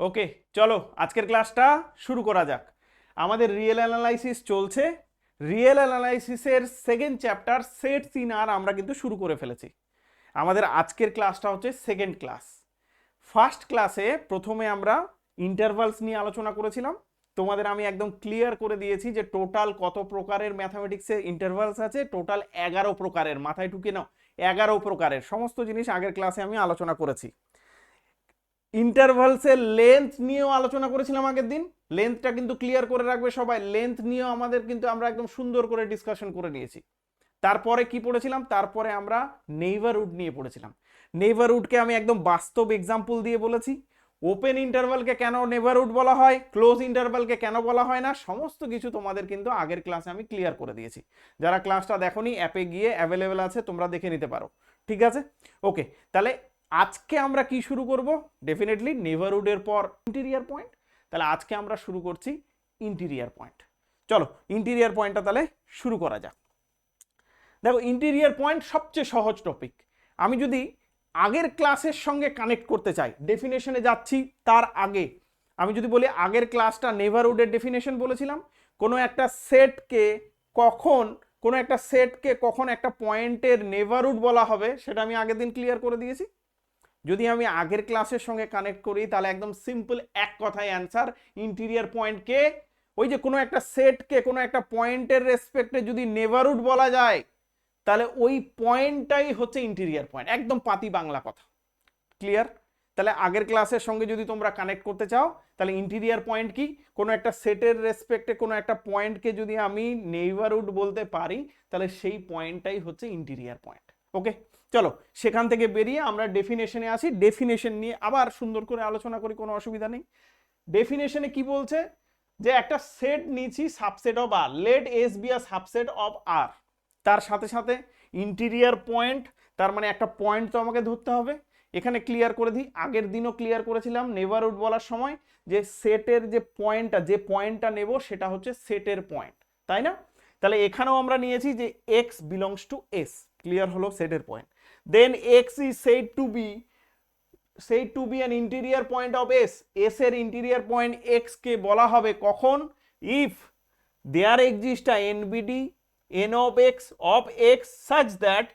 ওকে, চলো আজকের ক্লাসটা শুরু করা যাক। আমাদের রিয়েল অ্যানালাইসিস চলছে। রিয়েল অ্যানালাইসিসের second chapter sets in R আমরা কিন্তু শুরু করে ফেলেছি। আমাদের আজকের ক্লাসটা হচ্ছে সেকেন্ড ক্লাস। ফার্স্ট ক্লাসে প্রথমে আমরা ইন্টারভালস নিয়ে আলোচনা করেছিলাম। তোমাদের আমি একদম ক্লিয়ার করে দিয়েছি যে টোটাল কত প্রকারের ম্যাথামেটিক্সে ইন্টারভালস আছে। টোটাল 11 প্রকারের, মাথায় ঢুকে নাও, 11 প্রকারের সমস্ত জিনিস আগের ক্লাসে আমি আলোচনা করেছি। ইন্টারভালসের লেন্থ নিয়েও আলোচনা করেছিলাম আগের দিন। লেন্থটা কিন্তু ক্লিয়ার করে রাখবে সবাই। লেন্থ নিয়েও আমাদের কিন্তু আমরা একদম সুন্দর করে ডিসকাশন করে নিয়েছি। তারপরে কি পড়েছিলাম? তারপরে আমরা নেইবারহুড নিয়ে পড়েছিলাম। নেইবারহুডকে আমি একদম বাস্তব এক্সাম্পল দিয়ে বলেছি। ওপেন ইন্টারভালকে কেন নেইবারহুড বলা হয়, ক্লোজ ইন্টারভালকে কেন বলা হয় না, সমস্ত কিছু তোমাদের কিন্তু আগের ক্লাসে আমি ক্লিয়ার করে দিয়েছি। যারা ক্লাসটা দেখোনি অ্যাপে গিয়ে অ্যাভেলেবেল আছে, তোমরা দেখে নিতে পারো। ঠিক আছে, ওকে। তাহলে আজকে আমরা কি শুরু করব? ডেফিনেটলি নেইবারহুডের পর ইন্টেরিয়র পয়েন্ট। তাহলে আজকে আমরা শুরু করছি ইন্টেরিয়র পয়েন্ট। চলো ইন্টেরিয়র পয়েন্টটা তাহলে শুরু করা যাক। দেখো, ইন্টেরিয়র পয়েন্ট সবচেয়ে সহজ টপিক। আমি যদি আগের ক্লাসের সঙ্গে কানেক্ট করতে চাই, ডেফিনেশনে যাচ্ছি তার আগে আমি যদি বলি আগের ক্লাসটা নেইবারহুডের ডেফিনেশন বলেছিলাম। কোনো একটা সেটকে কখন একটা পয়েন্টের নেইবারহুড বলা হবে সেটা আমি আগের দিন ক্লিয়ার করে দিয়েছি। যদি আমি আগের ক্লাসের সঙ্গে কানেক্ট করি তাহলে একদম সিম্পল এক কথায় অ্যান্সার। ইন্টেরিয়র পয়েন্টকে, ওই যে কোনো একটা সেটকে কোনো একটা পয়েন্টের রেসপেক্টে যদি নেইবারহুড বলা যায় তাহলে ওই পয়েন্টটাই হচ্ছে ইন্টেরিয়র পয়েন্ট। একদম পাতি বাংলা কথা, ক্লিয়ার? তাহলে আগের ক্লাসের সঙ্গে যদি তোমরা কানেক্ট করতে চাও তাহলে ইন্টেরিয়র পয়েন্ট কি? কোনো একটা সেটের রেসপেক্টে কোনো একটা পয়েন্টকে যদি আমি নেইবারহুড বলতে পারি তাহলে সেই পয়েন্টটাই হচ্ছে ইন্টেরিয়র পয়েন্ট। ওকে, চলো সেখান থেকে বেরিয়ে আমরা ডেফিনেশনে আসি। ডেফিনেশন নিয়ে আবার সুন্দর করে আলোচনা করি, কোনো অসুবিধা নেই। ডেফিনেশনে কি বলছে? যে একটা সেট নিচ্ছি subset of R, let S be a subset of R. তার সাথে সাথে ইন্টেরিয়র পয়েন্ট, তার মানে একটা পয়েন্ট তো আমাকে ধরতে হবে। এখানে ক্লিয়ার করে দিই, আগের দিনও ক্লিয়ার করেছিলাম নেইবারহুড বলার সময় যে সেটের যে পয়েন্টটা নেব সেটা হচ্ছে সেটের পয়েন্ট, তাই না? তাহলে এখানেও আমরা নিয়েছি যে x belongs to S. Clear হলো সেটের point. Then x is said to be an interior point of S. S এর ইন্টেরিয়র পয়েন্ট X কে বলা হবে কখন? if there exists a NBD n of x such that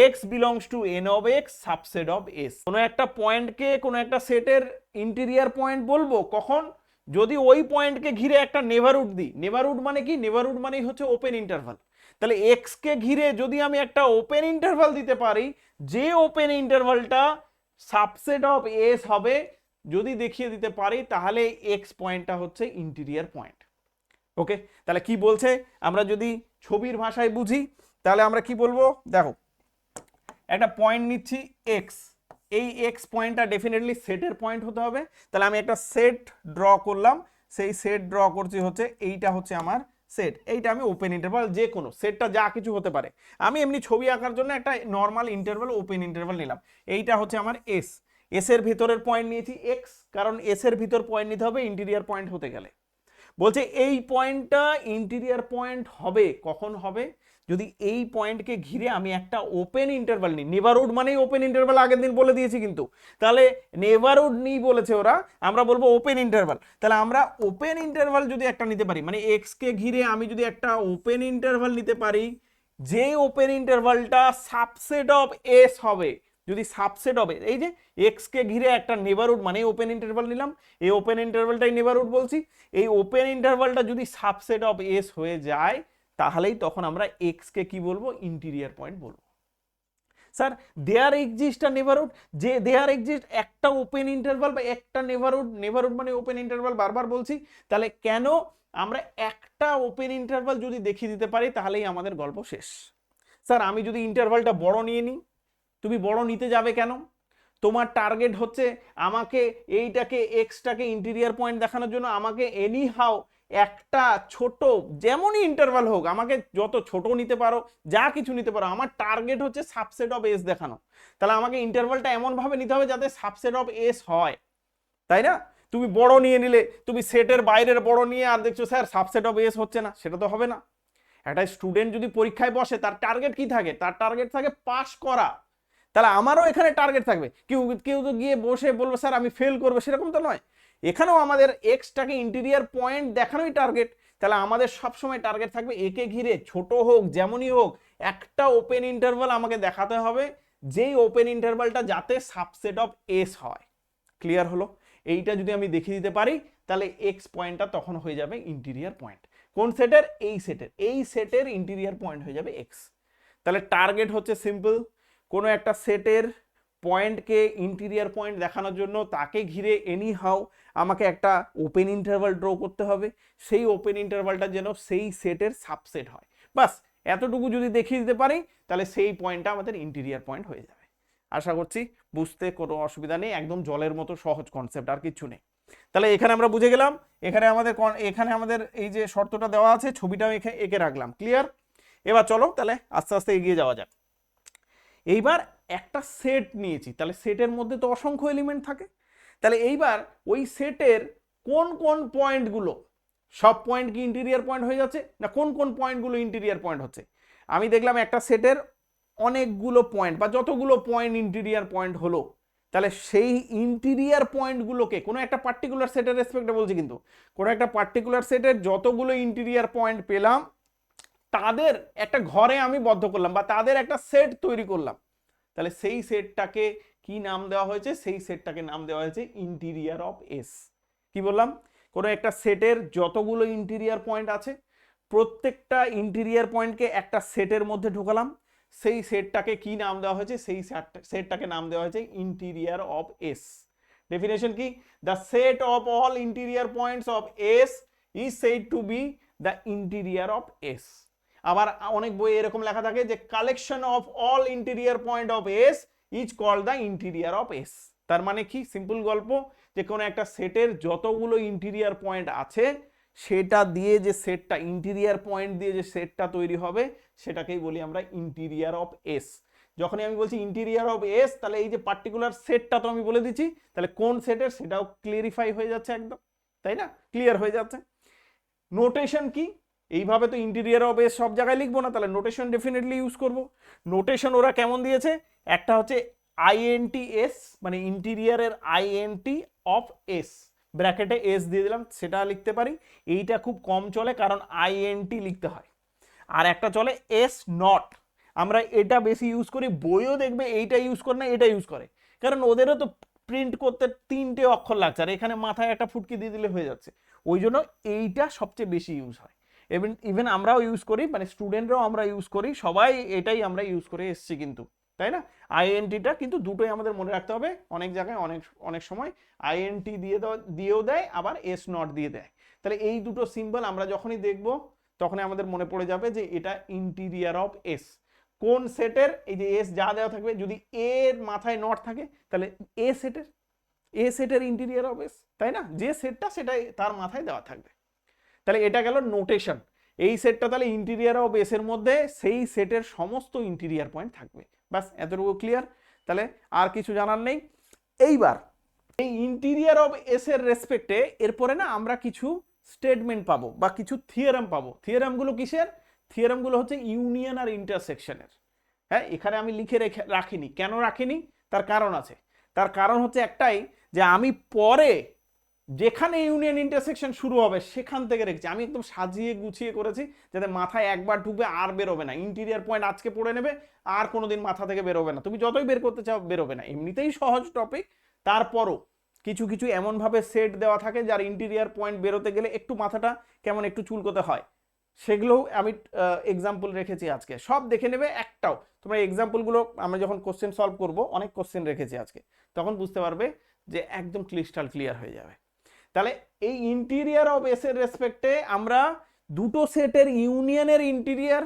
x belongs to n of x subset of S. কোনো একটা পয়েন্টকে কোনো একটা সেটের interior point বলবো কখন? যদি ওই পয়েন্টকে ঘিরে একটা নেইবারহুড দিই। নেইবারহুড মানে কি? নেইবারহুড মানেই হচ্ছে ওপেন ইন্টারভাল। তাহলে এক্স কে ঘিরে যদি আমি একটা ওপেন ইন্টারভাল দিতে পারি, যে ওপেন ইন্টারভালটা সাবসেট অফ এস হবে, যদি দেখিয়ে দিতে পারি তাহলে এক্স পয়েন্টটা হচ্ছে ইন্টেরিয়র পয়েন্ট। ওকে, তাহলে কি বলছে? আমরা যদি ছবির ভাষায় বুঝি তাহলে আমরা কি বলবো? দেখো, একটা পয়েন্ট নিচ্ছি এক্স, এই এক্স পয়েন্টটা ডেফিনেটলি সেটের পয়েন্ট হতে হবে। তাহলে আমি একটা সেট ড্র করলাম, সেই সেট ড্র করছি হচ্ছে এইটা হচ্ছে আমার সেট। এইটা আমি ওপেন ইন্টারভাল, যে কোনো সেটটা যা কিছু হতে পারে, আমি এমনি ছবি আঁকার জন্য একটা নর্মাল ইন্টারভাল ওপেন ইন্টারভাল নিলাম। এইটা হচ্ছে আমার এস। এস এর ভিতরের পয়েন্ট নিয়েছি এক্স, কারণ এস এর ভিতর পয়েন্ট নিতে হবে ইন্টেরিয়র পয়েন্ট হতে গেলে। বলছে এই পয়েন্টটা ইন্টেরিয়র পয়েন্ট হবে কখন? হবে যদি এই পয়েন্টকে ঘিরে আমি একটা ওপেন ইন্টারভাল নিই। নেইবারহুড মানেই ওপেন ইন্টারভাল, আগের দিন বলে দিয়েছি কিন্তু। তাহলে নেইবারহুড নিই বলেছে ওরা, আমরা বলবো ওপেন ইন্টারভাল। তাহলে আমরা ওপেন ইন্টারভাল যদি একটা নিতে পারি, মানে এক্স কে ঘিরে আমি যদি একটা ওপেন ইন্টারভাল নিতে পারি, যে ওপেন ইন্টারভালটা সাবসেট অফ এস হবে, যদি সাবসেট হবে, এই যে এক্স কে ঘিরে একটা নেইবারহুড মানে ওপেন ইন্টারভাল নিলাম, এই ওপেন ইন্টারভালটাই নেইবারহুড বলছি। এই ওপেন ইন্টারভালটা যদি সাবসেট অফ এস হয়ে যায় তাহলেই তখন আমরা এক্স কে কি বলবো? ইন্টেরিয়র পয়েন্ট বলবো। Sir there exist a neighbourhood, যে দেয়ার এক্সিস্ট একটা ওপেন ইন্টারভাল বা একটা নেইবারহুড, নেইবারহুড মানে ওপেন ইন্টারভাল বারবার বলছি। তাহলে কেন? আমরা একটা ওপেন ইন্টারভাল যদি দেখিয়ে দিতে পারি তাহলেই আমাদের গল্প শেষ। স্যার আমি যদি ইন্টারভালটা বড় নিয়ে নিই, তুমি বড় নিতে যাবে কেন? তোমার টার্গেট হচ্ছে আমাকে এইটাকে এক্সটাকে ইন্টেরিয়র পয়েন্ট দেখানোর জন্য আমাকে এনি হাউ একটা ছোট, যেমনই ইন্টারভাল হোক, আমাকে যত ছোট নিতে পারো, যা কিছু নিতে পারো, আমার টার্গেট হচ্ছে সাবসেট অফ এস দেখানো। তাহলে আমাকে ইন্টারভালটা এমন ভাবে নিতে হবে যাতে সাবসেট অফ এস হয়, তাই না? তুমি বড় নিয়ে নিলে, তুমি সেটের বাইরের বড় নিয়ে আর দেখছো স্যার সাবসেট অফ এস হচ্ছে না, সেটা তো হবে না। একটা স্টুডেন্ট যদি পরীক্ষায় বসে তার টার্গেট কি থাকে? তার টার্গেট থাকে পাস করা। তাহলে আমারও এখানে টার্গেট থাকবে। কেউ কেউ তো গিয়ে বসে বলবে স্যার আমি ফেল করবো, সেরকম তো নয়। এখানেও আমাদের এক্সটাকে ইন্টিরিয়ার পয়েন্ট দেখানোই টার্গেট। তাহলে আমাদের সবসময় টার্গেট থাকবে একে ঘিরে ছোট হোক যেমনই হোক একটা ওপেন ইন্টারভাল আমাকে দেখাতে হবে, যেই ওপেন ইন্টারভালটা যাতে সাবসেট অফ এস হয়। ক্লিয়ার হলো? এইটা যদি আমি দেখিয়ে দিতে পারি তাহলে এক্স পয়েন্টটা তখন হয়ে যাবে ইন্টিরিয়ার পয়েন্ট। কোন সেটের? এই সেটের ইন্টিরিয়ার পয়েন্ট হয়ে যাবে এক্স। তাহলে টার্গেট হচ্ছে সিম্পল, কোনো একটা সেটের পয়েন্টকে ইন্টিরিয়ার পয়েন্ট দেখানোর জন্য তাকে ঘিরে এনি হাউ আমাকে একটা ওপেন ইন্টারভাল ড্র করতে হবে, সেই ওপেন ইন্টারভালটা যেন সেই সেটের সাবসেট হয়। বাস এতটুকু যদি দেখিয়ে দিতে পারি তাহলে সেই পয়েন্টটা আমাদের ইন্টিরিয়ার পয়েন্ট হয়ে যাবে। আশা করছি বুঝতে কোনো অসুবিধা নেই, একদম জলের মতো সহজ কনসেপ্ট, আর কিছু নেই। তাহলে এখানে আমরা বুঝে গেলাম, এখানে আমাদের এই যে শর্তটা দেওয়া আছে ছবিটাও এঁকে রাখলাম। ক্লিয়ার? এবার চলো তাহলে আস্তে আস্তে এগিয়ে যাওয়া যাক। এইবার একটা সেট নিয়েছি, তাহলে সেটের মধ্যে তো অসংখ্য এলিমেন্ট থাকে। তাহলে এইবার ওই সেটের কোন কোন পয়েন্টগুলো, সব পয়েন্ট কি ইন্টিরিয়ার পয়েন্ট হয়ে যাচ্ছে না কোন কোন পয়েন্টগুলো ইন্টিরিয়ার পয়েন্ট হচ্ছে? আমি দেখলাম একটা সেটের অনেকগুলো পয়েন্ট বা যতগুলো পয়েন্ট ইন্টিরিয়ার পয়েন্ট হলো, তাহলে সেই ইন্টিরিয়ার পয়েন্টগুলোকে কোনো একটা পার্টিকুলার সেটের রেসপেক্টে বলছি, কিন্তু কোনো একটা পার্টিকুলার সেটের যতগুলো ইন্টিরিয়ার পয়েন্ট পেলাম তাদের একটা ঘরে আমি বদ্ধ করলাম বা তাদের একটা সেট তৈরি করলাম। তাহলে সেই সেটটাকে কি নাম দেওয়া হয়েছে? সেই সেটটাকে নাম দেওয়া হয়েছে ইন্টিরিয়ার অফ এস। কি বললাম? কোনো একটা সেটের যতগুলো ইন্টিরিয়ার পয়েন্ট আছে প্রত্যেকটা ইন্টিরিয়ার পয়েন্টকে একটা সেটের মধ্যে ঢোকালাম, সেই সেটটাকে কি নাম দেওয়া হয়েছে? সেই সেটটাকে নাম দেওয়া হয়েছে ইন্টিরিয়ার অফ এস। ডেফিনেশন কি? The set of all interior points of S is said to be the interior of S. আবার অনেক বই এরকম লেখা থাকে যে collection of all interior point of S is called the interior of S. তার মানে কি? সিম্পল গল্প, যে কোনো একটা সেটের যতগুলো ইন্টিরিয়ার পয়েন্ট আছে সেটা দিয়ে যে সেটটা ইন্টিরিয়ার পয়েন্ট দিয়ে যে সেটটা তৈরি হবে সেটাকেই বলি আমরা ইন্টিরিয়ার অফ এস। যখনই আমি বলছি ইন্টিরিয়ার অফ এস তাহলে এই যে পার্টিকুলার সেটটা তো আমি বলে দিচ্ছি, তাহলে কোন সেটের সেটাও ক্লিয়ারিফাই হয়ে যাচ্ছে একদম, তাই না? ক্লিয়ার হয়ে যাচ্ছে। নোটেশন কি? এইভাবে তো ইন্টিরিয়ার অফ এস সব জায়গায় লিখবো না, তাহলে নোটেশন ডেফিনেটলি ইউজ করব। নোটেশন ওরা কেমন দিয়েছে? একটা হচ্ছে আইএনটি এস, মানে ইন্টিরিয়ারের আইএনটি অফ এস, ব্র্যাকেটে এস দিয়ে দিলাম, সেটা লিখতে পারি। এইটা খুব কম চলে কারণ আইএনটি লিখতে হয়। আর একটা চলে এস নট, আমরা এটা বেশি ইউজ করি, বইও দেখবে এইটা ইউজ করে না এটা ইউজ করে, কারণ ওদেরও তো প্রিন্ট করতে 3টে অক্ষর লাগছে আর এখানে মাথায় একটা ফুটকি দিয়ে দিলে হয়ে যাচ্ছে, ওই জন্য এইটা সবচেয়ে বেশি ইউজ হয়। ইভেন আমরাও ইউজ করি, মানে স্টুডেন্টরাও আমরা ইউজ করি, সবাই এটাই আমরা ইউজ করে এসছি কিন্তু, তাই না? আইএনটিটা কিন্তু দুটোই আমাদের মনে রাখতে হবে, অনেক জায়গায় অনেক অনেক সময় আইএনটি দিয়েও দেয় আবার এস নট দিয়ে দেয়। তাহলে এই দুটো সিম্বল আমরা যখনই দেখব তখনই আমাদের মনে পড়ে যাবে যে এটা ইন্টিরিয়ার অফ এস। কোন সেটের? এই যে এস যা দেওয়া থাকবে, যদি এর মাথায় নট থাকে তাহলে এ সেটের ইন্টিরিয়ার অফ এস, তাই না? যে সেটটা সেটাই তার মাথায় দেওয়া থাকবে। তাহলে এটা গেল নোটেশন। এই সেটটা তাহলে ইন্টিরিয়ার অফ এস এর মধ্যে সেই সেটের সমস্ত ইন্টিরিয়ার পয়েন্ট থাকবে। বাস এতটুকু ক্লিয়ার? তাহলে আর কিছু জানার নেই। এইবার এই ইন্টিরিয়ার অফ এস এর রেসপেক্টে এরপরে না আমরা কিছু স্টেটমেন্ট পাবো বা কিছু থিওরেম পাবো। থিওরেমগুলো কিসের? থিওরেমগুলো হচ্ছে ইউনিয়ন আর ইন্টারসেকশনের। হ্যাঁ, এখানে আমি লিখে রাখিনি। কেন রাখিনি? তার কারণ আছে। তার কারণ হচ্ছে একটাই, যে আমি পরে যেখানে ইউনিয়ন ইন্টারসেকশন শুরু হবে সেখান থেকে রেখেছি, আমি একদম সাজিয়ে গুছিয়ে করেছি যাতে মাথায় একবার ঢুকবে আর বেরোবে না। ইন্টিরিয়ার পয়েন্ট আজকে পড়ে নেবে আর কোনোদিন মাথা থেকে বেরোবে না, তুমি যতই বের করতে চাও বেরোবে না। এমনিতেই সহজ টপিক, তারপরও কিছু কিছু এমনভাবে সেট দেওয়া থাকে যার ইন্টিরিয়ার পয়েন্ট বেরোতে গেলে একটু মাথাটা কেমন একটু চুলকোতে হয়, সেগুলোও আমি এক্সাম্পল রেখেছি আজকে, সব দেখে নেবে। একটাও তোমরা এক্সাম্পলগুলো আমরা যখন কোশ্চেন সলভ করব, অনেক কোশ্চেন রেখেছি আজকে, তখন বুঝতে পারবে যে একদম ক্রিস্টাল ক্লিয়ার হয়ে যাবে। তাহলে এই ইন্টিরিয়ার অফ এস এর রেসপেক্টে আমরা দুটো সেটের ইউনিয়নের ইন্টিরিয়ার,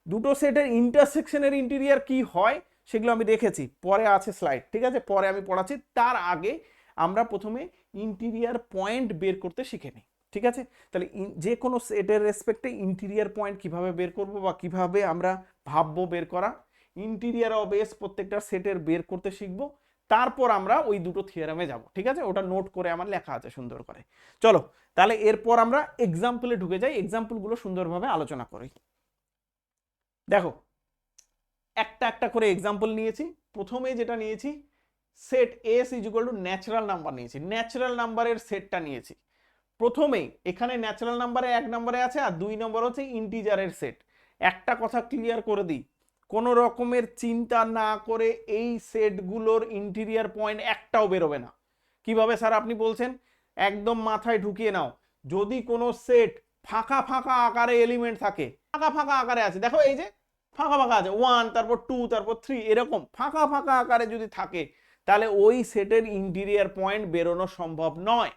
দুটো সেটের ইন্টারসেকশনের ইন্টিরিয়ার কি হয় সেগুলো আমি রেখেছি, পরে আছে স্লাইড, ঠিক আছে? পরে আমি পড়াচ্ছি। তার আগে আমরা প্রথমে ইন্টিরিয়ার পয়েন্ট বের করতে শিখে নিই, ঠিক আছে? তাহলে যে কোনো সেটের রেসপেক্টে ইন্টিরিয়ার পয়েন্ট কিভাবে বের করব বা কিভাবে আমরা ভাববো বের করা, ইন্টিরিয়ার অফ এস প্রত্যেকটা সেটের বের করতে শিখবো, তারপর আমরা ওই দুটো থিওরেমে যাব, ঠিক আছে? ওটা নোট করে আমার লেখা আছে সুন্দর করে। চলো তাহলে এরপর আমরা এক্সাম্পলে ঢুকে যাই, এক্সাম্পলগুলো সুন্দরভাবে আলোচনা করি। দেখো একটা একটা করে এক্সাম্পল নিয়েছি। প্রথমে যেটা নিয়েছি, set S is equal two natural number নিয়েছি, ন্যাচারাল নাম্বারের সেটটা নিয়েছি। প্রথমেই এখানে ন্যাচারাল নাম্বারে 1 নম্বরে আছে, আর 2 নম্বর হচ্ছে ইন্টিজারের সেট। একটা কথা ক্লিয়ার করে দিই, কোনো রকমের চিন্তা না করে এই সেটগুলোর ইন্টিরিয়ার পয়েন্ট একটাও বেরোবে না। কিভাবে স্যার আপনি বলছেন? একদম মাথায় ঢুকিয়ে নাও, যদি কোনো সেট ফাঁকা ফাঁকা আকারে এলিমেন্ট থাকে, ফাঁকা ফাঁকা আকারে আছে, দেখো এই যে ফাঁকা ফাঁকা আছে 1 তারপর 2 তারপর 3 এরকম ফাঁকা ফাঁকা আকারে যদি থাকে, তাহলে ওই সেটের ইন্টিরিয়ার পয়েন্ট বেরোনো সম্ভব নয়।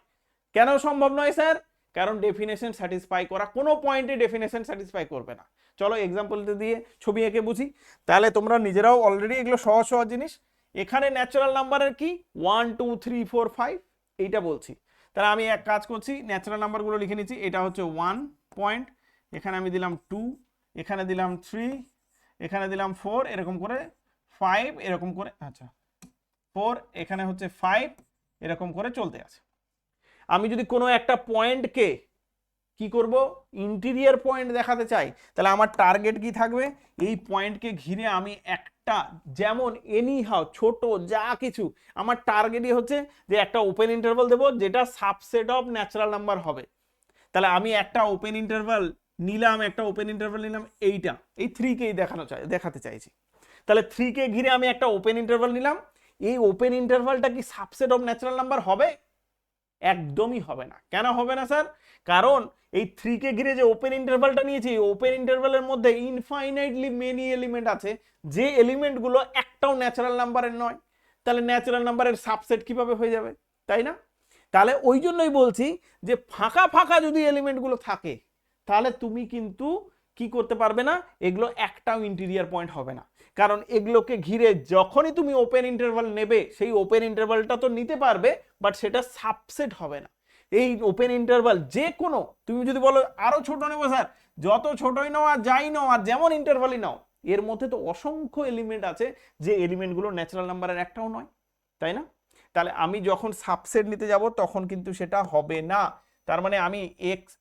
কেন সম্ভব নয় স্যার? কারণ ডেফিনেশন স্যাটিসফাই করা কোনো পয়েন্টে ডেফিনেশন স্যাটিসফাই করবে না। চলো এক্সাম্পল দিয়ে ছবি এঁকে বুঝি, তাহলে তোমরা নিজেরাও অলরেডি এগুলো সহজ সহজ জিনিস। এখানে ন্যাচারাল নাম্বারের কি 1 2 3 4 5 এইটা বলছি। তাহলে আমি এক কাজ করছি, ন্যাচারাল নাম্বারগুলো লিখে নিচ্ছি। এটা হচ্ছে 1 পয়েন্ট, এখানে আমি দিলাম 2, এখানে দিলাম 3, এখানে দিলাম 4, এরকম করে 5, এরকম করে, আচ্ছা 4, এখানে হচ্ছে 5, এরকম করে চলতে আছে। আমি যদি কোনো একটা পয়েন্টকে কি করব, ইন্টিরিয়ার পয়েন্ট দেখাতে চাই, তাহলে আমার টার্গেট কি থাকবে, এই পয়েন্টকে ঘিরে আমি একটা, যেমন এনি হাউ ছোট যা কিছু, আমার টার্গেটই হচ্ছে যে একটা ওপেন ইন্টারভাল দেবো যেটা সাবসেট অফ ন্যাচারাল নাম্বার হবে। তাহলে আমি একটা ওপেন ইন্টারভাল নিলাম, একটা ওপেন ইন্টারভাল নিলাম, এইটা এই 3কেই দেখাতে চাইছি। তাহলে 3কে ঘিরে আমি একটা ওপেন ইন্টারভাল নিলাম, এই ওপেন ইন্টারভালটা কি সাবসেট অফ ন্যাচারাল নাম্বার হবে? একদমই হবে না। কেন হবে না স্যার? কারণ এই 3কে ঘিরে যে ওপেন ইন্টারভালটা নিয়েছি, ওপেন ইন্টারভালের মধ্যে ইনফাইনাইটলি মেনি এলিমেন্ট আছে, যে এলিমেন্টগুলো একটাও ন্যাচারাল নাম্বারের নয়। তাহলে ন্যাচারাল নাম্বারের সাবসেট কিভাবে হয়ে যাবে, তাই না? তাহলে ওই জন্যই বলছি যে ফাঁকা ফাঁকা যদি এলিমেন্টগুলো থাকে, তাহলে তুমি কিন্তু কি করতে পারবে না, এগুলো একটাও ইন্টিরিয়ার পয়েন্ট হবে না। কারণ এগুলোকে ঘিরে যখনই তুমি ওপেন ইন্টারভাল নেবে, সেই ওপেন ইন্টারভালটা তো নিতে পারবে, বাট সেটা সাবসেট হবে না। এই ওপেন ইন্টারভাল যে কোনো, তুমি যদি বলো আরো ছোট নেবো স্যার, যত ছোটই নাও আর যাই নাও আর যেমন ইন্টারভালই নাও, এর মধ্যে তো অসংখ্য এলিমেন্ট আছে যে এলিমেন্টগুলো ন্যাচারাল নাম্বারের একটাও নয়, তাই না? তাহলে আমি যখন সাবসেট নিতে যাব তখন কিন্তু সেটা হবে না। তার মানে আমি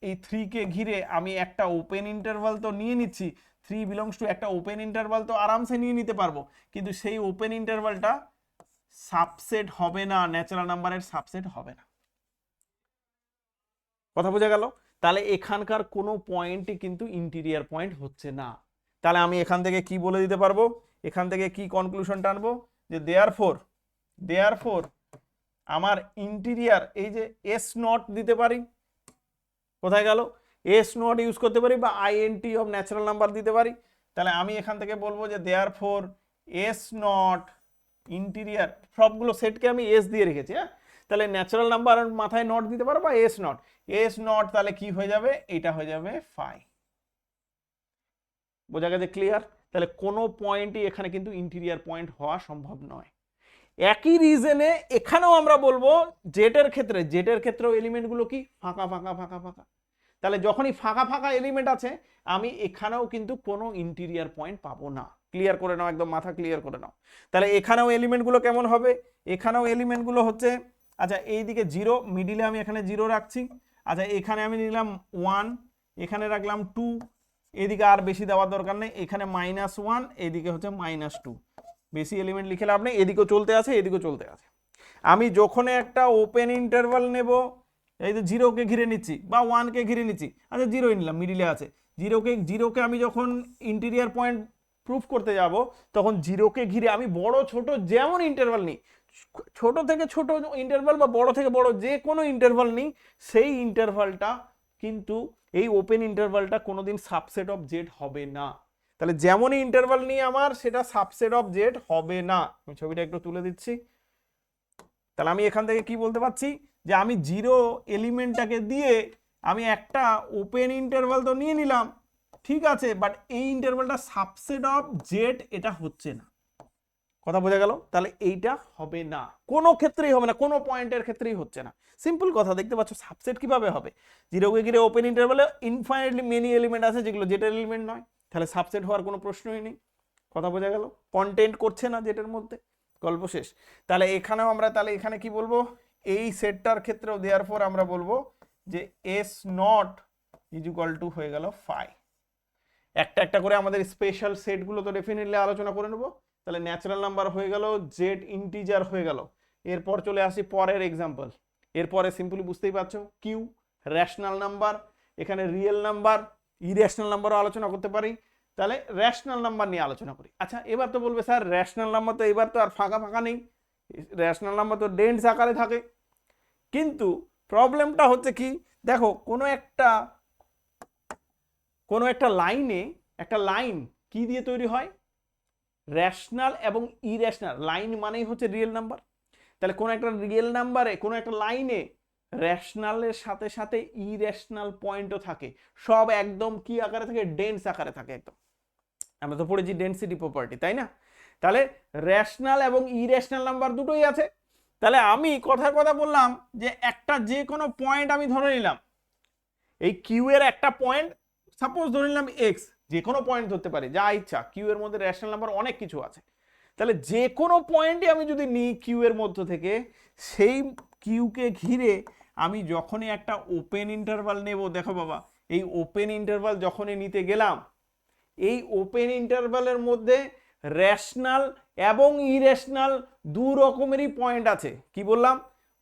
এই 3কে ঘিরে আমি একটা ওপেন ইন্টারভাল তো নিয়ে নিচ্ছি, 3 বিলংস টু একটা ওপেন ইন্টারভাল তো আরামসে নিয়ে নিতে পারবো, কিন্তু সেই ওপেন ইন্টারভালটা সাবসেট হবে না, ন্যাচারাল নাম্বারের সাবসেট হবে না। কথা বোঝা গেল? তাহলে এখানকার কোনো পয়েন্টই কিন্তু ইন্টিরিয়ার পয়েন্ট হচ্ছে না। তাহলে আমি এখান থেকে কি বলে দিতে পারবো, এখান থেকে কি কনক্লুশন টানবো, যে দেয়ারফোর আমার ইন্টিরিয়ার, এই যে এস নট দিতে পারি, কোথায় গেল, এস নট ইউজ করতে পারি, বা আইএনটি অফ ন্যাচারাল নাম্বার দিতে পারি। তাহলে আমি এখান থেকে বলবো যে দেয়ারফোর এস নট ইন্টিরিয়ার, সবগুলো সেটকে আমি এস দিয়ে রেখেছি, হ্যাঁ। তাহলে ন্যাচারাল নাম্বার মাথায় নট দিতে পারো, বা এস নট তাহলে কি হয়ে যাবে, এটা হয়ে যাবে 5। বোঝা গেছে? ক্লিয়ার? তাহলে কোনো পয়েন্টই এখানে কিন্তু ইন্টিরিয়ার পয়েন্ট হওয়া সম্ভব নয়। একই রিজনে এখানেও আমরা বলবো জেটের ক্ষেত্রেও এলিমেন্টগুলো কি ফাঁকা ফাঁকা ফাঁকা ফাঁকা। তাহলে যখনই ফাঁকা ফাঁকা এলিমেন্ট আছে, আমি এখানেও কিন্তু কোনো ইন্টিরিয়ার পয়েন্ট পাবো না। ক্লিয়ার করে নাও, একদম মাথা ক্লিয়ার করে নাও। তাহলে এখানেও এলিমেন্টগুলো কেমন হবে, এখানেও এলিমেন্টগুলো হচ্ছে, আচ্ছা এইদিকে 0, মিডিলে আমি এখানে 0 রাখছি, আচ্ছা এখানে আমি নিলাম 1, এখানে রাখলাম 2, এদিকে আর বেশি দেওয়ার দরকার নেই, এখানে -1, এদিকে হচ্ছে -2, বেশি এলিমেন্ট লিখে লাভ নেই, এদিকেও চলতে আছে এদিকেও চলতে আছে। আমি যখন একটা ওপেন ইন্টারভাল নেব, এই যে 0কে ঘিরে নিচ্ছি বা 1কে ঘিরে নিচ্ছি, আচ্ছা 0ই নিলাম, মিডিলে আছে, 0কে আমি যখন ইন্টিরিয়ার পয়েন্ট প্রুফ করতে যাব, তখন 0কে ঘিরে আমি বড় ছোট যেমন ইন্টারভাল নিই, ছোট থেকে ছোট ইন্টারভাল বা বড় থেকে বড় যে কোনো ইন্টারভাল নিই, সেই ইন্টারভালটা কিন্তু এই ওপেন ইন্টারভালটা কোনোদিন সাবসেট অফ জেড হবে না। তাহলে যেমনই ইন্টারভাল নিয়ে আমার, সেটা সাবসেট অফ জেড হবে না। আমি ছবিটা একটু তুলে দিচ্ছি। তাহলে আমি এখান থেকে কি বলতে পারছি, যে আমি 0 এলিমেন্টটাকে দিয়ে আমি একটা ওপেন ইন্টারভাল তো নিয়ে নিলাম, ঠিক আছে, বাট এই ইন্টারভালটা সাবসেট অফ জেড এটা হচ্ছে না। কথা বোঝা গেল? তাহলে এইটা হবে না, কোনো ক্ষেত্রেই হবে না, কোনো পয়েন্টের ক্ষেত্রেই হচ্ছে না। সিম্পল কথা, দেখতে পাচ্ছ সাবসেট কিভাবে হবে, 0কে ঘিরে ওপেন ইন্টারভালে ইনফাইনাইটলি মেনি এলিমেন্ট আছে যেগুলো জেটের এলিমেন্ট নয়, তাহলে সাবসেট হওয়ার কোনো প্রশ্নই নেই। কথা বোঝা গেল? কন্টেন্ট করছে না জেটের মধ্যে, গল্প শেষ। তাহলে এখানেও আমরা, তাহলে এখানে কি বলবো, এই সেটটার ক্ষেত্রেও দেয়ারফর আমরা বলবো যে S not is equal two হয়ে গেল 5। একটা একটা করে আমাদের স্পেশাল সেটগুলো তো ডেফিনেটলি আলোচনা করে নেব। তাহলে ন্যাচারাল নাম্বার হয়ে গেল, জেড ইন্টিজার হয়ে গেল। এরপর চলে আসি পরের এক্সাম্পল। এরপরে সিম্পলি বুঝতেই পারছো কিউ রেশনাল নাম্বার, এখানে রিয়েল নাম্বার, ইরেশনাল নাম্বারও আলোচনা করতে পারি। তাহলে রেশনাল নাম্বার নিয়ে আলোচনা করি। আচ্ছা এবার তো বলবে স্যার রেশনাল নাম্বার তো এবার তো আর ফাঁকা ফাঁকা নেই, রেশনাল নাম্বার তো ডেন্স আকারে থাকে। কিন্তু প্রবলেমটা হচ্ছে কি, দেখো কোনো একটা লাইনে, একটা লাইন কি দিয়ে তৈরি হয়, রেশনাল এবং ইরেশনাল। লাইন মানেই হচ্ছে রিয়েল নাম্বার। তাহলে কোনো একটা রিয়েল নাম্বারে, কোনো একটা লাইনে রেশনালের সাথে সাথে ইরেশনাল পয়েন্টও থাকে। সব একদম কি আকারে থাকে, ডেন্স আকারে থাকে একদম। আমরা তো পড়েছি ডেন্সিটি প্রপার্টি, তাই না? তাহলে রেশনাল এবং ইরেশনাল নাম্বার দুটোই আছে। তাহলে আমি কথার কথা বললাম যে একটা যে কোনো পয়েন্ট আমি ধরে নিলাম, এই কিউ এর একটা পয়েন্ট সাপোজ ধরে নিলাম এক্স, যে কোনো পয়েন্ট ধরতে পারি যা ইচ্ছা, কিউ এর মধ্যে রেশনাল নাম্বার অনেক কিছু আছে। তাহলে যে কোনো পয়েন্টই আমি যদি নিই কিউ এর মধ্য থেকে, সেই কিউকে ঘিরে আমি যখনই একটা ওপেন ইন্টারভাল নেব, দেখো বাবা এই ওপেন ইন্টারভাল যখনই নিতে গেলাম, এই ওপেন ইন্টারভালের মধ্যে রেশনাল এবং ইরেশনাল দু রকমেরই পয়েন্ট আছে। কি বললাম,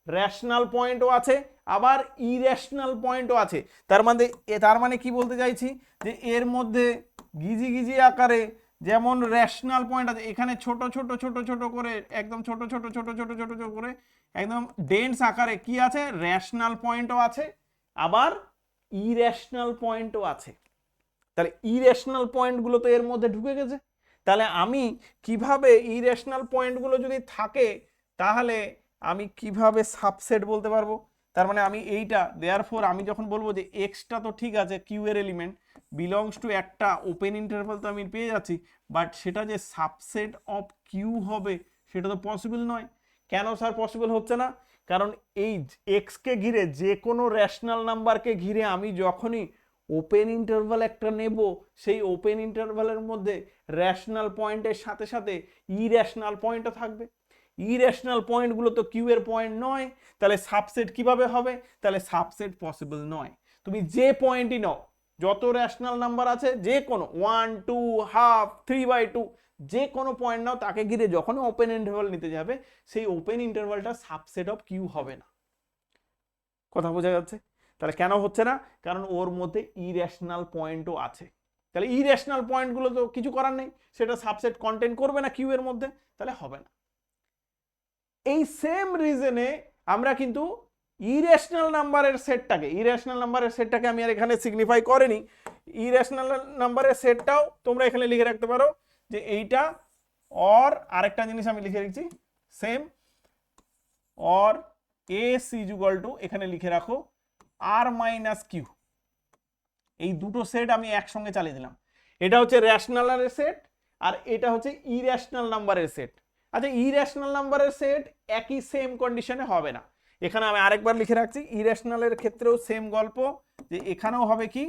রেশনাল পয়েন্টও আছে আবার ইরেশনাল পয়েন্টও আছে। তার মানে কি বলতে চাইছি, যে এর মধ্যে গিজি গিজি আকারে যেমন রেশনাল পয়েন্ট আছে, এখানে ছোট ছোট ছোট ছোট করে একদম ছোট ছোট ছোট ছোট ছোট ছোট করে একদম ডেন্স আকারে কি আছে, রেশনাল পয়েন্টও আছে আবার ইরেশনাল পয়েন্টও আছে। তাহলে ইরেশনাল পয়েন্টগুলো তো এর মধ্যে ঢুকে গেছে। তাহলে আমি কিভাবে ইরেশনাল পয়েন্টগুলো যদি থাকে, তাহলে আমি কিভাবে সাবসেট বলতে পারবো? তার মানে আমি এইটা দেয়ারফর আমি যখন বলবো যে এক্সটা তো ঠিক আছে কিউ এর এলিমেন্ট, বিলংস টু একটা ওপেন ইন্টারভাল তো আমি পেয়ে যাচ্ছি, বাট সেটা যে সাবসেট অফ কিউ হবে সেটা তো পসিবল নয়। কেন স্যার পসিবল হচ্ছে না? কারণ এই এক্সকে ঘিরে, যে কোনো রেশনাল নাম্বারকে ঘিরে আমি যখনই ওপেন ইন্টারভাল একটা নেব, সেই ওপেন ইন্টারভালের মধ্যে রেশনাল পয়েন্টের সাথে সাথে ইরেশনাল পয়েন্টও থাকবে। ইরেশনাল পয়েন্টগুলো তো কিউ এর পয়েন্ট নয়, তাহলে সাবসেট কিভাবে হবে? তাহলে সাবসেট পসিবল নয়। তুমি যে পয়েন্টই নাও, যত রেশনাল নাম্বার আছে যে কোনো 1 2 হাফ 3/2 যে কোনো পয়েন্ট নাও, তাকে ঘিরে যখন ওপেন ইন্টারভাল নিতে যাবে, সেই ওপেন ইন্টারভালটা সাবসেট অফ কিউ হবে না। কথা বোঝা যাচ্ছে? তাহলে কেন হচ্ছে না? কারণ ওর মধ্যে ইরেশনাল পয়েন্টও আছে। তাহলে ইরেশনাল পয়েন্টগুলো তো কিছু করার নেই, সেটা সাবসেট কন্টেন্ট করবে না কিউ এর মধ্যে, তাহলে হবে না। এই সেম রিজনে আমরা কিন্তু ইরেশনাল নাম্বারের সেটটাকে আমি আর এখানে সিগনিফাই করিনি। ইরেশনাল নাম্বারের সেটটাও তোমরা এখানে লিখে রাখতে পারো যে এইটা, অর আরেকটা জিনিস আমি লিখে রেখেছি same, or S is equal two, এখানে লিখে রাখো আর মাইনাস কিউ। এই দুটো সেট আমি একসঙ্গে চালিয়ে দিলাম। এটা হচ্ছে রেশনালের সেট আর এটা হচ্ছে ইরেশনাল নাম্বারের সেট। আচ্ছা ইরেশনাল নাম্বারের সেট একই সেম কন্ডিশনে হবে না। এখানে আমি আরেকবার লিখে রাখছি, ইরেশনালের ক্ষেত্রেও সেম গল্প, যে এখানেও হবে কি,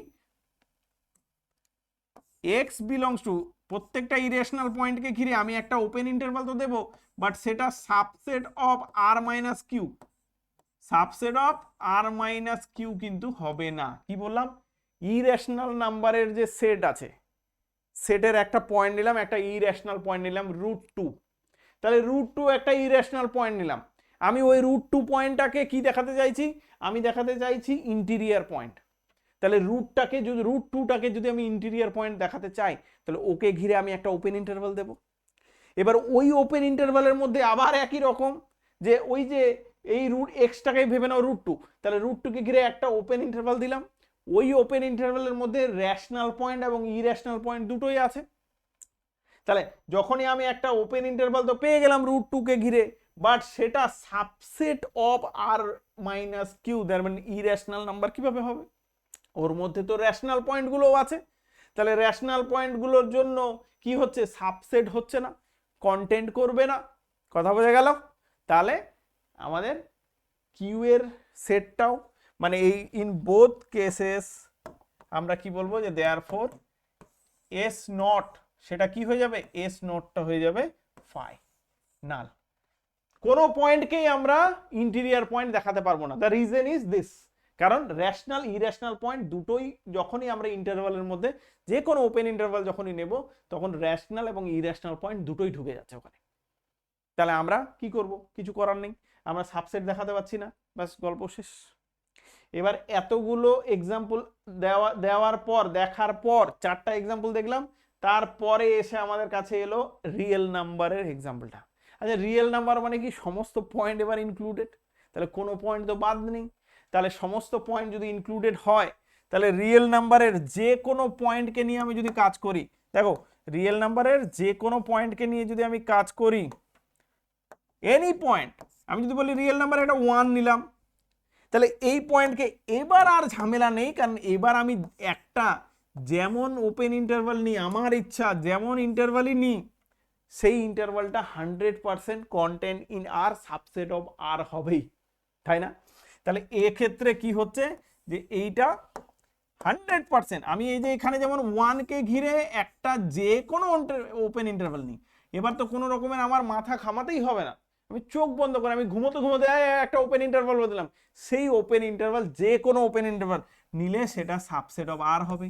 এক্স বিলংস টু প্রত্যেকটা ইরেশনাল পয়েন্টকে ঘিরে আমি একটা ওপেন ইন্টারভাল তো দেবো, বাট সেটা subset of R minus Q, subset of R minus Q কিন্তু হবে না। কি বললাম, ইরেশনাল নাম্বারের যে সেট আছে, সেটের একটা পয়েন্ট নিলাম, একটা ইরেশনাল পয়েন্ট নিলাম √2, তাহলে √2 একটা ইরেশনাল পয়েন্ট নিলাম, আমি ওই √2 পয়েন্টটাকে কি দেখাতে চাইছি, আমি দেখাতে চাইছি ইন্টিরিয়ার পয়েন্ট। তাহলে √2টাকে যদি আমি ইন্টিরিয়ার পয়েন্ট দেখাতে চাই, তাহলে ওকে ঘিরে আমি একটা ওপেন ইন্টারভাল দেব। এবার ওই ওপেন ইন্টারভালের মধ্যে আবার একই রকম, যে ওই যে এই এক্সটাকে ভেবে নাও √2, তাহলে √2কে ঘিরে একটা ওপেন ইন্টারভাল দিলাম, ওই ওপেন ইন্টারভালের মধ্যে রেশনাল পয়েন্ট এবং ইরেশনাল পয়েন্ট দুটোই আছে। তাহলে যখনই আমি একটা ওপেন ইন্টারভাল তো পেয়ে গেলাম √2কে ঘিরে, বাট সেটা subset of R minus Q, তার মানে ইরেশনাল নাম্বার কিভাবে হবে? ওর মধ্যে তো রেশনাল পয়েন্টগুলোও আছে। তাহলে রেশনাল পয়েন্টগুলোর জন্য কি হচ্ছে, সাবসেট হচ্ছে না, কন্টেন্ট করবে না। কথা বোঝা গেল? তাহলে আমাদের কিউ এর সেটটাও, মানে এই ইন বোথ কেসেস আমরা কি বলবো, যে দেয়ারফর এস নট, সেটা কি হয়ে যাবে, এস নটটা হয়ে যাবে ফাইনাল। কোন পয়েন্টকেই আমরা ইন্টিরিয়ার পয়েন্ট দেখাতে পারবো না। দ্য রিজন ইজ দিস, কারণ রেশনাল ইরেশনাল পয়েন্ট দুটোই যখনই আমরা ইন্টারভালের মধ্যে যে কোনো ওপেন ইন্টারভাল যখনই নেব তখন রেশনাল এবং ইরেশনাল পয়েন্ট দুটোই ঢুকে যাচ্ছে ওখানে। তাহলে আমরা কি করব? কিছু করার নেই, আমরা সাবসেট দেখাতে পাচ্ছি না, ব্যাস গল্প শেষ। এবার এতগুলো এক্সাম্পল দেওয়ার পর দেখার পর 4টা এক্সাম্পল দেখলাম, তারপরে এসে আমাদের কাছে এলো রিয়েল নাম্বারের এক্সাম্পলটা। আচ্ছা, রিয়েল নাম্বার মানে কি? সমস্ত পয়েন্ট এবার ইনক্লুডেড, তাহলে কোনো পয়েন্ট তো বাদ নেই। তাহলে সমস্ত পয়েন্ট যদি ইনক্লুডেড হয় তাহলে রিয়েল নাম্বারের যে কোনো পয়েন্টকে নিয়ে আমি যদি কাজ করি, দেখো রিয়েল নাম্বারের যে কোনো পয়েন্টকে নিয়ে যদি আমি কাজ করি, এনি পয়েন্ট, আমি যদি বলি রিয়েল নাম্বার একটা 1 নিলাম, তাহলে এই পয়েন্টকে এবার আর ঝামেলা নেই, কারণ এবার আমি একটা যেমন ওপেন ইন্টারভাল নিই, আমার ইচ্ছা যেমন ইন্টারভালই নিই, সেই ইন্টারভালটা 100% contained in R subset of R হবেই, তাই না? তাহলে এক্ষেত্রে কি হচ্ছে যে এইটা 100%, আমি এই যে এখানে যেমন 1কে ঘিরে একটা যে কোনো ওপেন ইন্টারভাল নিই, এবার তো কোনো রকমের আমার মাথা ঘামাতেই হবে না, আমি চোখ বন্ধ করে আমি ঘুমোতে ঘুমোতে একটা ওপেন ইন্টারভাল বলে দিলাম, সেই ওপেন ইন্টারভাল যে কোনো ওপেন ইন্টারভাল নিলে সেটা সাবসেট অফ আর হবে।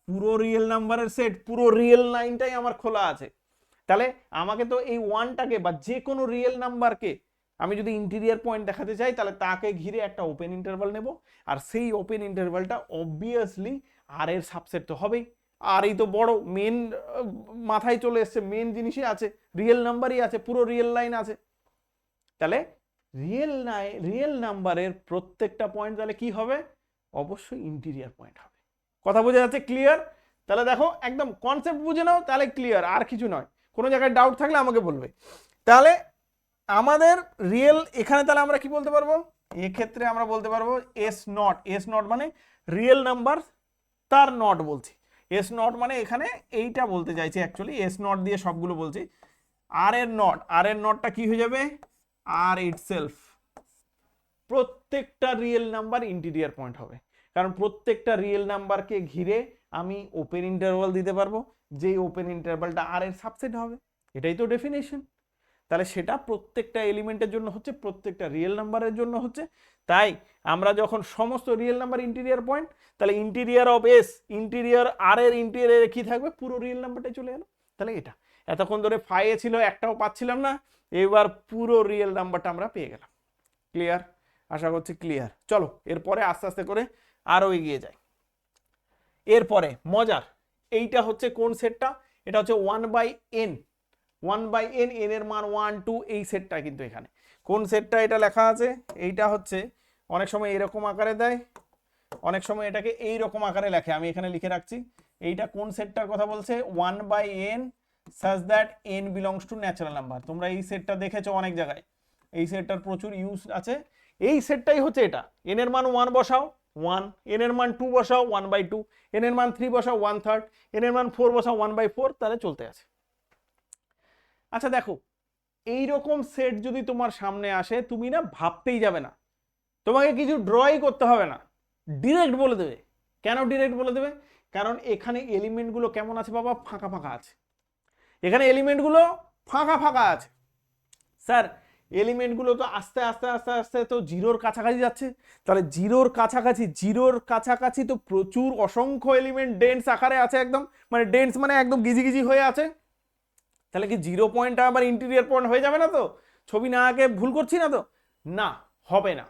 পুরো রিয়েল নাম্বারের সেট, পুরো রিয়েল লাইনটাই আমার খোলা আছে। তাহলে আমাকে তো এই 1টাকে বা যে কোনো রিয়েল নাম্বারকে আমি যদি ইন্টিরিয়ার পয়েন্ট দেখাতে চাই তাহলে তাকে ঘিরে একটা ওপেন ইন্টারভাল নেব, আর সেই ওপেন ইন্টারভালটা অবভিয়াসলি আর এর সাবসেট তো হবেই। আর এই তো বড় মেন মাথায় চলে এসছে, মেন জিনিসই আছে, রিয়েল নাম্বারই আছে, পুরো রিয়েল লাইন আছে। তাহলে রিয়েল নাম্বারের প্রত্যেকটা পয়েন্ট তাহলে কি হবে? অবশ্যই ইন্টিরিয়ার পয়েন্ট হবে। কথা বোঝা যাচ্ছে? ক্লিয়ার? তাহলে দেখো একদম কনসেপ্ট বুঝে নাও, তাহলে ক্লিয়ার, আর কিছু নয়। কোনো জায়গায় ডাউট থাকলে আমাকে বলবে। তাহলে আমাদের রিয়েল এখানে তাহলে আমরা কি বলতে পারবো? এক্ষেত্রে আমরা বলতে পারবো এস নট মানে রিয়েল নাম্বার তার নট বলছি। এস নট মানে এখানে এইটা বলতে চাইছি, অ্যাকচুয়ালি এস নট দিয়ে সবগুলো বলছি। আর এর নটটা কি হয়ে যাবে? আর ইটসেলফ। প্রত্যেকটা রিয়েল নাম্বার ইন্টিরিয়ার পয়েন্ট হবে, কারণ প্রত্যেকটা রিয়েল নাম্বারকে ঘিরে আমি ওপেন ইন্টারভাল দিতে পারবো, যেই ওপেন ইন্টারভালটা আর এর সাবসেট হবে। এটাই তো ডেফিনেশন। তাহলে সেটা প্রত্যেকটা এলিমেন্টের জন্য হচ্ছে, প্রত্যেকটা রিয়েল নাম্বারের জন্য হচ্ছে। তাই আমরা যখন সমস্ত রিয়েল নাম্বার ইন্টিরিয়ার পয়েন্ট, তাহলে ইন্টিরিয়ার অফ এস, ইন্টিরিয়ার আর এর ইন্টিরিয়ারে কি থাকবে? পুরো রিয়েল নাম্বারটাই চলে এলো। তাহলে এটা এতক্ষণ ধরে ফাইয়ে ছিল, একটাও পাচ্ছিলাম না, এবার পুরো রিয়েল নাম্বারটা আমরা পেয়ে গেলাম। ক্লিয়ার? আশা করছি ক্লিয়ার। চলো এরপরে আস্তে আস্তে করে আরো এগিয়ে যাই। এরপরে মজার, এইটা হচ্ছে কোন সেটটা? এটা হচ্ছে 1/n, 1/n, n এর মান 1 2, এই সেটটা কিন্তু এখানে কোন সেটটা এটা লেখা আছে? এইটা হচ্ছে অনেক সময় এরকম আকারে দেয়, অনেক সময় এটাকে এই রকম আকারে লেখে, আমি এখানে লিখে রাখছি। এইটা কোন সেটটার কথা বলছে? 1/n such that n belongs to natural number। তোমরা এই সেটটা দেখেছো অনেক জায়গায়, এই সেটটার প্রচুর ইউজ আছে। এই সেটটাই হচ্ছে এটা। n এর মান 1 বসাও 1, n এর মান 2 বসাও 1/2, n এর মান 3 বসাও 1/3, n এর মান 4 বসাও 1/4, তাহলে চলতে আছে। আচ্ছা দেখো, এই রকম সেট যদি তোমার সামনে আসে, তুমি না ভাবতেই যাবে না, তোমাকে কিছু ড্রই করতে হবে না, ডিরেক্ট বলে দেবে। কেন ডিরেক্ট বলে দেবে? কারণ এখানে এলিমেন্টগুলো কেমন আছে বাবা? ফাঁকা ফাঁকা আছে। এখানে এলিমেন্টগুলো ফাঁকা ফাঁকা আছে। স্যার এলিমেন্টগুলো তো আস্তে আস্তে আস্তে আস্তে তো জিরোর কাছাকাছি যাচ্ছে, তাহলে জিরোর কাছাকাছি তো প্রচুর অসংখ্য এলিমেন্ট ডেন্স আকারে আছে, একদম মানে ডেন্স মানে একদম গিজি গিজি হয়ে আছে। তাহলে কি 0 পয়েন্টটা আবার ইন্টিরিয়ার পয়েন্ট হয়ে যাবে না তো? ছবি না আঁকে ভুল করছি না তো? না, হবে না।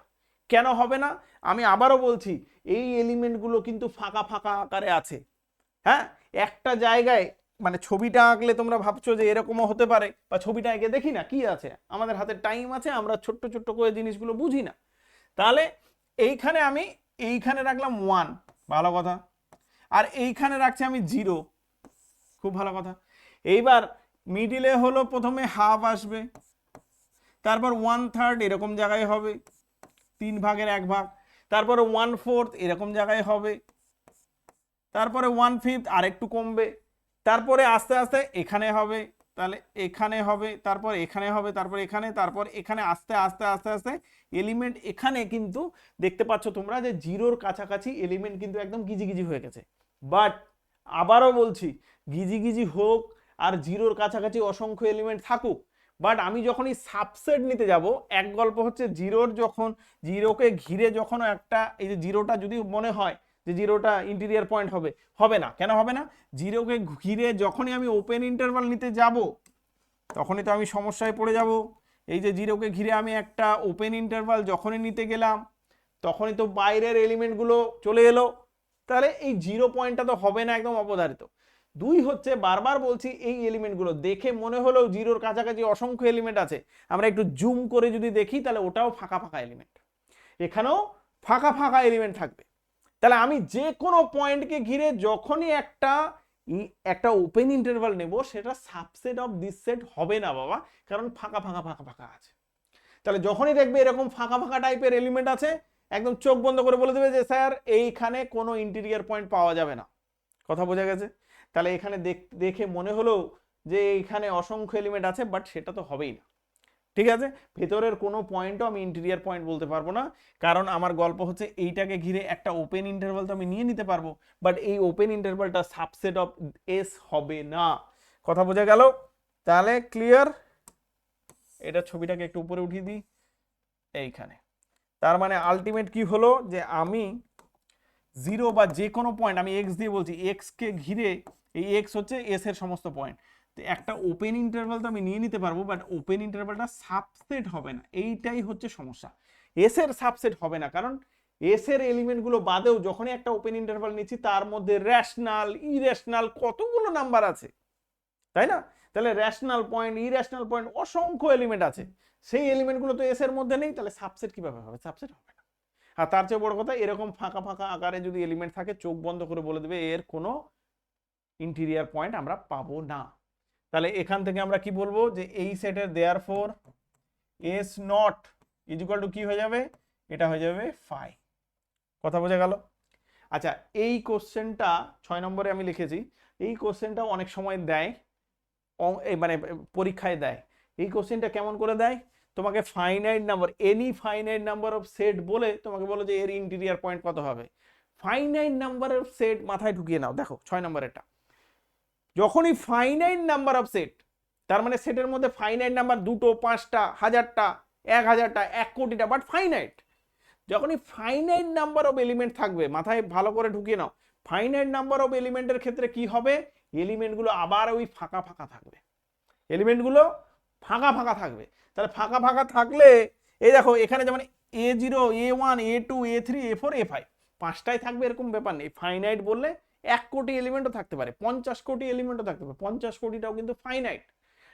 কেন হবে না? আমি আবারও বলছি, এই এলিমেন্টগুলো কিন্তু ফাঁকা ফাঁকা আকারে আছে। হ্যাঁ, একটা জায়গায় মানে ছবিটা আঁকলে তোমরা ভাবছো যে এরকমও হতে পারে, বা ছবিটা এঁকে দেখি না কি আছে, আমাদের হাতে টাইম আছে, আমরা ছোট্ট ছোট্ট করে জিনিসগুলো বুঝি না। তাহলে এইখানে আমি এইখানে রাখলাম 1, ভালো কথা, আর এইখানে রাখছি আমি 0, খুব ভালো কথা। এইবার মিডিলে হলো প্রথমে হাফ আসবে, তারপর 1/3 এরকম জায়গায় হবে, 3 ভাগের 1 ভাগ, তারপরে 1/4 এরকম জায়গায় হবে, তারপরে 1/5 আর একটু কমবে, তারপরে আস্তে আস্তে এখানে হবে, তাহলে এখানে হবে, তারপর এখানে হবে, তারপর এখানে, তারপর এখানে, আস্তে আস্তে আস্তে আস্তে এলিমেন্ট এখানে কিন্তু দেখতে পাচ্ছ তোমরা যে জিরোর কাছাকাছি এলিমেন্ট কিন্তু একদম গিজি গিজি হয়ে গেছে। বাট আবারও বলছি, গিজি গিজি হোক আর জিরোর কাছাকাছি অসংখ্য এলিমেন্ট থাকুক, বাট আমি যখনই সাবসেট নিতে যাব, এক গল্প হচ্ছে জিরোর, যখন জিরোকে ঘিরে যখন একটা, এই যে জিরোটা যদি মনে হয় যে জিরোটা ইন্টিরিয়ার পয়েন্ট হবে, হবে না। কেন হবে না? জিরোকে ঘিরে যখনই আমি ওপেন ইন্টারভাল নিতে যাব তখনই তো আমি সমস্যায় পড়ে যাব। এই যে জিরোকে ঘিরে আমি একটা ওপেন ইন্টারভাল যখনই নিতে গেলাম তখনই তো বাইরের এলিমেন্টগুলো চলে এলো, তাহলে এই জিরো পয়েন্টটা তো হবে না, একদম অপধারিত। দুই হচ্ছে, বারবার বলছি, এই এলিমেন্টগুলো দেখে মনে হলেও জিরোর কাছাকাছি অসংখ্য এলিমেন্ট আছে, আমরা একটু জুম করে যদি দেখি তাহলে ওটাও ফাঁকা ফাঁকা এলিমেন্ট, এখানেও ফাঁকা ফাঁকা এলিমেন্ট থাকবে। তাহলে আমি যে কোনো পয়েন্টকে ঘিরে যখনই একটা ওপেন ইন্টারভাল নেব, সেটা সাবসেট অফ দিস সেট হবে না বাবা, কারণ ফাঁকা ফাঁকা ফাঁকা ফাঁকা আছে। তাহলে যখনই দেখবে এরকম ফাঁকা ফাঁকা টাইপের এলিমেন্ট আছে, একদম চোখ বন্ধ করে বলে দেবে যে স্যার এইখানে কোনো ইন্টিরিয়ার পয়েন্ট পাওয়া যাবে না। কথা বোঝা গেছে? তাহলে এখানে দেখে মনে হলো যে এইখানে অসংখ্য এলিমেন্ট আছে, বাট সেটা তো হবেই না। ঠিক আছে, ভেতরের কোনো পয়েন্টও আমি ইন্টিরিয়ার পয়েন্ট বলতে পারবো না, কারণ আমার গল্প হচ্ছে এইটাকে ঘিরে একটা ওপেন ইন্টারভাল তো আমি নিয়ে নিতে পারবো, বাট এই ওপেন ইন্টারভালটা সাবসেট অফ এস হবে না। কথা বোঝা গেল? তাহলে ক্লিয়ার? এটা ছবিটাকে একটু উপরে উঠিয়ে দিই এইখানে। তার মানে আলটিমেট কি হলো, যে আমি জিরো বা যে কোনো পয়েন্ট, আমি এক্স দিয়ে বলছি, এক্স কে ঘিরে, এই এক্স হচ্ছে এস এর সমস্ত পয়েন্ট, তো একটা ওপেন ইন্টারভাল তো আমি নিয়ে নিতে পারবো, বাট ওপেন ইন্টারভালটা সাবসেট হবে না, এইটাই হচ্ছে সমস্যা। এস এর সাবসেট হবে না, কারণ এস এর এলিমেন্টগুলো বাদেও যখনই একটা ওপেন ইন্টারভাল নিচ্ছি তার মধ্যে রেশনাল, ইরেশনাল কতগুলো নাম্বার আছে, তাই না? তাহলে রেশনাল পয়েন্ট, ইরেশনাল পয়েন্ট, অসংখ্য এলিমেন্ট আছে, সেই এলিমেন্টগুলো তো এস এর মধ্যে নেই, তাহলে সাবসেট কিভাবে হবে? সাবসেট হবে না। আর তার চেয়ে বড় কথা, এরকম ফাঁকা ফাঁকা আকারে যদি এলিমেন্ট থাকে, চোখ বন্ধ করে বলে দেবে এর কোনো ইন্টিরিয়ার পয়েন্ট আমরা পাবো না। তাহলে এখান থেকে আমরা কি বলবো, যে এই সেটের therefore S not is equal to কি হয়ে যাবে, এটা হয়ে যাবে ফাই। কথা বোঝা গেল? আচ্ছা, এই কোশ্চেনটা 6 নম্বরে আমি লিখেছি, এই কোশ্চেনটা অনেক সময় দেয়, মানে পরীক্ষায় দেয়। এই কোশ্চেনটা কেমন করে দেয়, তোমাকে finite number, any finite number of set বলে তোমাকে বলো যে এর ইন্টিরিয়ার পয়েন্ট কত হবে। ফাইনাইট নাম্বার অফ সেট মাথায় ঢুকিয়ে নাও। দেখো 6 নম্বরেরটা, যখনই ফাইনাইট নাম্বার অফ সেট, তার মানে সেটের মধ্যে ফাইনাইট নাম্বার দুটো, পাঁচটা, হাজারটা, 1000টা, 1 কোটিটা, বাট ফাইনাইট। যখনই ফাইনাইট নাম্বার অফ এলিমেন্ট থাকবে, মাথায় ভালো করে ঢুকিয়ে নাও, ফাইনাইট নাম্বার অফ এলিমেন্টের ক্ষেত্রে কি হবে, এলিমেন্টগুলো আবার ওই ফাঁকা ফাঁকা থাকবে, এলিমেন্টগুলো ফাঁকা ফাঁকা থাকবে। তাহলে ফাঁকা ফাঁকা থাকলে এই দেখো এখানে যেমন A0, A1, A2, A3, A4, A5 পাঁচটাই থাকবে, এরকম ব্যাপার নেই। ফাইনাইট বললে 1 কোটি এলিমেন্টও থাকতে পারে, 50 কোটি এলিমেন্টও থাকতে পারে, 50 কোটিটাও কিন্তু ফাইনাইট।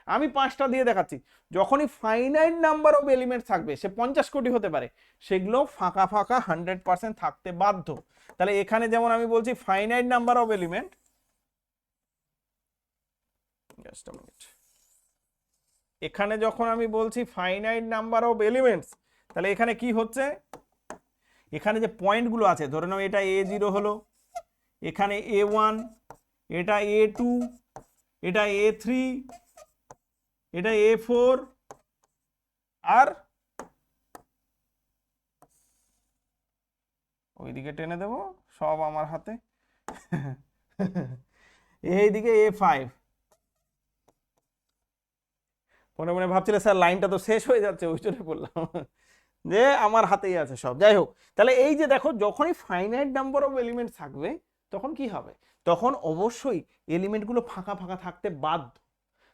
আমি 5টা দিয়ে দেখাচ্ছি, যখনই ফাইনাইট নাম্বার অফ এলিমেন্ট থাকবে, সে 50 কোটি হতে পারে, সেগুলো ফাঁকা ফাঁকা 100% থাকতে বাধ্য। তাহলে এখানে যেমন আমি বলছি finite number of element, just a minute, এখানে যখন আমি বলছি ফাইনাইট নাম্বার অফ এলিমেন্টস, তাহলে এখানে কি হচ্ছে, এখানে যে পয়েন্টগুলো আছে, ধরে নাও এটা A0 হলো, এখানে A1, এটা A2, এটা A3, এটা A4, আর ওইদিকে টেনে দেব সব আমার হাতে, এইদিকে A5। মনে মনে ভাবছিলে স্যার লাইনটা তো শেষ হয়ে যাচ্ছে, ওই জন্য বললাম যে আমার হাতেই আছে সব। যাই হোক, তাহলে এই যে দেখো, যখনই ফাইনাইট নাম্বার অফ এলিমেন্ট থাকবে তখন কি হবে, তখন অবশ্যই এলিমেন্টগুলো ফাঁকা ফাঁকা থাকতে বাধ্য।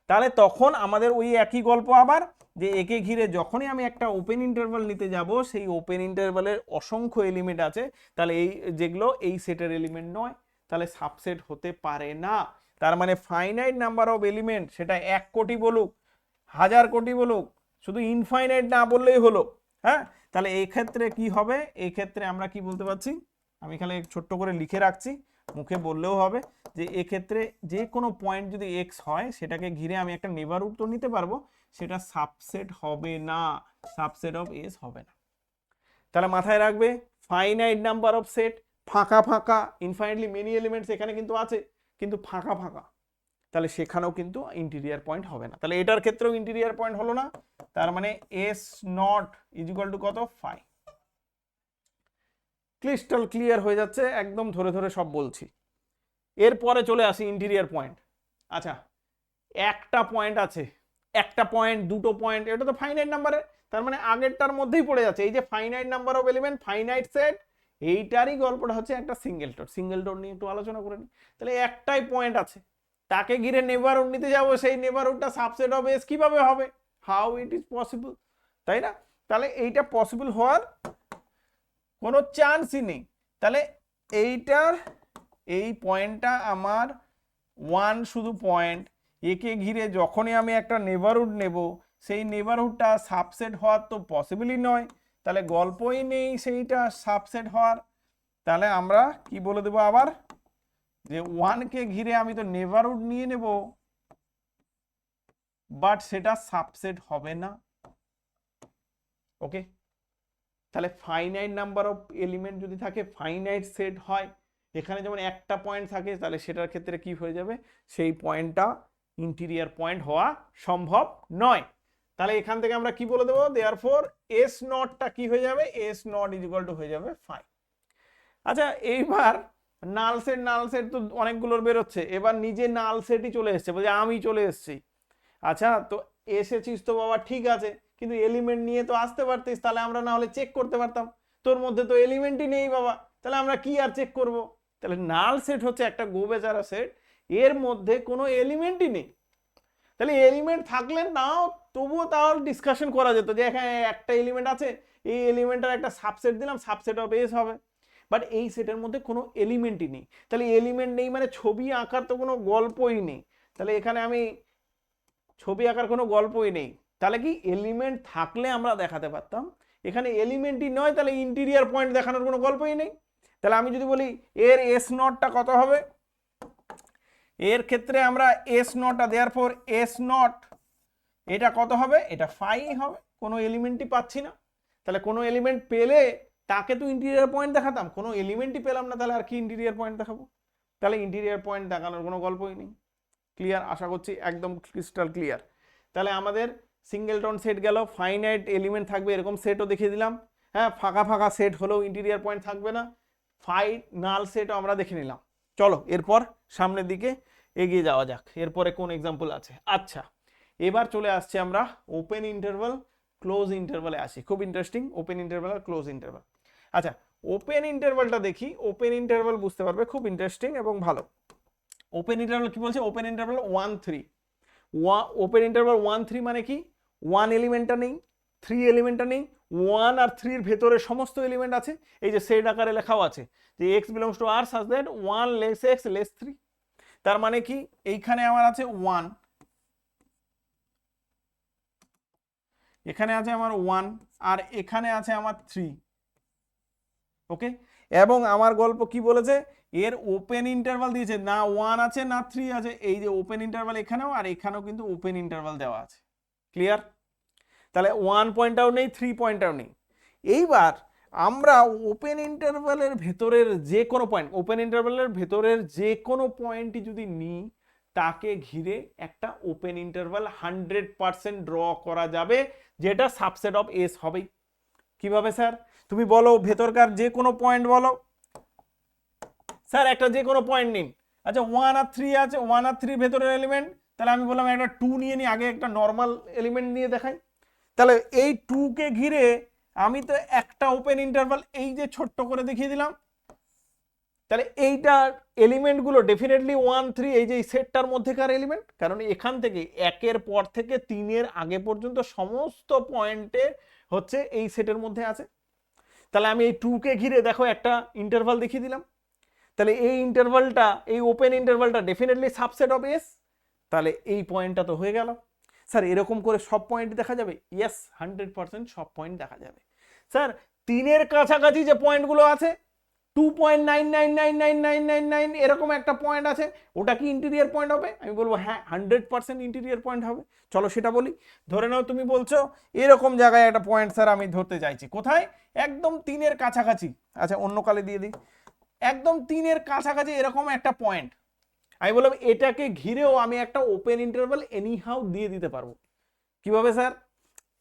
তাহলে তখন আমাদের ওই একই গল্প আবার, যে একে ঘিরে যখনই আমি একটা ওপেন ইন্টারভাল নিতে যাব, সেই ওপেন ইন্টারভালের অসংখ্য এলিমেন্ট আছে, তাহলে এই যেগুলো এই সেটের এলিমেন্ট নয়, তাহলে সাবসেট হতে পারে না। তার মানে ফাইনাইট নাম্বার অফ এলিমেন্ট, সেটা 1 কোটি বলুক, 1000 কোটি বলুক, শুধু ইনফাইনাইট না বললেই হলো। হ্যাঁ, তাহলে এই ক্ষেত্রে কি হবে, এই ক্ষেত্রে আমরা কি বলতে পারছি, আমি এখানে ছোট্ট করে লিখে রাখছি, মুখে বললেও হবে, যে এক্ষেত্রে যে কোনো পয়েন্ট যদি এক্স হয়, সেটাকে ঘিরে আমি একটা নেবারহুড তো নিতে পারবো, সেটা সাবসেট হবে না, সাবসেট অফ এস হবে না। তাহলে মাথায় রাখবে, ফাইনাইট নাম্বার অফ সেট, ফাঁকা ফাঁকা, ইনফাইনাইটলি মেনি এলিমেন্টস এখানে কিন্তু আছে, কিন্তু ফাঁকা ফাঁকা, তাহলে সেখানেও কিন্তু ইন্টিরিয়ার পয়েন্ট হবে না। তাহলে এটার ক্ষেত্রেও ইন্টিরিয়ার পয়েন্ট হলো না, তার মানে S not is equal to কত, ফাই। ক্রিস্টাল ক্লিয়ার হয়ে যাচ্ছে, একদম ধরে ধরে সব বলছি। এরপরে চলে আসি ইন্টিরিয়ার পয়েন্ট। আচ্ছা, একটা পয়েন্ট আছে, একটা পয়েন্ট, দুটো পয়েন্ট, এটা তো ফাইনাইট নাম্বারের, তার মানে আগেরটার মধ্যেই পড়ে যাচ্ছে। এই যে finite number of element, finite set, এইটারই গল্পটা হচ্ছে একটা সিঙ্গেল ডট। সিঙ্গেল ডট নিয়ে একটু আলোচনা করে নিই। তাহলে একটাই পয়েন্ট আছে, তাকে ঘিরে নেবারহুড নিতে যাবো, সেই নেবারহুডটা সাবসেট অফ এস কিভাবে হবে? হাউ ইট ইজ পসিবল, তাই না? তাহলে এইটা পসিবল হওয়ার কোনো চান্সই নেই। তাহলে এইটার এই পয়েন্টটা আমার ওয়ান শুধু পয়েন্ট, একে ঘিরে যখনই আমি একটা নেবারহুড নেব, সেই নেবারহুডটা সাবসেট হওয়ার তো পসিবলই নয়, তাহলে গল্পই নেই সেইটা সাবসেট হওয়ার। তাহলে আমরা কি বলে দেবো আবার, যে ওয়ানকে ঘিরে আমি তো নেবারহুড নিয়ে নেব, বাট সেটা সাবসেট হবে না। ওকে, তাহলে ফাইনাইট নাম্বার অফ এলিমেন্ট যদি থাকে, ফাইনাইট সেট হয়, এখানে যেমন একটা পয়েন্ট থাকে, তাহলে সেটার ক্ষেত্রে কি হয়ে যাবে, সেই পয়েন্টটা ইন্টিরিয়ার পয়েন্ট হওয়া সম্ভব নয়। তাহলে এখান থেকে আমরা কি বলে দেবো, দেয়ারফর এস নটটা কি হয়ে যাবে, S not is equal two হয়ে যাবে 5। আচ্ছা, এইবার নাল সেট তো অনেকগুলোর বেরোচ্ছে, এবার নিজে নাল সেটই চলে এসছে, বলছে আমি চলে এসেছি। আচ্ছা, তো এসেছিস তো বাবা, ঠিক আছে, কিন্তু এলিমেন্ট নিয়ে তো আসতে পারতিস, তাহলে আমরা না হলে চেক করতে পারতাম। তোর মধ্যে তো এলিমেন্টই নেই বাবা, তাহলে আমরা কি আর চেক করব? তাহলে নাল সেট হচ্ছে একটা গোবেচারা সেট, এর মধ্যে কোনো এলিমেন্টই নেই। তাহলে এলিমেন্ট থাকলে নাও তবুও তাহলে ডিসকাশন করা যেত যে এখানে একটা এলিমেন্ট আছে, এই এলিমেন্টের একটা সাবসেট দিলাম, সাবসেট অফ এস হবে। বাট এই সেটের মধ্যে কোনো এলিমেন্টই নেই। তাহলে এলিমেন্ট নেই মানে ছবি আঁকার তো কোনো গল্পই নেই। তাহলে এখানে আমি ছবি আঁকার কোনো গল্পই নেই। তাহলে কি এলিমেন্ট থাকলে আমরা দেখাতে পারতাম, এখানে এলিমেন্টই নয়, তাহলে ইন্টিরিয়ার পয়েন্ট দেখানোর কোনো গল্পই নেই। তাহলে আমি যদি বলি এর এস নটটা কত হবে, এর ক্ষেত্রে আমরা এস নটটা দেয়ারফর এস নট এটা কত হবে, এটা 5 হবে, কোনো এলিমেন্টই পাচ্ছি না। তাহলে কোনো এলিমেন্ট পেলে তাকে তো ইন্টিরিয়ার পয়েন্ট দেখাতাম, কোনো এলিমেন্টই পেলাম না, তাহলে আর কি ইন্টিরিয়ার পয়েন্ট দেখাবো? তাহলে ইন্টিরিয়ার পয়েন্ট দেখানোর কোনো গল্পই নেই। ক্লিয়ার? আশা করছি একদম ক্রিস্টাল ক্লিয়ার। তাহলে আমাদের সিঙ্গেলটন সেট গেল, ফাইনাইট এলিমেন্ট থাকবে এরকম সেটও দেখিয়ে দিলাম। হ্যাঁ, ফাঁকা ফাঁকা সেট হলেও ইন্টিরিয়ার পয়েন্ট থাকবে না। নাল সেটও আমরা দেখে নিলাম। চলো এরপর সামনের দিকে এগিয়ে যাওয়া যাক, এরপরে কোন এক্সাম্পল আছে। আচ্ছা, এবার চলে আসছে আমরা ওপেন ইন্টারভাল ক্লোজ ইন্টারভালে আসি। খুব ইন্টারেস্টিং ওপেন ইন্টারভাল আর ক্লোজ ইন্টারভাল। আচ্ছা, ওপেন ইন্টারভালটা দেখি, ওপেন ইন্টারভাল বুঝতে পারবে, খুব ইন্টারেস্টিং এবং ভালো। ওপেন ইন্টারভাল কি বলছে, ওপেন ইন্টারভাল 1 3। ওপেন ইন্টারভাল 1 3 মানে কি, 1 এলিমেন্টটা নেই, 3 এলিমেন্টটা নেই, 1 আর 3 এর ভেতরে সমস্ত এলিমেন্ট আছে। এই যে সেট আকারে লেখাও আছে যে x belongs to r such that 1 less x less 3। তার মানে কি, এইখানে আমার আছে 1, এখানে আছে আমার 1, আর এখানে আছে আমার 3। ওকে, এবং আমার গল্প কি বলেছে, এর ওপেন ইন্টারভাল দিয়েছে, না 1 আছে না 3 আছে, এই যে ওপেন ইন্টারভাল এখানেও আর এখানেও কিন্তু ওপেন ইন্টারভাল দেওয়া আছে। ক্লিয়ার? তাহলে 1 পয়েন্টটাও নেই, 3 পয়েন্টটাও নেই। এইবার আমরা ওপেন ইন্টারভালের ভেতরের যে কোনো পয়েন্ট, ওপেন ইন্টারভালের ভেতরের যে কোনো পয়েন্টই যদি নিই, তাকে ঘিরে একটা ওপেন ইন্টারভাল 100% ড্র করা যাবে, যেটা সাবসেট অফ এস হবেই। কিভাবে স্যার? তুমি বলো ভেতরকার যে কোনো পয়েন্ট বলো। স্যার একটা যে কোনো পয়েন্ট নিন। আচ্ছা, 1 আর 3 আছে, 1 আর 3 ভেতরের এলিমেন্ট, তাহলে আমি বললাম একটা 2 নিয়ে নিই, আগে একটা নর্মাল এলিমেন্ট নিয়ে দেখাই। তাহলে এই 2 কে ঘিরে আমি তো একটা ওপেন ইন্টারভাল এই যে ছোট্ট করে দেখিয়ে দিলাম। তাহলে এইটার এলিমেন্টগুলো ডেফিনেটলি 1 3 এই যে সেটটার মধ্যেকার এলিমেন্ট, কারণ এখান থেকে 1 পর থেকে 3 আগে পর্যন্ত সমস্ত পয়েন্টে হচ্ছে এই সেটের মধ্যে আছে। তাহলে আমি এই 2 কে ঘিরে দেখো একটা ইন্টারভাল দেখিয়ে দিলাম। তাহলে এই ইন্টারভালটা, এই ওপেন ইন্টারভালটা ডেফিনেটলি সাবসেট অফ এস। তাহলে এই পয়েন্টটা তো হয়ে গেল। স্যার এরকম করে সব পয়েন্ট দেখা যাবে? ইয়েস, 100% সব পয়েন্ট দেখা যাবে। স্যার 3 কাছাকাছি যে পয়েন্টগুলো আছে, 2.99999999 এরকম একটা পয়েন্ট আছে, ওটা কি ইন্টিরিয়ার পয়েন্ট হবে? আমি বলবো হ্যাঁ, 100% ইন্টিরিয়ার পয়েন্ট হবে। চলো সেটা বলি। ধরে নাও তুমি বলছো এরকম জায়গায় একটা পয়েন্ট স্যার আমি ধরতে চাইছি, কোথায়? একদম 3 কাছাকাছি। আচ্ছা, অন্য কালে দিয়ে দিই, একদম 3 কাছাকাছি এরকম একটা পয়েন্ট। আমি বললাম এটাকে ঘিরেও আমি একটা ওপেন ইন্টারভাল এনিহাউ দিয়ে দিতে পারবো। কিভাবে স্যার?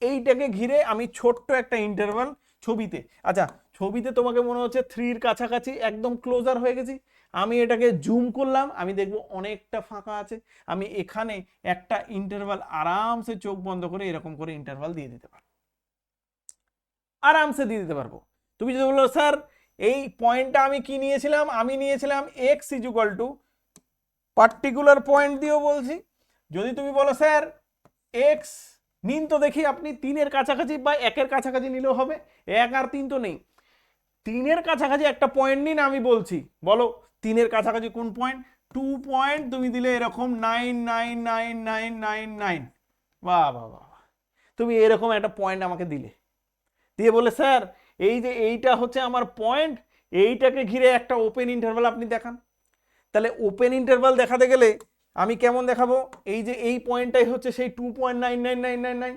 এইটাকে ঘিরে আমি ছোট্ট একটা ইন্টারভাল ছবিতে, আচ্ছা ছবিতে তোমাকে মনে হচ্ছে 3 কাছাকাছি একদম ক্লোজার হয়ে গেছি, আমি এটাকে জুম করলাম, আমি দেখব অনেকটা ফাঁকা আছে। আমি এখানে একটা ইন্টারভাল আরামসে চোখ বন্ধ করে এরকম করে ইন্টারভাল দিয়ে দিতে পারবো, আরামসে দিয়ে দিতে পারবো। তুমি যদি বলো স্যার এই পয়েন্টটা আমি কি নিয়েছিলাম, আমি নিয়েছিলাম x is equal two particular point দিয়েও বলছি। যদি তুমি বলো স্যার এক্স নিন তো দেখি, আপনি 3-এর কাছাকাছি বা 1-এর কাছাকাছি নিলেও হবে, 1 আর 3 তো নেই, 3-এর কাছাকাছি একটা পয়েন্ট নিন, আমি বলছি বলো 3-এর কাছাকাছি কোন পয়েন্ট, 2 পয়েন্ট তুমি দিলে এরকম 9999999। বাহ বাহ বাহ, তুমি এরকম একটা পয়েন্ট আমাকে দিলে, দিয়ে বলে স্যার এই যে এইটা হচ্ছে আমার পয়েন্ট, এইটাকে ঘিরে একটা ওপেন ইন্টারভাল আপনি দেখান। তাহলে ওপেন ইন্টারভাল দেখাতে গেলে আমি কেমন দেখাবো, এই যে এই পয়েন্টটাই হচ্ছে সেই 2.99999।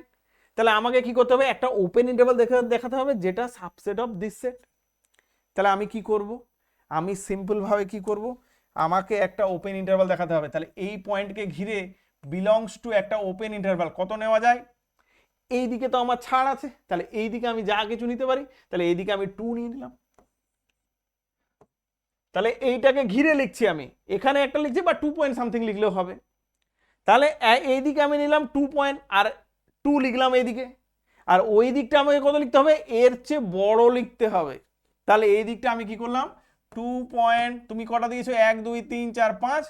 তাহলে আমাকে কি করতে হবে, একটা ওপেন ইন্টারভাল দেখাতে হবে যেটা সাবসেট অফ দিস সেট। তাহলে আমি কি করব, আমি সিম্পল ভাবে কি করব, আমাকে একটা ওপেন ইন্টারভাল দেখাতে হবে। তাহলে এই পয়েন্টকে ঘিরে বিলংস টু একটা ওপেন ইন্টারভাল কত নেওয়া যায়, এই দিকে তো আমার ছাড় আছে, তাহলে এই দিকে আমি যা কিছু নিতে পারি, তাহলে এইদিকে আমি 2 নিয়ে নিলাম। তাহলে এইটাকে ঘিরে লিখছি আমি, এখানে একটা লিখছি বা 2 পয়েন্ট সামথিং লিখলেও হবে। তাহলে এইদিকে আমি নিলাম 2 পয়েন্ট আর 2 লিখলাম এইদিকে, আর ওই দিকটা আমাকে কত লিখতে হবে, এর চেয়ে বড় লিখতে হবে। তাহলে এই দিকটা আমি কি করলাম, 2 পয়েন্ট, তুমি কটা দিয়েছো 1 2 3 4 5,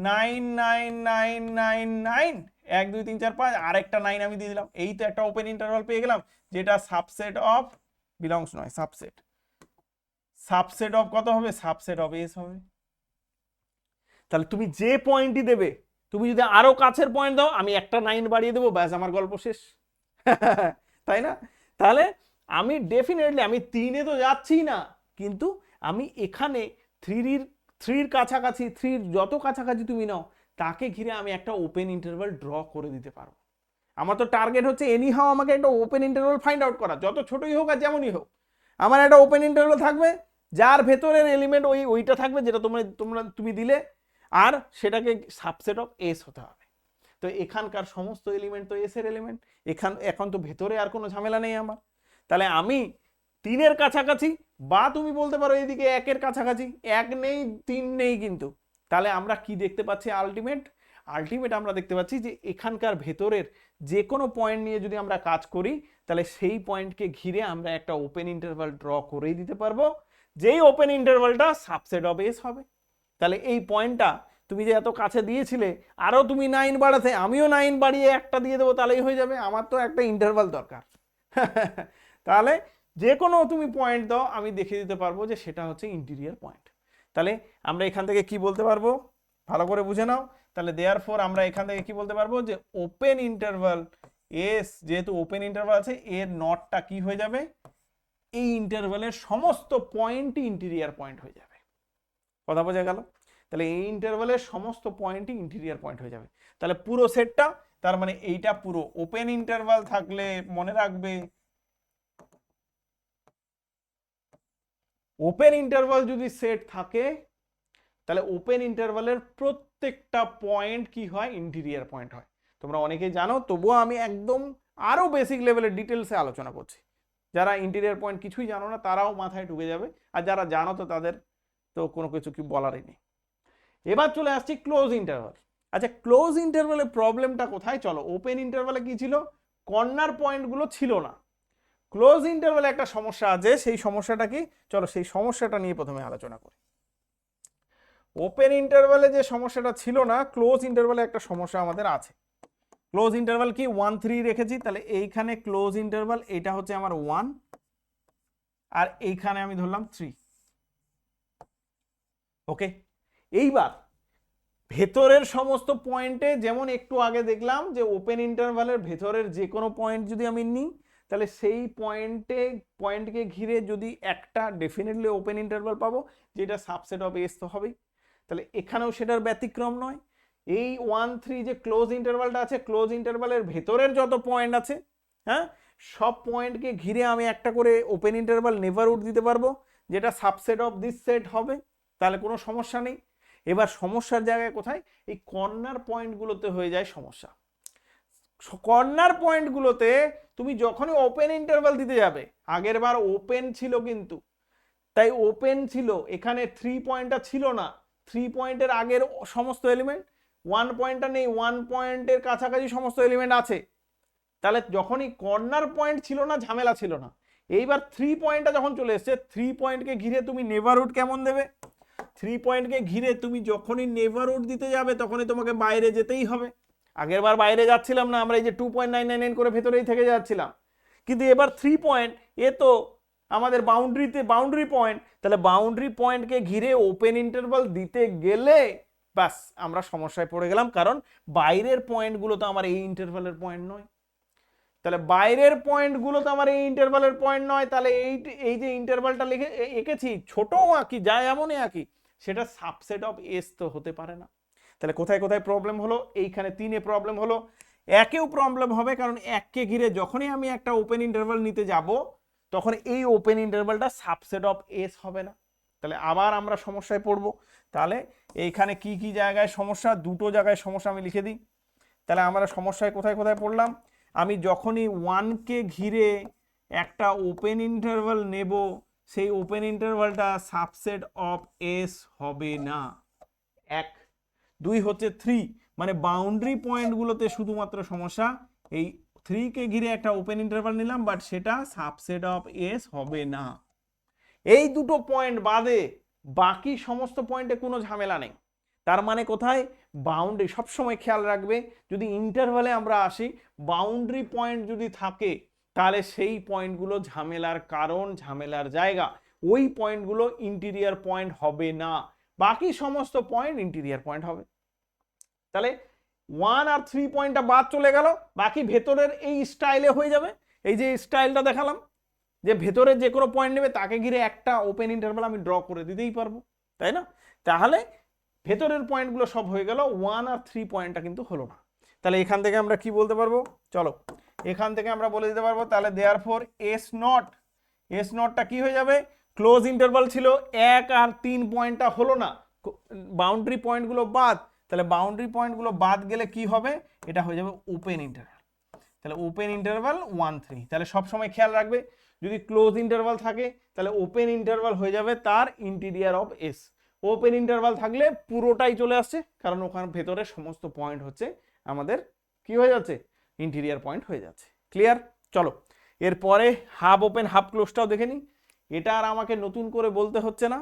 99999, 1 2 3 4 5, আরেকটা 9 আমি দিয়ে দিলাম। এই তো একটা ওপেন ইন্টারভাল পেয়ে গেলাম, যেটা সাবসেট অফ বিলংস নয় সাবসেট, সাবসেট অফ কত হবে, সাবসেট অফ এস হবে। তাহলে তুমি যে পয়েন্টই দেবে, তুমি যদি আরো কাছের পয়েন্ট দাও আমি একটা 9 বাড়িয়ে দেবো, ব্যাস আমার গল্প শেষ। তাই না? তাহলে আমি ডেফিনেটলি আমি 3-এ তো যাচ্ছি না, কিন্তু আমি এখানে 3-এর কাছাকাছি, 3-এর যত কাছাকাছি তুমি নাও তাকে ঘিরে আমি একটা ওপেন ইন্টারভাল ড্র করে দিতে পারবো। আমার তো টার্গেট হচ্ছে এনিহাও আমাকে একটা ওপেন ইন্টারভাল ফাইন্ড আউট করা, যত ছোটই হোক আর যেমনই হোক, আমার একটা ওপেন ইন্টারভাল থাকবে যার ভেতরের এলিমেন্ট ওইটা থাকবে যেটা তুমি দিলে, আর সেটাকে সাবসেট অফ এস হতে হবে। তো এখানকার সমস্ত এলিমেন্ট তো এস এর এলিমেন্ট, এখন তো ভেতরে আর কোনো ঝামেলা নেই আমার। তাহলে আমি 3-এর কাছাকাছি, বা তুমি বলতে পারো এইদিকে 1-এর কাছাকাছি, 1 নেই 3 নেই, কিন্তু তাহলে আমরা কি দেখতে পাচ্ছি, আলটিমেট আমরা দেখতে পাচ্ছি যে এখানকার ভেতরের যে কোনো পয়েন্ট নিয়ে যদি আমরা কাজ করি, তাহলে সেই পয়েন্টকে ঘিরে আমরা একটা ওপেন ইন্টারভাল ড্র করেই দিতে পারবো, যেই ওপেন ইন্টারভালটা সাবসেট অফ এস হবে। তাহলে এই পয়েন্টটা তুমি যে এত কাছে দিয়েছিলে, আরো তুমি 9 বাড়াতে, আমিও 9 বাড়িয়ে একটা দিয়ে দেবো, তাহলেই হয়ে যাবে, আমার তো একটা ইন্টারভাল দরকার। তাহলে যে কোনো তুমি পয়েন্ট দাও আমি দেখিয়ে দিতে পারবো যে সেটা হচ্ছে ইন্টিরিয়ার পয়েন্ট। তাহলে আমরা এখান থেকে কি বলতে পারবো, ভালো করে বুঝে নাও। তাহলে দেয়ারফর আমরা এখান থেকে কি বলতে পারবো, যে ওপেন ইন্টারভাল এস, যেহেতু ওপেন ইন্টারভাল আছে, এর নটটা কি হয়ে যাবে, এই ইন্টারভালের সমস্ত পয়েন্টই ইন্টিরিয়ার পয়েন্ট হয়ে যাবে। কথা বোঝা গেল? তাহলে এই ইন্টারভালের সমস্ত পয়েন্টই ইন্টিরিয়ার পয়েন্ট হয়ে যাবে। তাহলে পুরো সেটটা, তার মানে এইটা পুরো ওপেন ইন্টারভাল থাকলে মনে রাখবে, ওপেন ইন্টারভাল যদি সেট থাকে তাহলে ওপেন ইন্টারভালের প্রত্যেকটা পয়েন্ট কি হয়, ইন্টিরিয়ার পয়েন্ট হয়। তোমরা অনেকেই জানো, তবুও আমি একদম আরো বেসিক লেভেলের ডিটেলসে আলোচনা করছি। যারা ইন্টিরিয়ার পয়েন্ট কিছুই জানো না তারাও মাথায় ঢুকে যাবে, আর যারা জানো তো তাদের তো কোনো কিছু কি বলারই নেই। এবার চলে আসছি ক্লোজ ইন্টারভাল। আচ্ছা, ক্লোজ ইন্টারভালের প্রবলেমটা কোথায়, চলো। ওপেন ইন্টারভালে কি ছিল, কর্নার পয়েন্টগুলো ছিল না। ক্লোজ ইন্টারভালে একটা সমস্যা আছে, সেই সমস্যাটা কি, চলো সেই সমস্যাটা নিয়ে প্রথমে আলোচনা করি। ওপেন ইন্টারভালে যে সমস্যাটা ছিল না, ক্লোজ ইন্টারভালে একটা সমস্যা আমাদের আছে। ক্লোজ ইন্টারভাল কি 1 3 রেখেছি, তাহলে এইখানে ক্লোজ ইন্টারভাল এটা হচ্ছে আমার 1, আর এইখানে আমি ধরলাম 3। ওকে, এইবার ভেতরের সমস্ত পয়েন্টে, যেমন একটু আগে দেখলাম যে ওপেন ইন্টারভালের ভেতরের যে কোনো পয়েন্ট যদি আমি নিই, তাহলে সেই পয়েন্টকে ঘিরে যদি একটা ডেফিনেটলি ওপেন ইন্টারভাল পাবো, যেটা সাবসেট অফ এস তো হবেই। তাহলে এখানেও সেটার ব্যতিক্রম নয়। এই 1 3 যে ক্লোজ ইন্টারভালটা আছে, ক্লোজ ইন্টারভালের ভেতরের যত পয়েন্ট আছে, হ্যাঁ, সব পয়েন্টকে ঘিরে আমি একটা করে ওপেন ইন্টারভাল নেভারহুড দিতে পারবো, যেটা সাবসেট অফ দিস সেট হবে। তাহলে কোনো সমস্যা নেই। এবার সমস্যার জায়গায় কোথায়, এই কর্নার পয়েন্টগুলোতে হয়ে যায় সমস্যা। কর্নার পয়েন্টগুলোতে তুমি যখনই ওপেন ইন্টারভাল দিতে যাবে, আগের বার ওপেন ছিল কিন্তু তাই ওপেন ছিল, এখানে 3 পয়েন্টটা ছিল না, 3 পয়েন্টের আগের সমস্ত এলিমেন্ট, 1 পয়েন্টটা নেই, 1 পয়েন্টের কাছাকাছি সমস্ত এলিমেন্ট আছে। তাহলে যখনই কর্নার পয়েন্ট ছিল না, ঝামেলা ছিল না। এইবার 3 পয়েন্টটা যখন চলে এসছে, 3 পয়েন্টকে ঘিরে তুমি নেবারহুড কেমন দেবে? 3 পয়েন্টকে ঘিরে তুমি যখনই নেবারহুড দিতে যাবে তখনই তোমাকে বাইরে যেতেই হবে। আগের বার বাইরে যাচ্ছিলাম না আমরা, এই যে 2.999 করে ভেতরেই থেকে যাচ্ছিলাম, কিন্তু এবার 3 পয়েন্ট, এ তো আমাদের বাউন্ডারি পয়েন্ট, তাহলে বাউন্ডারি পয়েন্টকে ঘিরে ওপেন ইন্টারভাল দিতে গেলে ব্যাস আমরা সমস্যায় পড়ে গেলাম, কারণ বাইরের পয়েন্টগুলো তো আমার এই ইন্টারভালের পয়েন্ট নয়। তাহলে বাইরের পয়েন্টগুলো তো আমার এই ইন্টারভালের পয়েন্ট নয়, তাহলে এই যে ইন্টারভালটা লিখে এঁকেছি, ছোটও আঁকি, যা এমনই আঁকি, সেটা সাবসেট অফ এস তো হতে পারে না। তাহলে কোথায় কোথায় প্রবলেম হলো? এইখানে 3-এ প্রবলেম হলো, একেও প্রবলেম হবে, কারণ এককে ঘিরে যখনই আমি একটা ওপেন ইন্টারভাল নিতে যাব তখন এই ওপেন ইন্টারভালটা সাবসেট অফ এস হবে না। তাহলে আবার আমরা সমস্যায় পড়ব। তাহলে এইখানে কি কি জায়গায় সমস্যা? দুটো জায়গায় সমস্যা আমি লিখে দিই। তাহলে আমরা সমস্যায় কোথায় কোথায় পড়লাম? আমি যখনই 1কে ঘিরে একটা ওপেন ইন্টারভাল নেব, সেই ওপেন ইন্টারভালটা সাবসেট অফ এস হবে না। 1, 2 হচ্ছে 3, মানে বাউন্ডারি পয়েন্টগুলোতে শুধুমাত্র সমস্যা। এই 3কে ঘিরে একটা ওপেন ইন্টারভাল নিলাম, বাট সেটা সাবসেট অফ এস হবে না। এই দুটো পয়েন্ট বাদে বাকি সমস্ত পয়েন্টে কোনো ঝামেলা নেই। তার মানে কোথায়? বাউন্ডারি, সবসময় খেয়াল রাখবে, যদি ইন্টারভালে আমরা আসি, বাউন্ডারি পয়েন্ট যদি থাকে তাহলে সেই পয়েন্টগুলো ঝামেলার কারণ, ঝামেলার জায়গা, ওই পয়েন্টগুলো ইন্টিরিয়ার পয়েন্ট হবে না, বাকি সমস্ত পয়েন্ট ইন্টিরিয়ার পয়েন্ট হবে। তাহলে 1 আর 3 পয়েন্টটা বাদ চলে গেল, বাকি ভেতরের এই স্টাইলে হয়ে যাবে। এই যে স্টাইলটা দেখালাম, যে ভেতরে যে কোনো পয়েন্ট নেবে তাকে ঘিরে একটা ওপেন ইন্টারভাল আমি ড্র করে দিতেই পারবো, তাই না? তাহলে ভেতরের পয়েন্টগুলো সব হয়ে গেল, 1 আর 3 পয়েন্টটা কিন্তু হলো না। তাহলে এখান থেকে আমরা কি বলতে পারবো? চলো এখান থেকে আমরা বলে দিতে পারবো, তাহলে দেয়ারফর এস নটটা কি হয়ে যাবে? ক্লোজ ইন্টারভাল ছিল, 1 আর 3 পয়েন্টটা হলো না, বাউন্ডারি পয়েন্টগুলো বাদ। তাহলে বাউন্ডারি পয়েন্টগুলো বাদ গেলে কি হবে? এটা হয়ে যাবে ওপেন ইন্টারভাল। তাহলে ওপেন ইন্টারভাল 1, 3। তাহলে সবসময় খেয়াল রাখবে, যদি ক্লোজ ইন্টারভাল থাকে তাহলে ওপেন ইন্টারভাল হয়ে যাবে তার interior of S. Open interval থাকলে পুরোটাই চলে আসছে, কারণ ওখানে ভেতরে সমস্ত পয়েন্ট হচ্ছে আমাদের কি হয়ে যাচ্ছে? ইন্টিরিয়ার পয়েন্ট হয়ে যাচ্ছে। ক্লিয়ার? চলো এরপরে হাফ ওপেন হাফ ক্লোজটাও দেখে নিই। এটা আর আমাকে নতুন করে বলতে হচ্ছে না।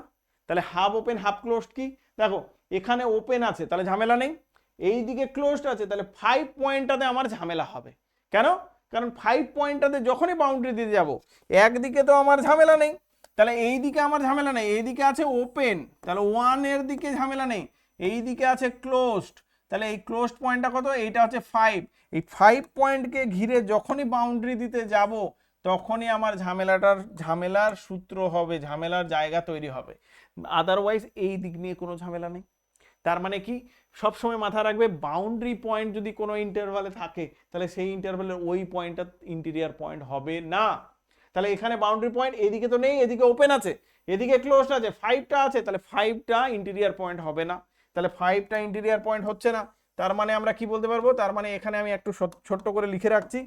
তাহলে হাফ ওপেন হাফ ক্লোজড কি? দেখো এখানে ওপেন আছে তাহলে ঝামেলা নেই, এই দিকে ক্লোজড আছে, তাহলে 5 পয়েন্টটাতে আমার ঝামেলা হবে। কেন? কারণ 5 পয়েন্টটাতে যখনই বাউন্ডারি দিতে যাব, একদিকে তো আমার ঝামেলা নেই, তাহলে এই দিকে আমার ঝামেলা নেই, এই দিকে আছে ওপেন, তাহলে 1 এর দিকে ঝামেলা নেই, এই দিকে আছে ক্লোজড, তাহলে এই ক্লোজড পয়েন্টটা কত? এইটা হচ্ছে 5। এই 5 পয়েন্টকে ঘিরে যখনই বাউন্ডারি দিতে যাব তখনই আমার ঝামেলার সূত্র হবে, ঝামেলার জায়গা তৈরি হবে। আদারওয়াইজ এই দিক নিয়ে কোনো ঝামেলা নেই। তার মানে কি? সবসময় মাথায় রাখবে, বাউন্ডারি পয়েন্ট যদি কোনো ইন্টারভালে থাকে তাহলে সেই ইন্টারভালের ওই পয়েন্টটা ইন্টিরিয়ার পয়েন্ট হবে না। তাহলে এখানে বাউন্ডারি পয়েন্ট এদিকে তো নেই, এদিকে ওপেন আছে, এদিকে ক্লোজড আছে, 5টা আছে, তাহলে 5টা ইন্টিরিয়ার পয়েন্ট হবে না। তাহলে 5টা ইন্টিরিয়ার পয়েন্ট হচ্ছে না, তার মানে আমরা কি বলতে পারবো? তার মানে এখানে আমি একটু ছোট্ট করে লিখে রাখছি,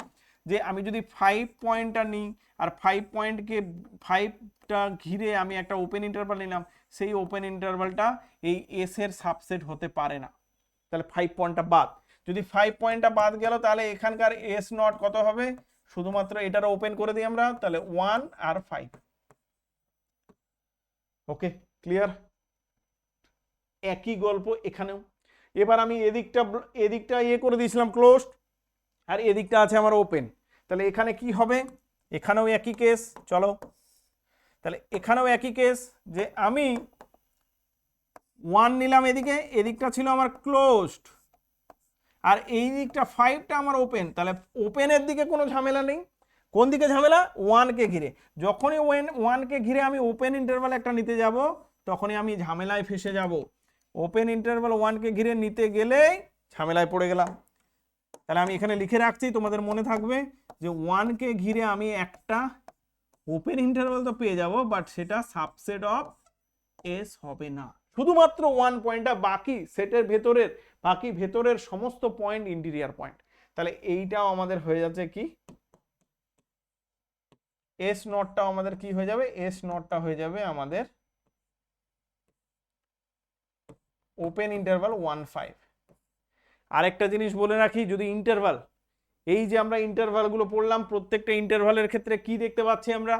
যে আমি যদি 5 পয়েন্টটা নিই আর 5টা ঘিরে আমি একটা ওপেন ইন্টারভাল নিলাম, সেই ওপেন ইন্টারভালটা এই এস এর সাবসেট হতে পারে না। তাহলে 5 পয়েন্টটা বাদ। যদি 5 পয়েন্টটা বাদ গেল তাহলে এখানকার এস নট কত হবে? শুধুমাত্র এটার ওপেন করে দিই আমরা, তাহলে 1 আর 5। ওকে, ক্লিয়ার? একই গল্প এখানেও। এবার আমি এদিকটা ইয়ে করে দিয়েছিলাম ক্লোজড, আর এদিকটা আছে আমার ওপেন, তাহলে এখানে কি হবে? এখানেও একই কেস। চলো তাহলে এখানেও একই কেস, যে আমি 1 নিলাম এদিকে, এদিকটা ছিল আমার ক্লোজড, আর এই দিকটা 5টা আমার ওপেন, তাহলে ওপেনের দিকে কোনো ঝামেলা নেই। কোন দিকে ঝামেলা? 1কে ঘিরে। যখনই 1কে ঘিরে আমি ওপেন ইন্টারভাল একটা নিতে যাব তখনই আমি ঝামেলায় ফেসে যাব। ওপেন ইন্টারভাল 1কে ঘিরে নিতে গেলেই ঝামেলায় পড়ে গেলাম। তাহলে আমি এখানে লিখে রাখছি, তোমাদের মনে থাকবে যে 1কে ঘিরে আমি একটা ওপেন ইন্টারভাল তো পেয়ে যাব, বাট সেটা সাবসেট অফ এস হবে না। শুধুমাত্র 1 পয়েন্টটা, বাকি সেটের ভেতরের সমস্ত পয়েন্ট ইন্টিরিয়ার পয়েন্ট। তাহলে এইটাও আমাদের হয়ে যাচ্ছে কি? এস নটটা আমাদের কি হয়ে যাবে, এস নটটা হয়ে যাবে আমাদের ওপেন ইন্টারভাল 1,5। আরেকটা জিনিস বলে রাখি, যদি ইন্টারভাল, এই যে আমরা ইন্টারভালগুলো পড়লাম, প্রত্যেকটা ইন্টারভালের ক্ষেত্রে কি দেখতে পাচ্ছি আমরা,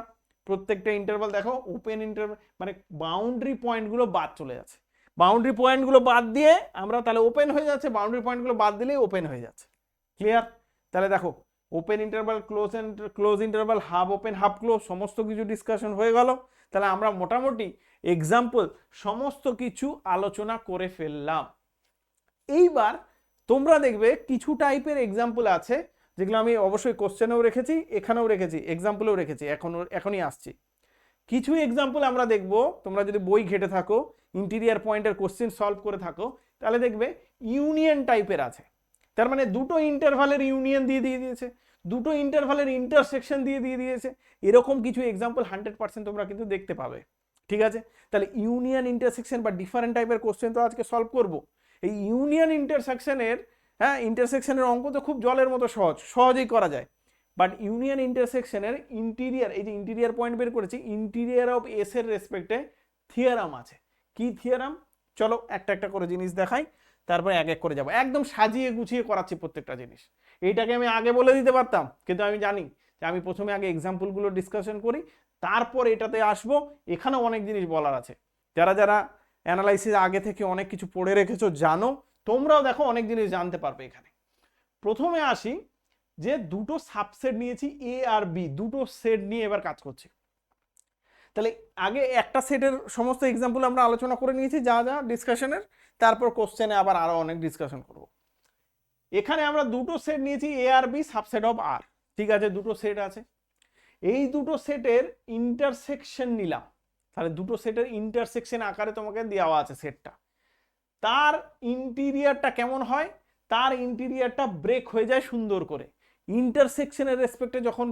প্রত্যেকটা ইন্টারভাল দেখো ওপেন ইন্টারভাল, মানে বাউন্ডারি পয়েন্টগুলো বাদ চলে যাচ্ছে। বাউন্ডারি পয়েন্টগুলো বাদ দিয়ে আমরা তাহলে ওপেন হয়ে যাচ্ছে, বাউন্ডারি পয়েন্টগুলো বাদ দিলেই ওপেন হয়ে যাচ্ছে। ক্লিয়ার? তাহলে দেখো open interval, close interval, half open half close, সমস্ত কিছু ডিসকাশন হয়ে গেল। তাহলে আমরা মোটামুটি এক্সাম্পল সমস্ত কিছু আলোচনা করে ফেললাম। এইবার তোমরা দেখবে কিছু টাইপের এক্সাম্পল আছে যেগুলো আমি অবশ্যই কোশ্চেনেও রেখেছি, এখানেও রেখেছি, এক্সাম্পলেও রেখেছি, এখনই আসছি। কিছু এক্সাম্পল আমরা দেখব, তোমরা যদি বই ঘেটে থাকো, ইন্টিরিয়ার পয়েন্টের কোশ্চেন সলভ করে থাকো, তাহলে দেখবে ইউনিয়ন টাইপের আছে। তার মানে দুটো ইন্টারভালের ইউনিয়ন দিয়ে দিয়েছে, দুটো ইন্টারভালের ইন্টারসেকশন দিয়ে দিয়েছে, এরকম কিছু এক্সাম্পল 100% তোমরা কিন্তু দেখতে পাবে। ঠিক আছে? তাহলে ইউনিয়ন, ইন্টারসেকশন বা ডিফারেন্ট টাইপের কোশ্চেন তো আজকে সলভ করব। এই ইউনিয়ন ইন্টারসেকশনের, হ্যাঁ, ইন্টারসেকশনের অঙ্ক তো খুব জলের মতো সহজেই করা যায়। বাট ইউনিয়ন ইন্টারসেকশনের ইন্টিরিয়ার, এই যে ইন্টিরিয়ার পয়েন্ট বের করেছি, ইন্টিরিয়ার অফ এস এর রেসপেক্টে থিওরাম আছে। কি থিওরাম? চলো একটা একটা করে জিনিস দেখাই, তারপরে এক এক করে যাবো। একদম সাজিয়ে গুছিয়ে করাচ্ছি প্রত্যেকটা জিনিস। এইটাকে আমি আগে বলে দিতে পারতাম, কিন্তু আমি জানি যে আমি প্রথমে আগে এক্সাম্পলগুলো ডিসকাশন করি, তারপর এটাতে আসবো। এখানেও অনেক জিনিস বলার আছে। যারা যারা অ্যানালাইসিস আগে থেকে অনেক কিছু পড়ে রেখেছো, জানো, তোমরাও দেখো অনেক জিনিস জানতে পারবে এখানে। প্রথমে আসি যে দুটো সাবসেট নিয়েছি এ আর বি, দুটো সেট নিয়ে এবার কাজ করছি। তাহলে আগে একটা সেটের সমস্ত এক্সাম্পল আমরা আলোচনা করে নিয়েছি যা যা ডিসকাশনের, তারপর কোশ্চেনে আবার আরো অনেক ডিসকাশন করব। এখানে আমরা দুটো সেট নিয়েছি এ আর বি, সাবসেট অফ আর। ঠিক আছে, দুটো সেট আছে, এই দুটো সেটের ইন্টারসেকশন নিলাম। তাহলে দুটো সেটের ইন্টারসেকশন আকারে তোমাকে দেওয়া আছে সেটটা। তার ইন্টিরিয়ারটা কেমন হয়? তার ইন্টিরিয়ারটা ব্রেক হয়ে যায় সুন্দর করে। ইন্টারসেকশনের রেসপেক্টে যখন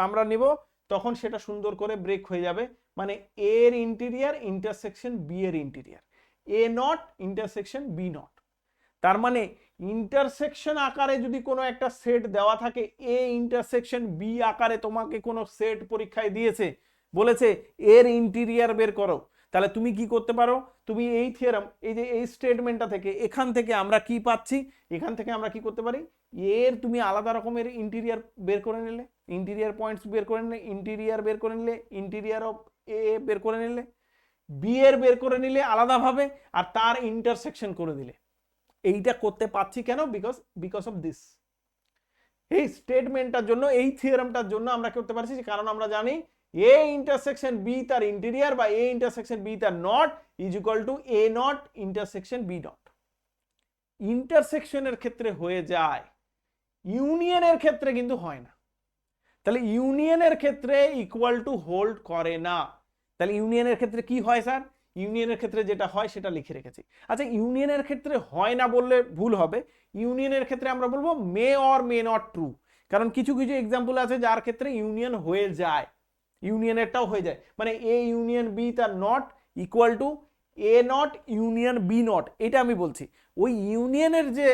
আমরা নিব, তখন সেটা সুন্দর করে ব্রেক হয়ে যাবে। মানে এ এর ইন্টিরিয়ার ইন্টারসেকশন বি এর interior, A not intersection B not. তার মানে ইন্টারসেকশন আকারে যদি কোনো একটা সেট দেওয়া থাকে, এ ইন্টারসেকশন বি আকারে তোমাকে কোনো সেট পরীক্ষায় দিয়েছে, বলেছে এর ইন্টিরিয়ার বের করো, তাহলে তুমি কি করতে পারো? তুমি এই থিওরাম, এই যে এই স্টেটমেন্টটা থেকে, এখান থেকে আমরা কি পাচ্ছি, এখান থেকে আমরা কি করতে পারি, এর তুমি আলাদা রকমের ইন্টিরিয়ার বের করে নিলে, ইন্টিরিয়ার পয়েন্টস বের করে নিলে, ইন্টিরিয়ার বের করে নিলে, ইন্টিরিয়ার অফ এ বের করে নিলে, বি এর বের করে নিলে আলাদাভাবে, আর তার ইন্টারসেকশন করে দিলে। এইটা করতে পারছি কেন? Because of this. এই স্টেটমেন্টটার জন্য, এই থিওরামটার জন্য আমরা করতে পারছি, কারণ আমরা জানি এ ইন্টারসেকশন বি তার ইন্টিরিয়ার বা এ ইন্টারসেকশন বি তার not is equal to A not intersection B not. ইন্টারসেকশনের ক্ষেত্রে হয়ে যায়, ইউনিয়নের ক্ষেত্রে কিন্তু হয় না। তাহলে ইউনিয়নের ক্ষেত্রে ইকুয়াল টু হোল্ড করে না। তাহলে ইউনিয়নের ক্ষেত্রে কি হয় স্যার? ইউনিয়নের ক্ষেত্রে যেটা হয় সেটা লিখে রেখেছি। আচ্ছা, ইউনিয়নের ক্ষেত্রে হয় না বললে ভুল হবে। ইউনিয়নের ক্ষেত্রে আমরা বলবো মে অর মে নট ট্রু, কারণ কিছু কিছু এক্সাম্পল আছে যার ক্ষেত্রে ইউনিয়ন হয়ে যায়, ইউনিয়নেরটাও হয়ে যায়। মানে এ ইউনিয়ন বি তার not equal to A not union B not. এটা আমি বলছি ওই ইউনিয়নের যে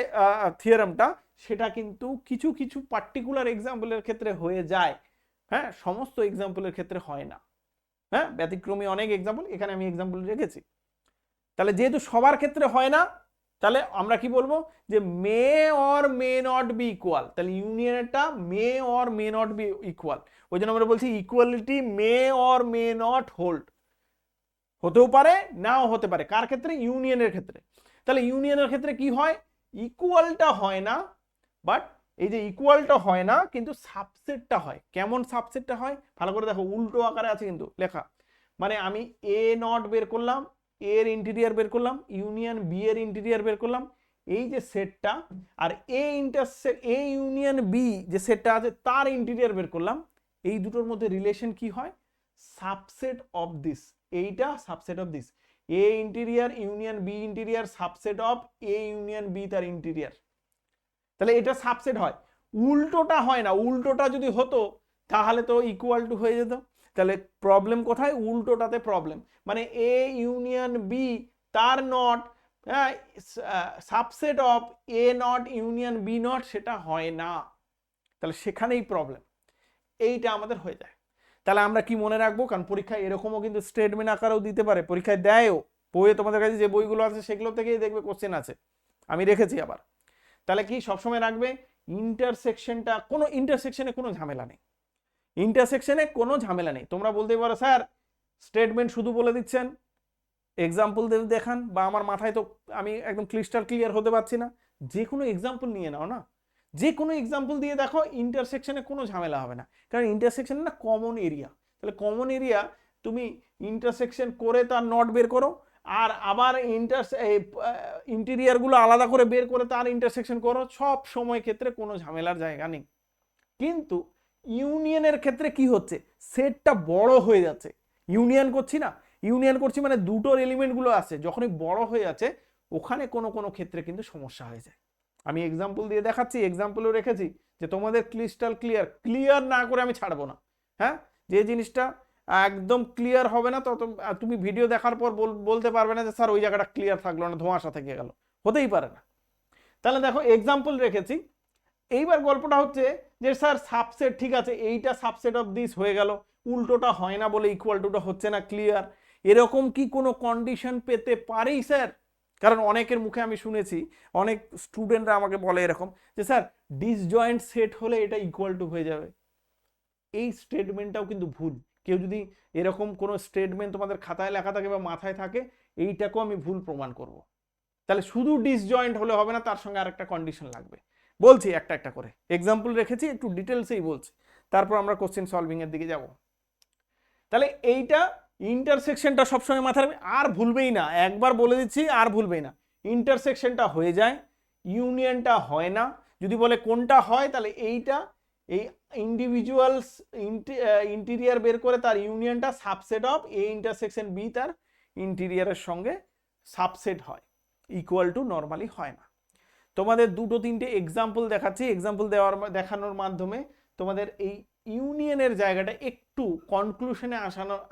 থিওরামটা, সেটা কিন্তু কিছু কিছু পার্টিকুলার এক্সাম্পলের ক্ষেত্রে হয়ে যায়। হ্যাঁ, সমস্ত এক্সাম্পলের ক্ষেত্রে হয় না। হ্যাঁ, ব্যতিক্রমী অনেক এক্সাম্পল, এখানে আমি এক্সাম্পল রেখেছি। তাহলে যেহেতু সবার ক্ষেত্রে হয় না, তাহলে আমরা কি বলবো যে may or may not be equal. তাহলে ইউনিয়নেরটা may or may not be equal, ওই জন্য আমরা বলছি equality may or may not hold. হতেও পারে, নাও হতে পারে। কার ক্ষেত্রে? ইউনিয়নের ক্ষেত্রে। তাহলে ইউনিয়নের ক্ষেত্রে কি হয়? ইকুয়ালটা হয় না, বাট এই যে ইকুয়ালটা হয় না, কিন্তু সাবসেটটা হয়। কেমন সাবসেটটা হয়? ভালো করে দেখো, উল্টো আকারে আছে কিন্তু লেখা। মানে আমি এ নট বের করলাম, এর ইন্টিরিয়ার বের করলাম, ইউনিয়ন বি এর ইন্টিরিয়ার বের করলাম, এই যে সেটটা, আর এ ইউনিয়ন বি যে সেটটা আছে তার ইন্টিরিয়ার বের করলাম। এই দুটোর মধ্যে রিলেশন কি হয়? Subset of this. এইটা subset of this, A interior union B interior, subset of A union B তার ইন্টিরিয়ার। তাহলে এটা সাবসেট হয়, উল্টোটা হয় না। উল্টোটা যদি হতো তাহলে তো ইকুয়াল টু হয়ে যেত। তাহলে প্রবলেম কোথায়? উল্টোটাতে প্রবলেম। মানে এ ইউনিয়ন বি তার not subset of A not union B not, সেটা হয় না। তাহলে সেখানেই প্রবলেম, এইটা আমাদের হয়ে যায়। তাহলে আমরা কি মনে রাখবো, কারণ পরীক্ষায় এরকমও কিন্তু স্টেটমেন্ট আকারেও দিতে পারে, পরীক্ষায় দেয়ও, বইয়ে তোমাদের কাছে যে বইগুলো আছে সেগুলো থেকেই দেখবে কোশ্চেন আছে, আমি রেখেছি আবার। তাহলে কি সবসময় রাখবে ইন্টারসেকশনটা, কোনো ইন্টারসেকশনে কোনো ঝামেলা নেই, ইন্টারসেকশনে কোনো ঝামেলা নেই। তোমরা বলতে পারো স্যার স্টেটমেন্ট শুধু বলে দিচ্ছেন, এক্সাম্পল দেখান, বা আমার মাথায় তো আমি একদম ক্লিস্টার ক্লিয়ার হতে পারছি না, যে কোনো এক্সাম্পল নিয়ে নাও না, যে কোনো এক্সাম্পল দিয়ে দেখো, ইন্টারসেকশনে কোনো ঝামেলা হবে না, কারণ ইন্টারসেকশন না কমন এরিয়া। তাহলে কমন এরিয়া তুমি ইন্টারসেকশন করে তার নট বের করো, আর আবার ইন্টেরিয়ারগুলো আলাদা করে বের করে তার ইন্টারসেকশন করো, সব সময় ক্ষেত্রে কোনো ঝামেলার জায়গা নেই। কিন্তু ইউনিয়নের ক্ষেত্রে কি হচ্ছে, সেটটা বড় হয়ে যাচ্ছে, ইউনিয়ন করছি না, ইউনিয়ন করছি মানে দুটোর এলিমেন্টগুলো আছে, যখনই বড় হয়ে যাচ্ছে ওখানে কোনো কোনো ক্ষেত্রে কিন্তু সমস্যা হয়ে যায়। আমি এক্সাম্পল দিয়ে দেখাচ্ছি, এক্সাম্পলও রেখেছি যে তোমাদের ক্রিস্টাল ক্লিয়ার না করে আমি ছাড়বো না। হ্যাঁ, যে জিনিসটা একদম ক্লিয়ার হবে না তত তুমি ভিডিও দেখার পর বলতে পারবে না যে স্যার ওই জায়গাটা ক্লিয়ার থাকলো না, ধোঁয়াশা থেকে গেল, হতেই পারে না। তাহলে দেখো এক্সাম্পল রেখেছি। এইবার গল্পটা হচ্ছে যে স্যার সাবসেট, ঠিক আছে এইটা সাবসেট অফ দিস হয়ে গেল, উল্টোটা হয় না বলে ইকুয়াল টুটা হচ্ছে না ক্লিয়ার, এরকম কি কোনো কন্ডিশন পেতে পারি স্যার? কারণ অনেকের মুখে আমি শুনেছি, অনেক স্টুডেন্টরা আমাকে বলে এরকম যে স্যার ডিসজয়েন্ট সেট হলে এটা ইকুয়াল টু হয়ে যাবে। এই স্টেটমেন্টটাও কিন্তু ভুল। কেউ যদি এরকম কোনো স্টেটমেন্ট তোমাদের খাতায় লেখা থাকে বা মাথায় থাকে, এইটাকেও আমি ভুল প্রমাণ করব। তাহলে শুধু ডিসজয়েন্ট হলে হবে না, তার সঙ্গে আরেকটা কন্ডিশন লাগবে। বলছি একটা একটা করে, এক্সাম্পল রেখেছি, একটু ডিটেলসেই বলছি, তারপর আমরা কোশ্চেন সলভিং এর দিকে যাব। তাহলে এইটা ইন্টারসেকশনটা সবসময় মাথায় রাখবে, আর ভুলবেই না, একবার বলে দিচ্ছি আর ভুলবেই না, ইন্টারসেকশনটা হয়ে যায়, ইউনিয়নটা হয় না। যদি বলে কোনটা হয়, তাহলে এইটা, এই ইন্ডিভিজুয়ালস ইন্টিরিয়ার বের করে তার ইউনিয়নটা subset of A intersection B, তার ইন্টিরিয়ারের সঙ্গে সাবসেট হয়, ইকুয়াল টু নর্মালি হয় না। তোমাদের দুটো তিনটে এক্সাম্পল দেখাচ্ছি, এক্সাম্পল দেখানোর মাধ্যমে তোমাদের এই ইউনিয়নের জায়গাটা একটু কনক্লুশনে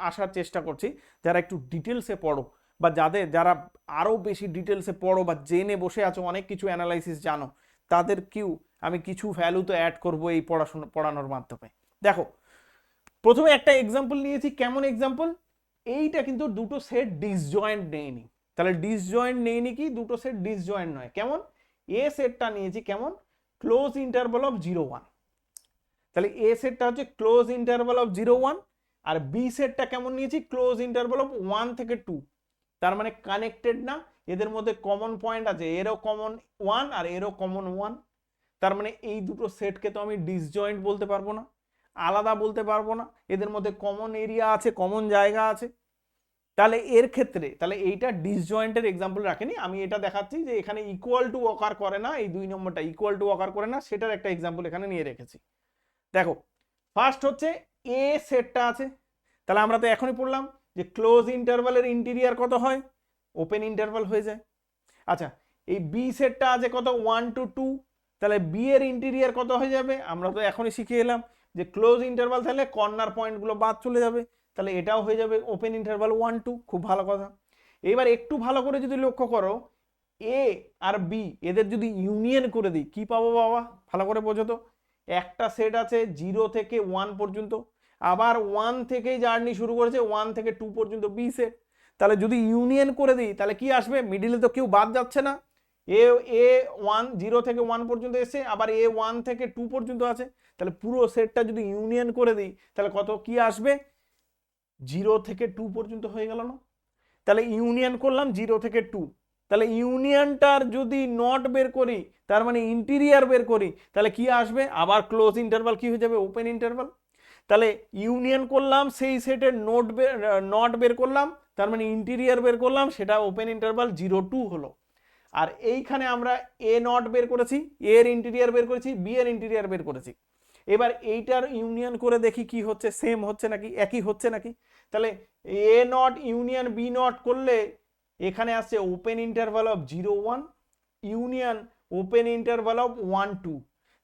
আসার চেষ্টা করছি। যারা একটু ডিটেলসে পড়ো, বা যারা আরও বেশি ডিটেলসে পড়ো বা জেনে বসে আছো, অনেক কিছু অ্যানালাইসিস জানো, তাদেরকেও আমি কিছু ভ্যালু তো অ্যাড করবো এই পড়ানোর মাধ্যমে। দেখো প্রথমে একটা এক্সাম্পল নিয়েছি, কেমন এক্সাম্পল, এইটা কিন্তু দুটো সেট ডিসজয়েন্ট নেয়নি। তাহলে ডিসজয়েন্ট নেয়নি কি, দুটো সেট ডিসজয়েন্ট নয়, কেমন, এ সেটটা নিয়েছি কেমন, ক্লোজ ইন্টারভাল অফ 0 1। তাহলে এ সেটটা হচ্ছে ক্লোজ ইন্টারভাল অফ 0 1, আর বি সেটটা কেমন নিয়েছি, ক্লোজ ইন্টারভাল অফ 1 থেকে 2। তার মানে কানেক্টেড না, এদের মধ্যে কমন পয়েন্ট আছে, এরও কমন 1 আর এরও কমন 1। তার মানে এই দুটো সেটকে তো আমি ডিসজয়েন্ট বলতে পারবো না, আলাদা বলতে পারবো না, এদের মধ্যে কমন এরিয়া আছে, কমন জায়গা আছে। তাহলে এর ক্ষেত্রে তাহলে এইটা ডিসজয়েন্টের এক্সাম্পল রাখেনি, আমি এটা দেখাচ্ছি যে এখানে ইকুয়াল টু অকার করে না, এই 2 নম্বরটা ইকুয়াল টু অকার করে না, সেটার একটা এক্সাম্পল এখানে নিয়ে রেখেছি। দেখো ফার্স্ট হচ্ছে এ সেটটা আছে, তাহলে আমরা তো এখনই পড়লাম যে ক্লোজ ইন্টারভালের ইন্টিরিয়ার কত হয়, ওপেন ইন্টারভাল হয়ে যায়। আচ্ছা এই বি সেটটা আছে কত, 1 to 2, তাহলে বি এর ইন্টিরিয়ার কত হয়ে যাবে, আমরা তো এখনই শিখে এলাম যে ক্লোজ ইন্টারভাল থাকলে কর্নার পয়েন্টগুলো বাদ চলে যাবে, তাহলে এটাও হয়ে যাবে ওপেন ইন্টারভাল 1 2, খুব ভালো কথা। এবার একটু ভালো করে যদি লক্ষ্য করো, এ আর বি এদের যদি ইউনিয়ন করে দিই কি পাবো বাবা, ভালো করে বোঝো তো। একটা সেট আছে 0 থেকে 1 পর্যন্ত, আবার 1 থেকেই জার্নি শুরু করেছে 1 থেকে 2 পর্যন্ত বি সেট। তাহলে যদি ইউনিয়ন করে দিই তাহলে কি আসবে, মিডিলে তো কেউ বাদ যাচ্ছে না, এ 0 থেকে 1 পর্যন্ত এসে আবার এ 1 থেকে 2 পর্যন্ত আছে, তাহলে পুরো সেটটা যদি ইউনিয়ন করে দিই তাহলে কত কি আসবে, 0 থেকে 2 পর্যন্ত হয়ে গেল না। তাহলে ইউনিয়ন করলাম 0 থেকে 2, তাহলে ইউনিয়নটার যদি নট বের করি, তার মানে ইন্টিরিয়ার বের করি, তাহলে কি আসবে, আবার ক্লোজ ইন্টারভাল কি হয়ে যাবে, ওপেন ইন্টারভাল। তাহলে ইউনিয়ন করলাম সেই সেটের নট বের করলাম, তার মানে ইন্টিরিয়ার বের করলাম, সেটা ওপেন ইন্টারভাল 0 2 হলো। আর এইখানে আমরা এ নট বের করেছি, এ এর ইন্টিরিয়ার বের করেছি, বি এর ইন্টিরিয়ার বের করেছি। এবার এইটার ইউনিয়ন করে দেখি কি হচ্ছে, সেম হচ্ছে নাকি, একই হচ্ছে নাকি। তাহলে এ নট ইউনিয়ন বি নট করলে এখানে আসছে open interval of 0 1 union open interval of 1 2।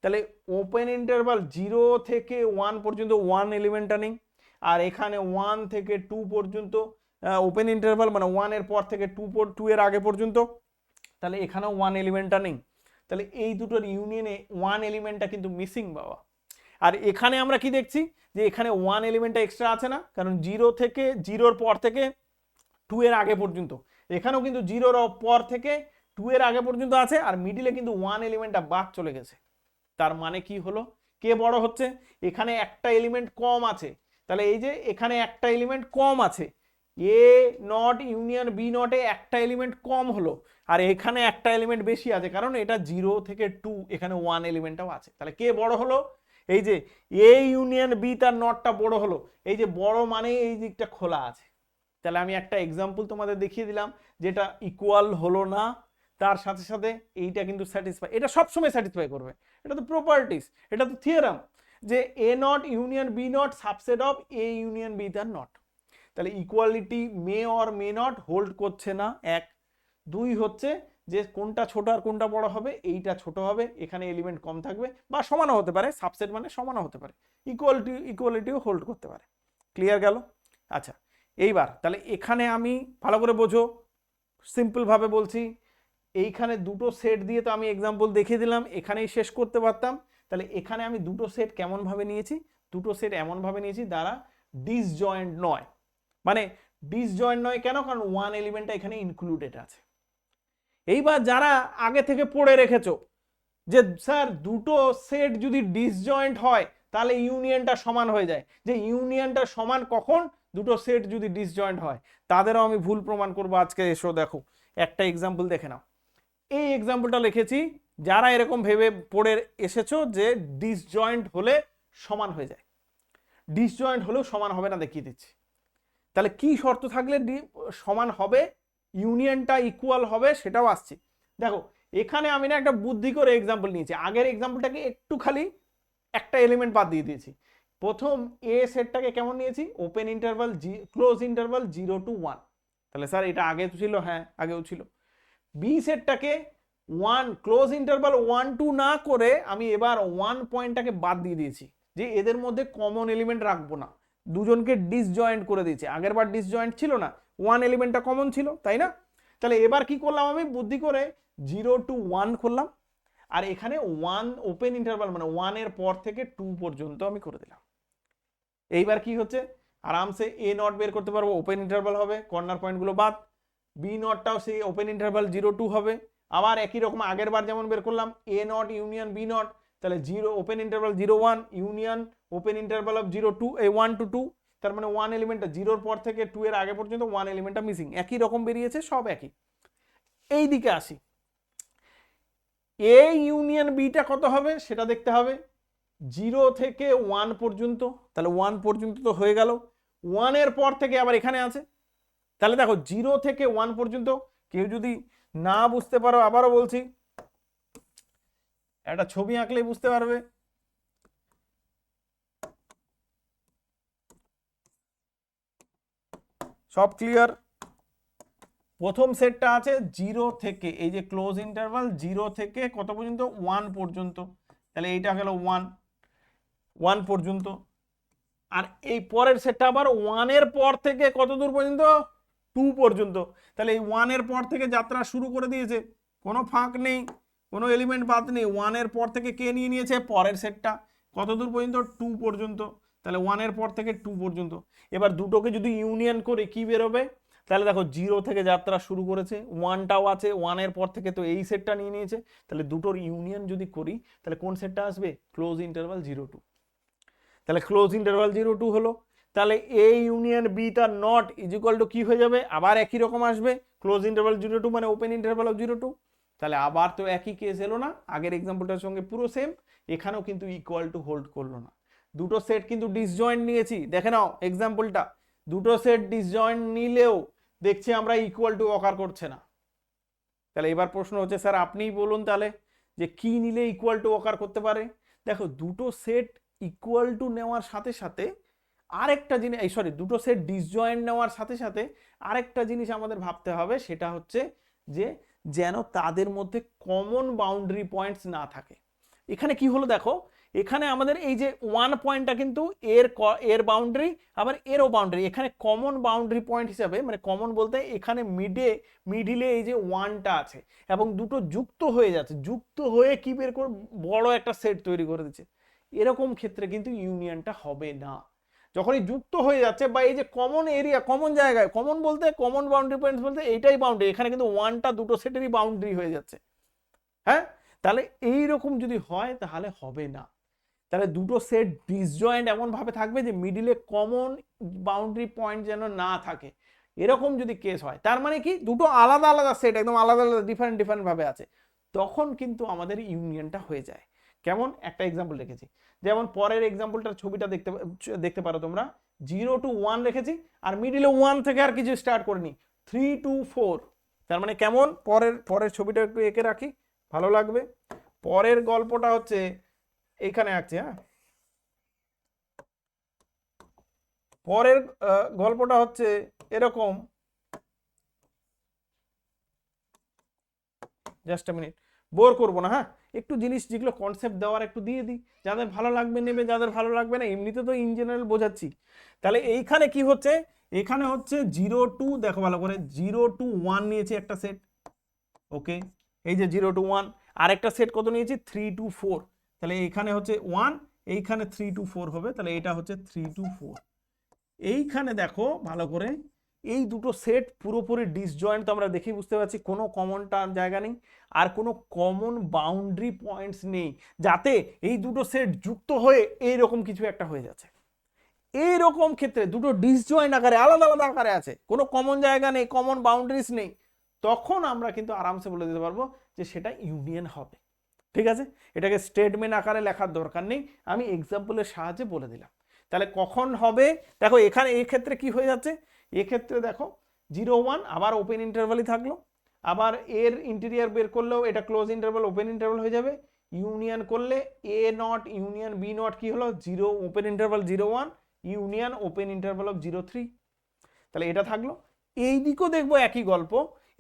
তাহলে ওপেন ইন্টারভাল 0 থেকে 1 পর্যন্ত 1 এলিমেন্টটা নেই, আর এখানে 1 থেকে 2 পর্যন্ত ওপেন ইন্টারভাল মানে 1 এর পর থেকে 2 এর আগে পর্যন্ত, তাহলে এখানেও 1 এলিমেন্টটা নেই। তাহলে এই দুটোর ইউনিয়নে 1 এলিমেন্টটা কিন্তু মিসিং বাবা। আর এখানে আমরা কি দেখছি যে এখানে 1 এলিমেন্টটা এক্সট্রা আছে না, কারণ 0 থেকে 0-র পর থেকে 2 এর আগে পর্যন্ত, এখানেও কিন্তু 0-র পর থেকে 2 এর আগে পর্যন্ত আছে, আর মিডিলে কিন্তু 1 এলিমেন্টটা বাদ চলে গেছে। তার মানে কি হলো, কে বড় হচ্ছে, এখানে একটা এলিমেন্ট কম আছে, তাহলে এই যে এখানে একটা এলিমেন্ট কম আছে, এ নট ইউনিয়ন বি নটে একটা এলিমেন্ট কম হলো, আর এখানে একটা এলিমেন্ট বেশি আছে, কারণ এটা 0 থেকে 2, এখানে 1 এলিমেন্টটাও আছে। তাহলে কে বড় হলো, এই যে এ ইউনিয়ন বি, তার নটটা বড় হলো। এই যে বড় মানে এই দিকটা খোলা আছে। তাহলে আমি একটা এক্সাম্পল তোমাদের দেখিয়ে দিলাম যেটা ইকুয়াল হলো না, তার সাথে সাথে এইটা কিন্তু স্যাটিসফাই, এটা সবসময় স্যাটিসফাই করবে, এটা তো প্রপার্টিস, এটা তো থিওরাম যে A not union B not subset of A union B তার নট। তাহলে equality may or may not hold করছে না, এক। দুই হচ্ছে যে কোনটা ছোট আর কোনটা বড় হবে, এইটা ছোট হবে, এখানে এলিমেন্ট কম থাকবে, বা সমানও হতে পারে, সাবসেট মানে সমানও হতে পারে, ইকুয়ালিটিও হোল্ড করতে পারে। ক্লিয়ার গেল? আচ্ছা, এইবার তাহলে এখানে আমি ভালো করে বোঝো, সিম্পল ভাবে বলছি, এইখানে দুটো সেট দিয়ে তো আমি এক্সাম্পল দেখিয়ে দিলাম, এখানেই শেষ করতে পারতাম। তাহলে এখানে আমি দুটো সেট কেমন ভাবে নিয়েছি, দুটো সেট এমন ভাবে নিয়েছি দ্বারা ডিসজয়েন্ট নয়। মানে ডিসজয়েন্ট নয় কেন, কারণ 1 এলিমেন্টটা এখানে ইনক্লুডেড আছে। এইবার যারা আগে থেকে পড়ে রেখেছো যে স্যার দুটো সেট যদি ডিসজয়েন্ট হয় তাহলে ইউনিয়নটা সমান হয়ে যায়, যে ইউনিয়নটা সমান কখন, দুটো সেট যদি ডিসজয়েন্ট হয়, তাদেরও আমি ভুল প্রমাণ করবো আজকে। এসো দেখো একটা এক্সাম্পল দেখে নাও। এই এক্সাম্পলটা লিখেছি যারা এরকম ভেবে পড়ে এসেছো যে ডিসজয়েন্ট হলে সমান হয়ে যায়, ডিসজয়েন্ট হলেও সমান হবে না, দেখিয়ে দিচ্ছি। তাহলে কি শর্ত থাকলে সমান হবে, ইউনিয়নটা ইকুয়াল হবে, সেটাও আসছে। দেখো এখানে আমি না একটা বুদ্ধি করে এক্সাম্পল নিয়েছি, আগের এক্সাম্পলটাকে একটু খালি একটা এলিমেন্ট বাদ দিয়ে দিয়েছি। প্রথম এ সেটটাকে কেমন নিয়েছি, open interval close interval 0 to 1। তাহলে স্যার এটা আগে ছিল, হ্যাঁ আগেও ছিল। বি সেটটাকে 1 ক্লোজ ইন্টারভাল 1 2 না করে আমি এবার 1 পয়েন্টটাকে বাদ দিয়ে দিয়েছি, যে এদের মধ্যে কমন এলিমেন্ট রাখবো না, দুজনকে ডিসজয়েন্ট করে দিয়েছি। আগের বার ডিসজয়েন্ট ছিল না, 1 এলিমেন্টটা কমন ছিল, তাই না? তাহলে এবার কি করলাম, আমি বুদ্ধি করে 0 to 1 করলাম, আর এখানে 1 ওপেন ইন্টারভাল মানে 1 এর পর থেকে 2 পর্যন্ত আমি করে দিলাম। এইবার কি হচ্ছে, আরামসে এ নট বের করতে পারবো, ওপেন ইন্টারভাল হবে, কর্নার পয়েন্টগুলো বাদ। বি নটটাও সেই ওপেন ইন্টারভাল 0 2 হবে, আবার একই রকম আগের বার যেমন বের করলাম এ নট ইউনিয়ন বি নট, তাহলে 0 open interval 0 1 union open interval of 0 2 এই 1 to 2, তার মানে 1 এলিমেন্টটা 0 এর পর থেকে 2 এর আগে পর্যন্ত 1 এলিমেন্টটা মিসিং, একই রকম বেরিয়েছে, সব একই। এই দিকে আসি, এ ইউনিয়ন বিটা কত হবে সেটা দেখতে হবে, 0 থেকে 1 পর্যন্ত, তাহলে 1 পর্যন্ত তো হয়ে গেল, 1 এর পর থেকে আবার এখানে আছে। তাহলে দেখো 0 থেকে 1 পর্যন্ত, কেউ যদি না বুঝতে পারো আবারও বলছি, একটা ছবি আঁকলেই বুঝতে পারবে। সব ক্লিয়ার? প্রথম সেটটা আছে 0 থেকে, এই যে ক্লোজ ইন্টারভাল 0 থেকে কত পর্যন্ত, 1 পর্যন্ত, তাহলে এইটা গেল 1 পর্যন্ত। আর এই পরের সেটটা আবার 1 এর পর থেকে কত দূর পর্যন্ত, 2 পর্যন্ত। তাহলে এই 1 এর পর থেকে যাত্রা শুরু করে দিয়েছে, কোনো ফাঁক নেই, কোনো এলিমেন্ট বাদ নেই। 1 এর পর থেকে কে নিয়ে নিয়েছে, পরের সেটটা, কত দূর পর্যন্ত, 2 পর্যন্ত। তাহলে 1 এর পর থেকে 2 পর্যন্ত। এবার দুটোকে যদি ইউনিয়ন করে কি বেরোবে, তাহলে দেখো 0 থেকে যাত্রা শুরু করেছে, 1টাও আছে, 1 এর পর থেকে তো এই সেটটা নিয়ে নিয়েছে, তাহলে দুটোর ইউনিয়ন যদি করি তাহলে কোন সেটটা আসবে, ক্লোজ ইন্টারভাল 0 2। তাহলে ক্লোজ ইন্টারভাল 0 2 হলো, তাহলে এ ইউনিয়ন বি তার নট ইজ ইকুয়াল টু কি হয়ে যাবে, আবার একই রকম আসবে, ক্লোজ ইন্টারভাল 0 2 মানে ওপেন ইন্টারভাল অফ 0 2। তাহলে আবার তো একই কেস এলো না, আগের এক্সাম্পলটার সঙ্গে পুরো সেম, এখানেও কিন্তু ইকুয়াল টু হোল্ড করলো না। দুটো সেট কিন্তু ডিসজয়েন্ট নিয়েছি, দেখে নাও এক্সাম্পলটা, দুটো সেট ডিসজয়েন্ট নিলেও দেখছি আমরা ইকুয়াল টু অকার করছে না। তাহলে এবার প্রশ্ন হচ্ছে স্যার আপনিই বলুন তাহলে যে কি নিলে ইকুয়াল টু অকার করতে পারে। দেখো দুটো সেট ইকুয়াল টু নেওয়ার সাথে সাথে আরেকটা জিনিস, এই সরি দুটো সেট ডিসজয়েন্ট নেওয়ার সাথে সাথে আরেকটা জিনিস আমাদের ভাবতে হবে, সেটা হচ্ছে যে যেন তাদের মধ্যে কমন বাউন্ডারি পয়েন্টস না থাকে। এখানে কি হলো দেখো, এখানে আমাদের এই যে 1 পয়েন্টটা কিন্তু এর বাউন্ডারি, আবার এরও বাউন্ডারি, এখানে কমন বাউন্ডারি পয়েন্ট হিসাবে, মানে কমন বলতে এখানে মিডিলে এই যে 1টা আছে এবং দুটো যুক্ত হয়ে যাচ্ছে, যুক্ত হয়ে কি বের করে বড় একটা সেট তৈরি করে দিচ্ছে। এরকম ক্ষেত্রে কিন্তু ইউনিয়নটা হবে না। যখনই যুক্ত হয়ে যাচ্ছে বা এই যে কমন এরিয়া, কমন জায়গায়, কমন বলতে কমন বাউন্ডারি পয়েন্টস বলতে এইটাই বাউন্ডারি, এখানে কিন্তু ওয়ানটা দুটো সেটেরই বাউন্ডারি হয়ে যাচ্ছে। হ্যাঁ, তাহলে এইরকম যদি হয় তাহলে হবে না। তাহলে দুটো সেট ডিসজয়েন্ট এমন ভাবে থাকবে যে মিডিলে কমন বাউন্ডারি পয়েন্ট যেন না থাকে, এরকম যদি কেস হয় তার মানে কি দুটো আলাদা আলাদা সেট, একদম আলাদা আলাদা ডিফারেন্ট ডিফারেন্ট ভাবে আছে, তখন কিন্তু আমাদের ইউনিয়নটা হয়ে যায়। কেমন, একটা এক্সাম্পল রেখেছি, যেমন পরের এক্সাম্পলটার ছবিটা দেখতে পারো তোমরা, 0 to 1 রেখেছি আর মিডিলে 1 থেকে আর কিছু স্টার্ট করিনি, 3 to 4। তার মানে কেমন, পরের ছবিটা একটু এঁকে রাখি, ভালো লাগবে। পরের গল্পটা হচ্ছে এইখানে আঁকছি। হ্যাঁ, পরের গল্পটা হচ্ছে এরকম, জাস্ট আ মিনিট, বোর করবো না। হ্যাঁ, একটু জিনিস যেগুলো কনসেপ্ট দেওয়ার একটু দিয়ে দিই, যাদের ভালো লাগবে নেবে, যাদের ভালো লাগবে না, এমনিতে তো ইন জেনারেল বোঝাচ্ছি। তাহলে এইখানে কি হচ্ছে, এখানে হচ্ছে 0 to, দেখো ভালো করে, 0 to 1 নিয়েছি একটা সেট, ওকে, এই যে 0 to 1, আরেকটা সেট কত নিয়েছি, 3 to 4। তাহলে এইখানে হচ্ছে 1, এইখানে 3 to 4 হবে, তাহলে এটা হচ্ছে 3 to 4। এইখানে দেখো ভালো করে, এই দুটো সেট পুরোপুরি ডিসজয়েন্ট, তো আমরা দেখেই বুঝতে পারছি কোনো কমনটা জায়গা নেই আর কোনো কমন বাউন্ডারি পয়েন্টস নেই, যাতে এই দুটো সেট যুক্ত হয়ে এইরকম কিছু একটা হয়ে যাচ্ছে। এইরকম ক্ষেত্রে দুটো ডিসজয়েন্ট আকারে আলাদা আলাদা আকারে আছে, কোনো কমন জায়গা নেই, কমন বাউন্ডারিজ নেই, তখন আমরা কিন্তু আরামসে বলে দিতে পারবো যে সেটা ইউনিয়ন হবে। ঠিক আছে, এটাকে স্টেটমেন্ট আকারে লেখার দরকার নেই, আমি এক্সাম্পলের সাহায্যে বলে দিলাম। তাহলে কখন হবে, দেখো এখানে এই ক্ষেত্রে কি হয়ে যাচ্ছে, এক্ষেত্রে দেখো 0 1 আবার ওপেন ইন্টারভালই থাকলো, আবার এর ইন্টেরিয়ার বের করলেও এটা ক্লোজ ইন্টারভাল ওপেন ইন্টারভাল হয়ে যাবে, ইউনিয়ন করলে এ নট ইউনিয়ন বি নট কি হলো, 0 open interval 0 1 union open interval of 0 3। তাহলে এটা থাকলো। এই দিকেও দেখবো একই গল্প,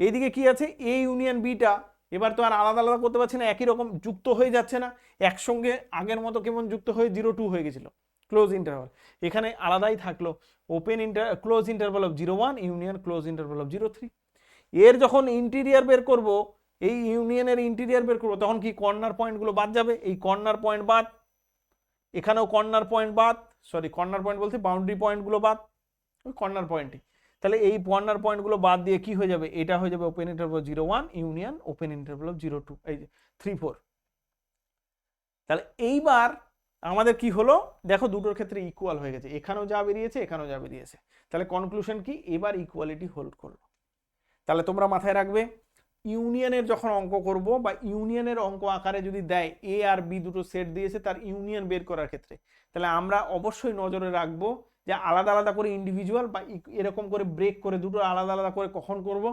এইদিকে কি আছে, এ ইউনিয়ন বিটা এবার তো আর আলাদা আলাদা করতে পারছি না, একই রকম যুক্ত হয়ে যাচ্ছে না, একসঙ্গে আগের মতো কেমন যুক্ত হয়ে 0 2 হয়ে গেছিল ক্লোজ ইন্টারভাল, এখানে আলাদাই থাকলো open close interval of 0 1 union close interval of 0 3। এর যখন ইন্টিরিয়ার বের করব, এই ইউনিয়নের ইন্টিরিয়ার বের করব, তখন কি কর্নার পয়েন্টগুলো বাদ যাবে, এই কর্নার পয়েন্ট বাদ, এখানেও কর্নার পয়েন্ট বাদ, সরি কর্নার পয়েন্ট বলতে বাউন্ডারি পয়েন্টগুলো বাদ, ওই কর্নার পয়েন্টই। তাহলে এই কর্নার পয়েন্টগুলো বাদ দিয়ে কি হয়ে যাবে, এটা হয়ে যাবে open interval 0 1 union open interval of 0 2, এই যে 3 4। তাহলে এইবার আমাদের কি হলো, দেখো দুটোর ক্ষেত্রে ইকুয়াল হয়ে গেছে, এখানেও যা বেরিয়েছে এখানেও যা বেরিয়েছে, তাহলে কনক্লুশন কি, এবার ইকুয়ালিটি হোল্ড করলো। তাহলে তোমরা মাথায় রাখবে, ইউনিয়নের যখন অঙ্ক করব বা ইউনিয়নের অঙ্ক আকারে যদি দেয়, এ আর বি দুটো সেট দিয়েছে তার ইউনিয়ন বের করার ক্ষেত্রে, তাহলে আমরা অবশ্যই নজরে রাখবো যে আলাদা আলাদা করে ইন্ডিভিজুয়াল বা এরকম করে ব্রেক করে দুটো আলাদা আলাদা করে কখন করব,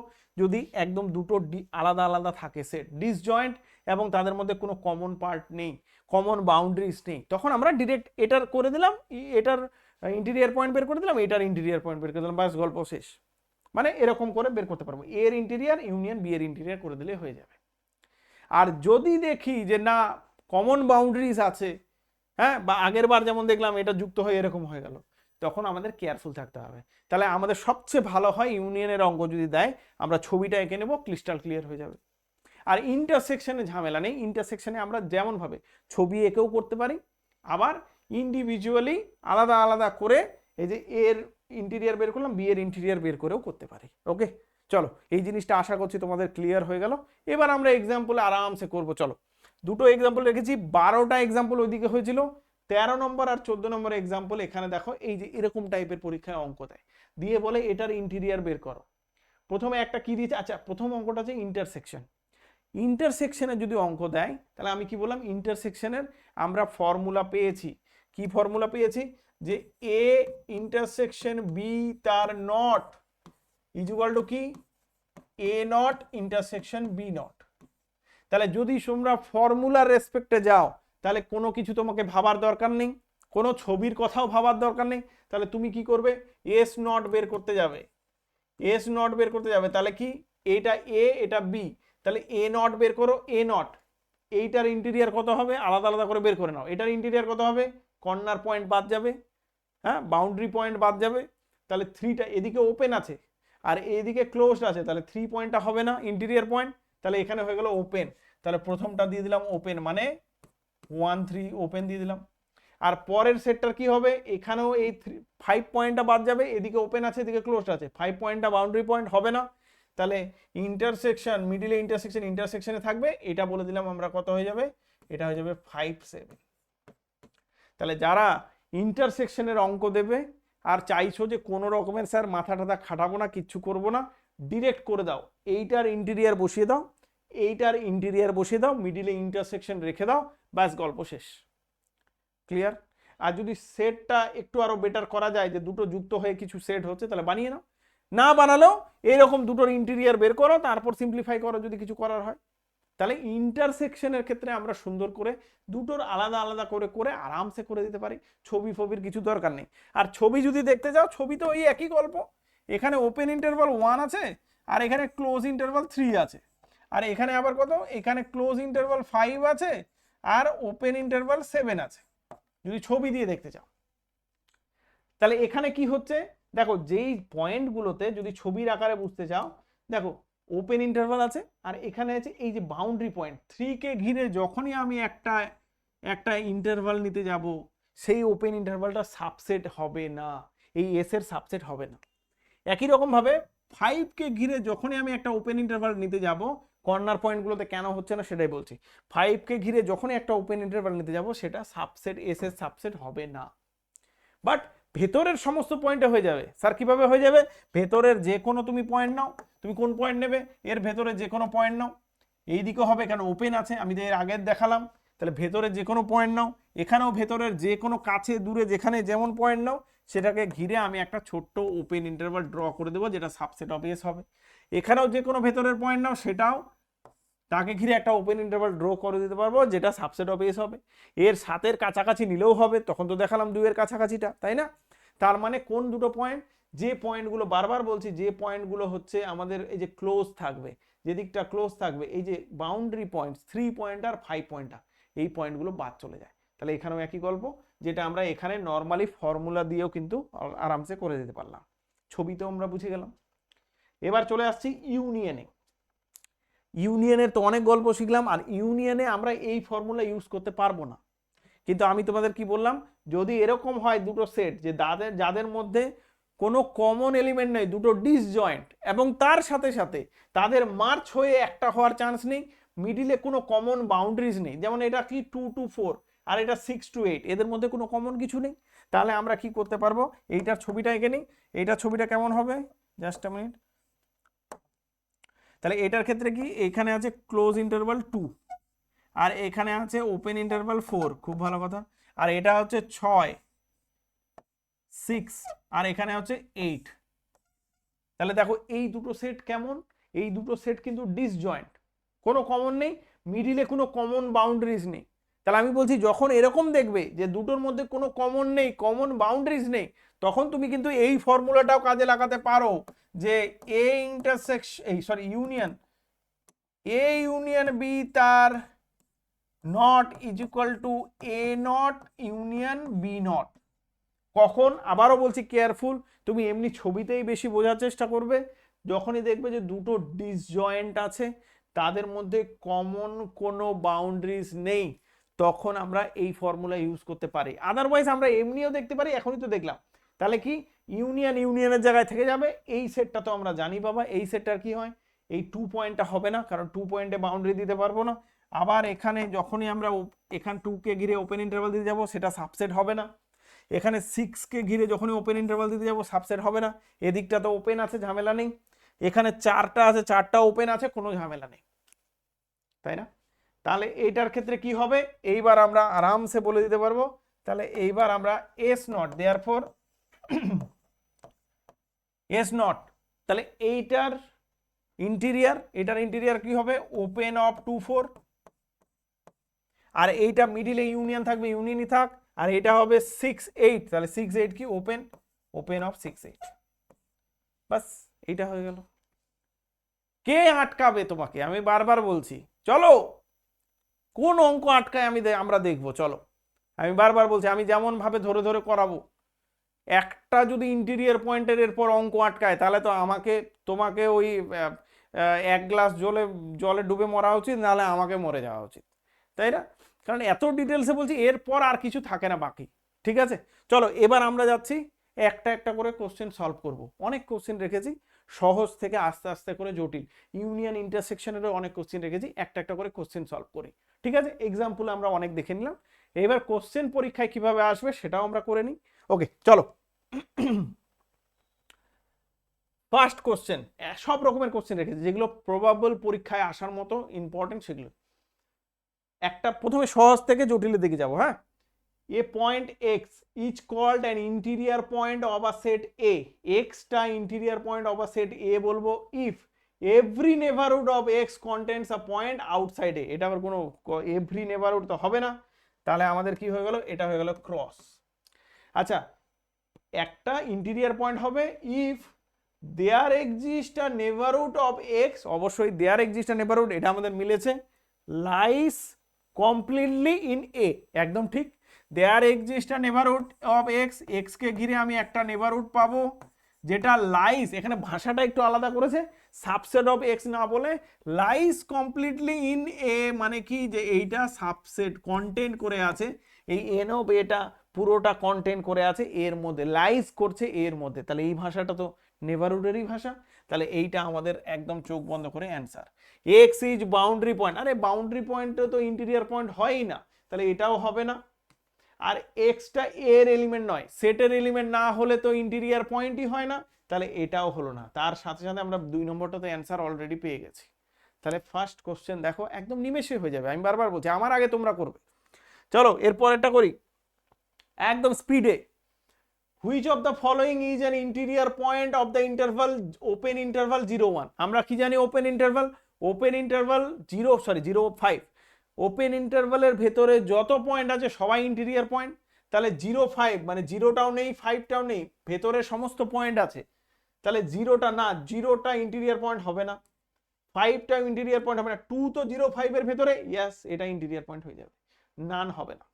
যদি একদম দুটো আলাদা আলাদা থাকে সেট ডিসজয়েন্ট এবং তাদের মধ্যে কোনো কমন পার্ট নেই, কমন বাউন্ডারিজ নেই, তখন আমরা ডিরেক্ট এটার করে দিলাম, এটার ইন্টেরিয়ার পয়েন্ট বের করে দিলাম, এটার ইন্টেরিয়ার পয়েন্ট বের করে দিলাম, বাস গল্প শেষ। মানে এরকম করে বের করতে পারবো, এর ইন্টেরিয়ার ইউনিয়ন বি এর ইন্টেরিয়ার করে দিলে হয়ে যাবে। আর যদি দেখি যে না কমন বাউন্ডারিজ আছে, হ্যাঁ, বা আগের বার যেমন দেখলাম এটা যুক্ত হয়ে এরকম হয়ে গেল, তখন আমাদের কেয়ারফুল থাকতে হবে। তাহলে আমাদের সবচেয়ে ভালো হয় ইউনিয়নের অঙ্ক যদি দেয় আমরা ছবিটা এঁকে নেবো, ক্রিস্টাল ক্লিয়ার হয়ে যাবে। আর ইন্টারসেকশনে ঝামেলা নেই, ইন্টারসেকশনে আমরা যেমনভাবে ছবি এঁকেও করতে পারি, আবার ইন্ডিভিজুয়ালি আলাদা আলাদা করে এই যে এর ইন্টেরিয়ার বের করলাম, বি এর ইন্টেরিয়ার বের করেও করতে পারি। ওকে, চলো এই জিনিসটা আশা করছি তোমাদের ক্লিয়ার হয়ে গেল। এবার আমরা এক্সাম্পল আরামসে করব। চলো, দুটো এক্সাম্পল রেখেছি, 12টা এক্সাম্পল ওইদিকে হয়েছিল, 13 নম্বর আর 14 নম্বর এক্সাম্পল এখানে দেখো, এই যে এরকম টাইপের পরীক্ষায় অঙ্ক দেয়, দিয়ে বলে এটার ইন্টেরিয়ার বের করো। প্রথমে একটা কি দিয়েছে, আচ্ছা প্রথম অঙ্কটা হচ্ছে ইন্টারসেকশন। ইন্টারসেকশনে যদি অঙ্ক দেয় তাহলে আমি কি বললাম, ইন্টারসেকশনের আমরা ফর্মুলা পেয়েছি, কি ফর্মুলা পেয়েছি, যে এ ইন্টারসেকশন বি তার নট ইকুয়াল টু কি, এ নট ইন্টারসেকশন বি নট। তাহলে যদি তোমরা ফর্মুলার রেসপেক্টে যাও তাহলে কোনো কিছু তোমাকে ভাবার দরকার নেই, কোনো ছবির কথাও ভাবার দরকার নেই, তাহলে তুমি কি করবে, এস নট বের করতে যাবে, এস নট বের করতে যাবে, তাহলে কি এটা এ এটা বি, তাহলে এ নট বের করো, এ নট এইটার ইন্টেরিয়ার কত হবে আলাদা আলাদা করে বের করে নাও, এটার ইন্টেরিয়ার কত হবে, কর্নার পয়েন্ট বাদ যাবে, হ্যাঁ বাউন্ডারি পয়েন্ট বাদ যাবে, তাহলে 3টা এদিকে ওপেন আছে আর এদিকে ক্লোজড আছে, তাহলে 3 পয়েন্টটা হবে না ইন্টেরিয়ার পয়েন্ট, তাহলে এখানে হয়ে গেল ওপেন, তাহলে প্রথমটা দিয়ে দিলাম ওপেন, মানে 1 3 ওপেন দিয়ে দিলাম। আর পরের সেটটার কি হবে, এখানেও এই 5 পয়েন্টটা বাদ যাবে, এদিকে ওপেন আছে এদিকে ক্লোজ আছে, 5 পয়েন্টটা বাউন্ডারি পয়েন্ট হবে না, তাহলে ইন্টারসেকশন মিডিলে ইন্টারসেকশনে থাকবে, এটা বলে দিলাম আমরা কত হয়ে যাবে, এটা হয়ে যাবে 5 7। তাহলে যারা ইন্টারসেকশনের অঙ্ক দেবে আর চাইছো যে কোনো রকমের স্যার মাথা টাথা খাটাবো না, কিচ্ছু করব না, ডিরেক্ট করে দাও, এইটার ইন্টেরিয়ার বসিয়ে দাও, এইটার ইন্টেরিয়ার বসিয়ে দাও, মিডিলে ইন্টারসেকশন রেখে দাও, ব্যাস গল্প শেষ। ক্লিয়ার? আর যদি সেটটা একটু আরো বেটার করা যায়, যে দুটো যুক্ত হয়ে কিছু সেট হচ্ছে, তাহলে বানিয়ে নাও, না বানালেও এরকম দুটোর ইন্টেরিয়ার বের করো, তারপর সিম্পলিফাই করো যদি কিছু করার হয়। তাহলে ইন্টারসেকশনের ক্ষেত্রে আমরা সুন্দর করে দুটোর আলাদা আলাদা করে করে আরামসে করে দিতে পারি, ছবি ফবির কিছু দরকার নেই। আর ছবি যদি দেখতে যাও, ছবি তো ওই একই গল্প, এখানে ওপেন ইন্টারভাল 1 আছে আর এখানে ক্লোজ ইন্টারভাল 3 আছে, আর এখানে আবার কত, এখানে ক্লোজ ইন্টারভাল 5 আছে আর ওপেন ইন্টারভাল 7 আছে, যদি ছবি দিয়ে দেখতে চাও। তাহলে এখানে কি হচ্ছে দেখো, যেই পয়েন্টগুলোতে যদি ছবির আকারে বুঝতে চাও, দেখো ওপেন ইন্টারভাল আছে আর এখানে আছে এই যে বাউন্ডারি পয়েন্ট 3 কে ঘিরে যখনই আমি একটা ইন্টারভাল নিতে যাব, সেই ওপেন ইন্টারভালটা সাবসেট হবে না, এই এস এর সাবসেট হবে না। একই রকম ভাবে 5 কে ঘিরে যখনই আমি একটা ওপেন ইন্টারভাল নিতে যাব, কর্নার পয়েন্টগুলোতে কেন হচ্ছে না সেটাই বলছি, 5 কে ঘিরে যখনই একটা ওপেন ইন্টারভাল নিতে যাব, সেটা সাবসেট এস এর সাবসেট হবে না। বাট ভেতরের সমস্ত পয়েন্টে হয়ে যাবে। স্যার কিভাবে হয়ে যাবে? ভেতরের যে কোনো তুমি পয়েন্ট নাও, তুমি কোন পয়েন্ট নেবে, এর ভেতরে যে কোনো পয়েন্ট নাও, এই দিকে হবে কেন ওপেন আছে, আমি এর আগে দেখালাম, তাহলে ভেতরের যে কোনো পয়েন্ট নাও, এখানেও ভেতরের যে কোনো কাছে দূরে যেখানে যেমন পয়েন্ট নাও, সেটাকে ঘিরে আমি একটা ছোট্ট ওপেন ইন্টারভাল ড্র করে দেবো, যেটা সাবসেট অফ এস হবে। এখানেও যে কোনো ভেতরের পয়েন্ট নাও, সেটাও তাকে ঘিরে একটা ওপেন ইন্টারভাল ড্র করে দিতে পারবো, যেটা সাবসেট অফ এস হবে। এর 7 কাছাকাছি নিলেও হবে, তখন তো দেখালাম 2 এর কাছাকাছিটা, তাই না? তার মানে কোন দুটো পয়েন্ট, যে পয়েন্টগুলো বারবার বলছি, যে পয়েন্টগুলো হচ্ছে আমাদের এই যে ক্লোজ থাকবে, যে দিকটা ক্লোজ থাকবে, এই যে বাউন্ডারি পয়েন্ট 3 পয়েন্ট আর 5 পয়েন্টটা, এই পয়েন্টগুলো বাদ চলে যায়। তাহলে এখানেও একই গল্প, যেটা আমরা এখানে নর্মালি ফর্মুলা দিয়েও কিন্তু আরামসে করে দিতে পারলাম। ছবিতেও আমরা বুঝে গেলাম। এবার চলে আসছি ইউনিয়নে। ইউনিয়নের তো অনেক গল্প শিখলাম, আর ইউনিয়নে আমরা এই ফর্মুলা ইউজ করতে পারবো না, কিন্তু আমি তোমাদের কি বললাম, যদি এরকম হয় দুটো সেট যে যাদের মধ্যে কোনো কমন এলিমেন্ট নেই, দুটো ডিসজয়েন্ট, এবং তার সাথে সাথে তাদের মার্চ হয়ে একটা হওয়ার চান্স নেই, মিডিলে কোনো কমন বাউন্ডারিজ নেই, যেমন এটা কি 2 to 4 আর এটা 6 to 8, এদের মধ্যে কোনো কমন কিছু নেই, তাহলে আমরা কি করতে পারবো, এইটার ছবিটা এঁকে নিই। এইটার ছবিটা কেমন হবে, জাস্ট আ মিনিট। তাহলে এটার ক্ষেত্রে কি, এখানে আছে ক্লোজ ইন্টারভাল 2 আর এখানে আছে ওপেন ইন্টারভাল 4, খুব ভালো কথা, আর এটা হচ্ছে 6 6 আর এখানে হচ্ছে 8। তাহলে দেখো এই দুটো সেট কেমন, এই দুটো সেট কিন্তু ডিসজয়েন্ট, কোনো কমন নেই, মিডিলে কোনো কমন বাউন্ডারিজ নেই। তাহলে আমি বলছি, যখন এরকম দেখবে যে দুটোর মধ্যে কোনো কমন নেই, কমন বাউন্ডারিজ নেই, তখন তুমি কিন্তু এই ফর্মুলাটাও কাজে লাগাতে পারো, যে A intersection union A union B তার not is equal to A not union B not. কখন, আবারও বলছি কেয়ারফুল, তুমি এমনি ছবিতেই বেশি বোঝার চেষ্টা করবে, যখনই দেখবে যে দুটো ডিসজয়েন্ট আছে, তাদের মধ্যে কমন কোনো বাউন্ডারিজ নেই, তখন আমরা এই ফর্মুলা ইউজ করতে পারি। আদারওয়াইজ আমরা এমনিও দেখতে পারি, এখনই তো দেখলাম। তাহলে কি, ইউনিয়নের জায়গায় থেকে যাবে, এই সেটটা তো আমরা জানি বাবা, এই সেটটার কি হয়, এই 2 পয়েন্টটা হবে না, কারণ 2 পয়েন্টে বাউন্ডারি দিতে পারবো না। আবার এখানে যখনই আমরা এখান 2 কে ঘিরে ওপেন ইন্টারভাল দিতে যাব, সেটা সাবসেট হবে না। এখানে 6 কে ঘিরে যখনই ওপেন ইন্টারভাল দিতে যাব, সাবসেট হবে না। এদিকটা তো ওপেন আছে, ঝামেলা নেই। এখানে 4টা আছে, 4টা ওপেন আছে, কোনো ঝামেলা নেই, তাই না? তাহলে এইটার ক্ষেত্রে কি হবে, এইবার আমরা আরামসে বলে দিতে পারবো। তাহলে এইবার আমরা S not, therefore S not, তাহলে এটার ইন্টেরিয়ার কি হবে, ওপেন অফ 2 4, আর এইটা মিডিলে ইউনিয়ন থাকবে, ইউনিয়নই থাক, আর এটা হবে 6 8, তাহলে 6 8 কি ওপেন অফ 6 8, বাস এইটা হয়ে গেল। কে আটকাবে তোমাকে, আমি বারবার বলছি, চলো কোন অঙ্ক আটকায় আমরা দেখবো, চলো আমি বারবার বলছি, আমি যেমন ভাবে ধরে ধরে করাবো, একটা যদি ইন্টেরিয়ার পয়েন্টের এরপর অঙ্ক আটকায়, তাহলে তো তোমাকে ওই 1 গ্লাস জলে ডুবে মরা উচিত, নাহলে আমাকে মরে যাওয়া উচিত, তাই না? কারণ এত ডিটেলসে বলছি, এরপর আর কিছু থাকে না বাকি। ঠিক আছে, চলো এবার আমরা যাচ্ছি একটা একটা করে কোশ্চেন সলভ করব। অনেক কোশ্চেন রেখেছি, সহজ থেকে আস্তে আস্তে করে জটিল, ইউনিয়ন ইন্টারসেকশনেরও অনেক কোশ্চেন রেখেছি, একটা একটা করে কোশ্চেন সলভ করি। ঠিক আছে, এক্সাম্পল আমরা অনেক দেখে নিলাম, এবার কোশ্চেন পরীক্ষায় কিভাবে আসবে সেটাও আমরা করে নিই। ওকে চলো, ফার্স্ট কোশ্চেন, সব রকমের কোশ্চেন রেখেছি যেগুলো প্রবাবল পরীক্ষায় আসার মতো ইম্পর্টেন্ট সেগুলো। একটা প্রথমে সহজ থেকে জটিলের দিকে যাব। হ্যাঁ, a point x is called an interior point of a set A, x টা interior point of a set A বলবো if every neighborhood of x contains a point outside A। এটা আবার কোনো every neighborhood তো হবে না, তাহলে আমাদের কি হয়ে গেল, এটা হয়ে গেল ক্রস। আচ্ছা, একটা ইন্টিরিয়ার পয়েন্ট হবে if there exists a neighborhood of x, অবশ্যই there exists a neighborhood, এটা আমাদের মিলেছে, lies completely in A, একদম ঠিক। There exist a neighbourhood of x, x কে ঘিরে আমি একটা নেবারহুড পাবো যেটা লাইস, এখানে ভাষাটা একটু আলাদা করেছে, সাবসেট অফ এক্স না বলে লাইস কমপ্লিটলি ইন এ, মানে কি যে এইটা সাবসেট কন্টেন্ট করে আছে, এই এন অফ এটা পুরোটা কন্টেন্ট করে আছে এর মধ্যে, লাইস করছে এর মধ্যে, তাহলে এই ভাষাটা তো নেবারহুডেরই ভাষা, তাহলে এইটা আমাদের একদম চোখ বন্ধ করে answer. X is boundary point, আরে বাউন্ডারি পয়েন্টে তো ইন্টিরিয়ার পয়েন্ট হয়ই না, তাহলে এটাও হবে না। আর এক্সটা এর এলিমেন্ট নয়, সেটের এলিমেন্ট না হলে তো ইন্টিরিয়ার পয়েন্টই হয় না, তাহলে এটাও হলো না। তার সাথে সাথে আমরা 2 নম্বরটাতে অ্যান্সার অলরেডি পেয়ে গেছি। তাহলে ফার্স্ট কোশ্চেন দেখো একদম নিমেষে হয়ে যাবে, আমি বারবার বলছি আমার আগে তোমরা করবে। চলো এরপর একটা করি একদম স্পিডে। Which of the following is an interior point of the interval open interval 0-1। আমরা কি জানি ওপেন ইন্টারভাল, 0-5, ওপেন ইন্টারভালের ভেতরে যত পয়েন্ট আছে সবাই ইন্টিরিয়ার পয়েন্ট, তাহলে 0-5 মানে 0টাও নেই 5টাও নেই, ভেতরে সমস্ত পয়েন্ট আছে, তাহলে 0টা না, 0টা ইন্টিরিয়ার পয়েন্ট হবে না, 5টাও ইন্টিরিয়ার পয়েন্ট হবে না, 2 তো 0-5 এর ভেতরে, ইয়েস এটা ইন্টিরিয়ার পয়েন্ট হয়ে যাবে, নান হবে না,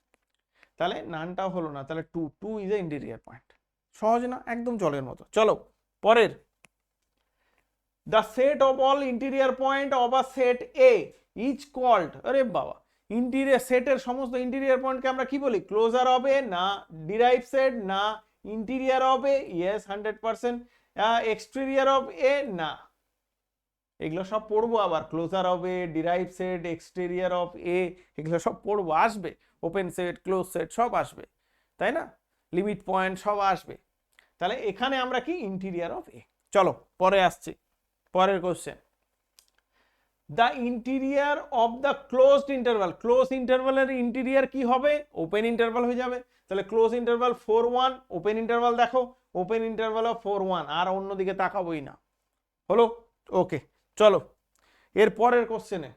তাহলে নানটাও হলো না, তাহলে 2 ইজ এ ইন্টিরিয়ার পয়েন্ট। সহজ না, একদম জলের মতো। চলো পরের, the set of all interior point of a set A is called, আরে বাবা, ইন্টিরিয়ার সেটের সমস্ত ইন্টিরিয়ার পয়েন্টকে আমরা কি বলি, ক্লোজার হবে না, ডিরাইভ সেট না, ইন্টিরিয়ার হবে ইয়েস 100%, এক্সটেরিয়র অফ এ না, এগুলো সব পড়বো আবার, ক্লোজার হবে, ডিরাইভ সেট, এক্সটেরিয়র অফ এ, এগুলো সব পড়বো, আসবে, ওপেন সেট, ক্লোজ সেট সব আসবে, তাই না, লিমিট পয়েন্ট সব আসবে, তাহলে এখানে আমরা কি ইন্টিরিয়ার অফ এ। চলো পরে আসছি, পরের question, the interior of the closed interval, close ইন্টারভালের ইন্টিরিয়ার কি হবে, ওপেন ইন্টারভাল হয়ে যাবে, তাহলে ক্লোজ ইন্টারভাল 4-1, ওপেন ইন্টারভাল দেখো, ওপেন ইন্টারভাল অফ 4-1, আর অন্যদিকে তাকাবোই না, হলো। ওকে চলো এর পরের কোশ্চেনে,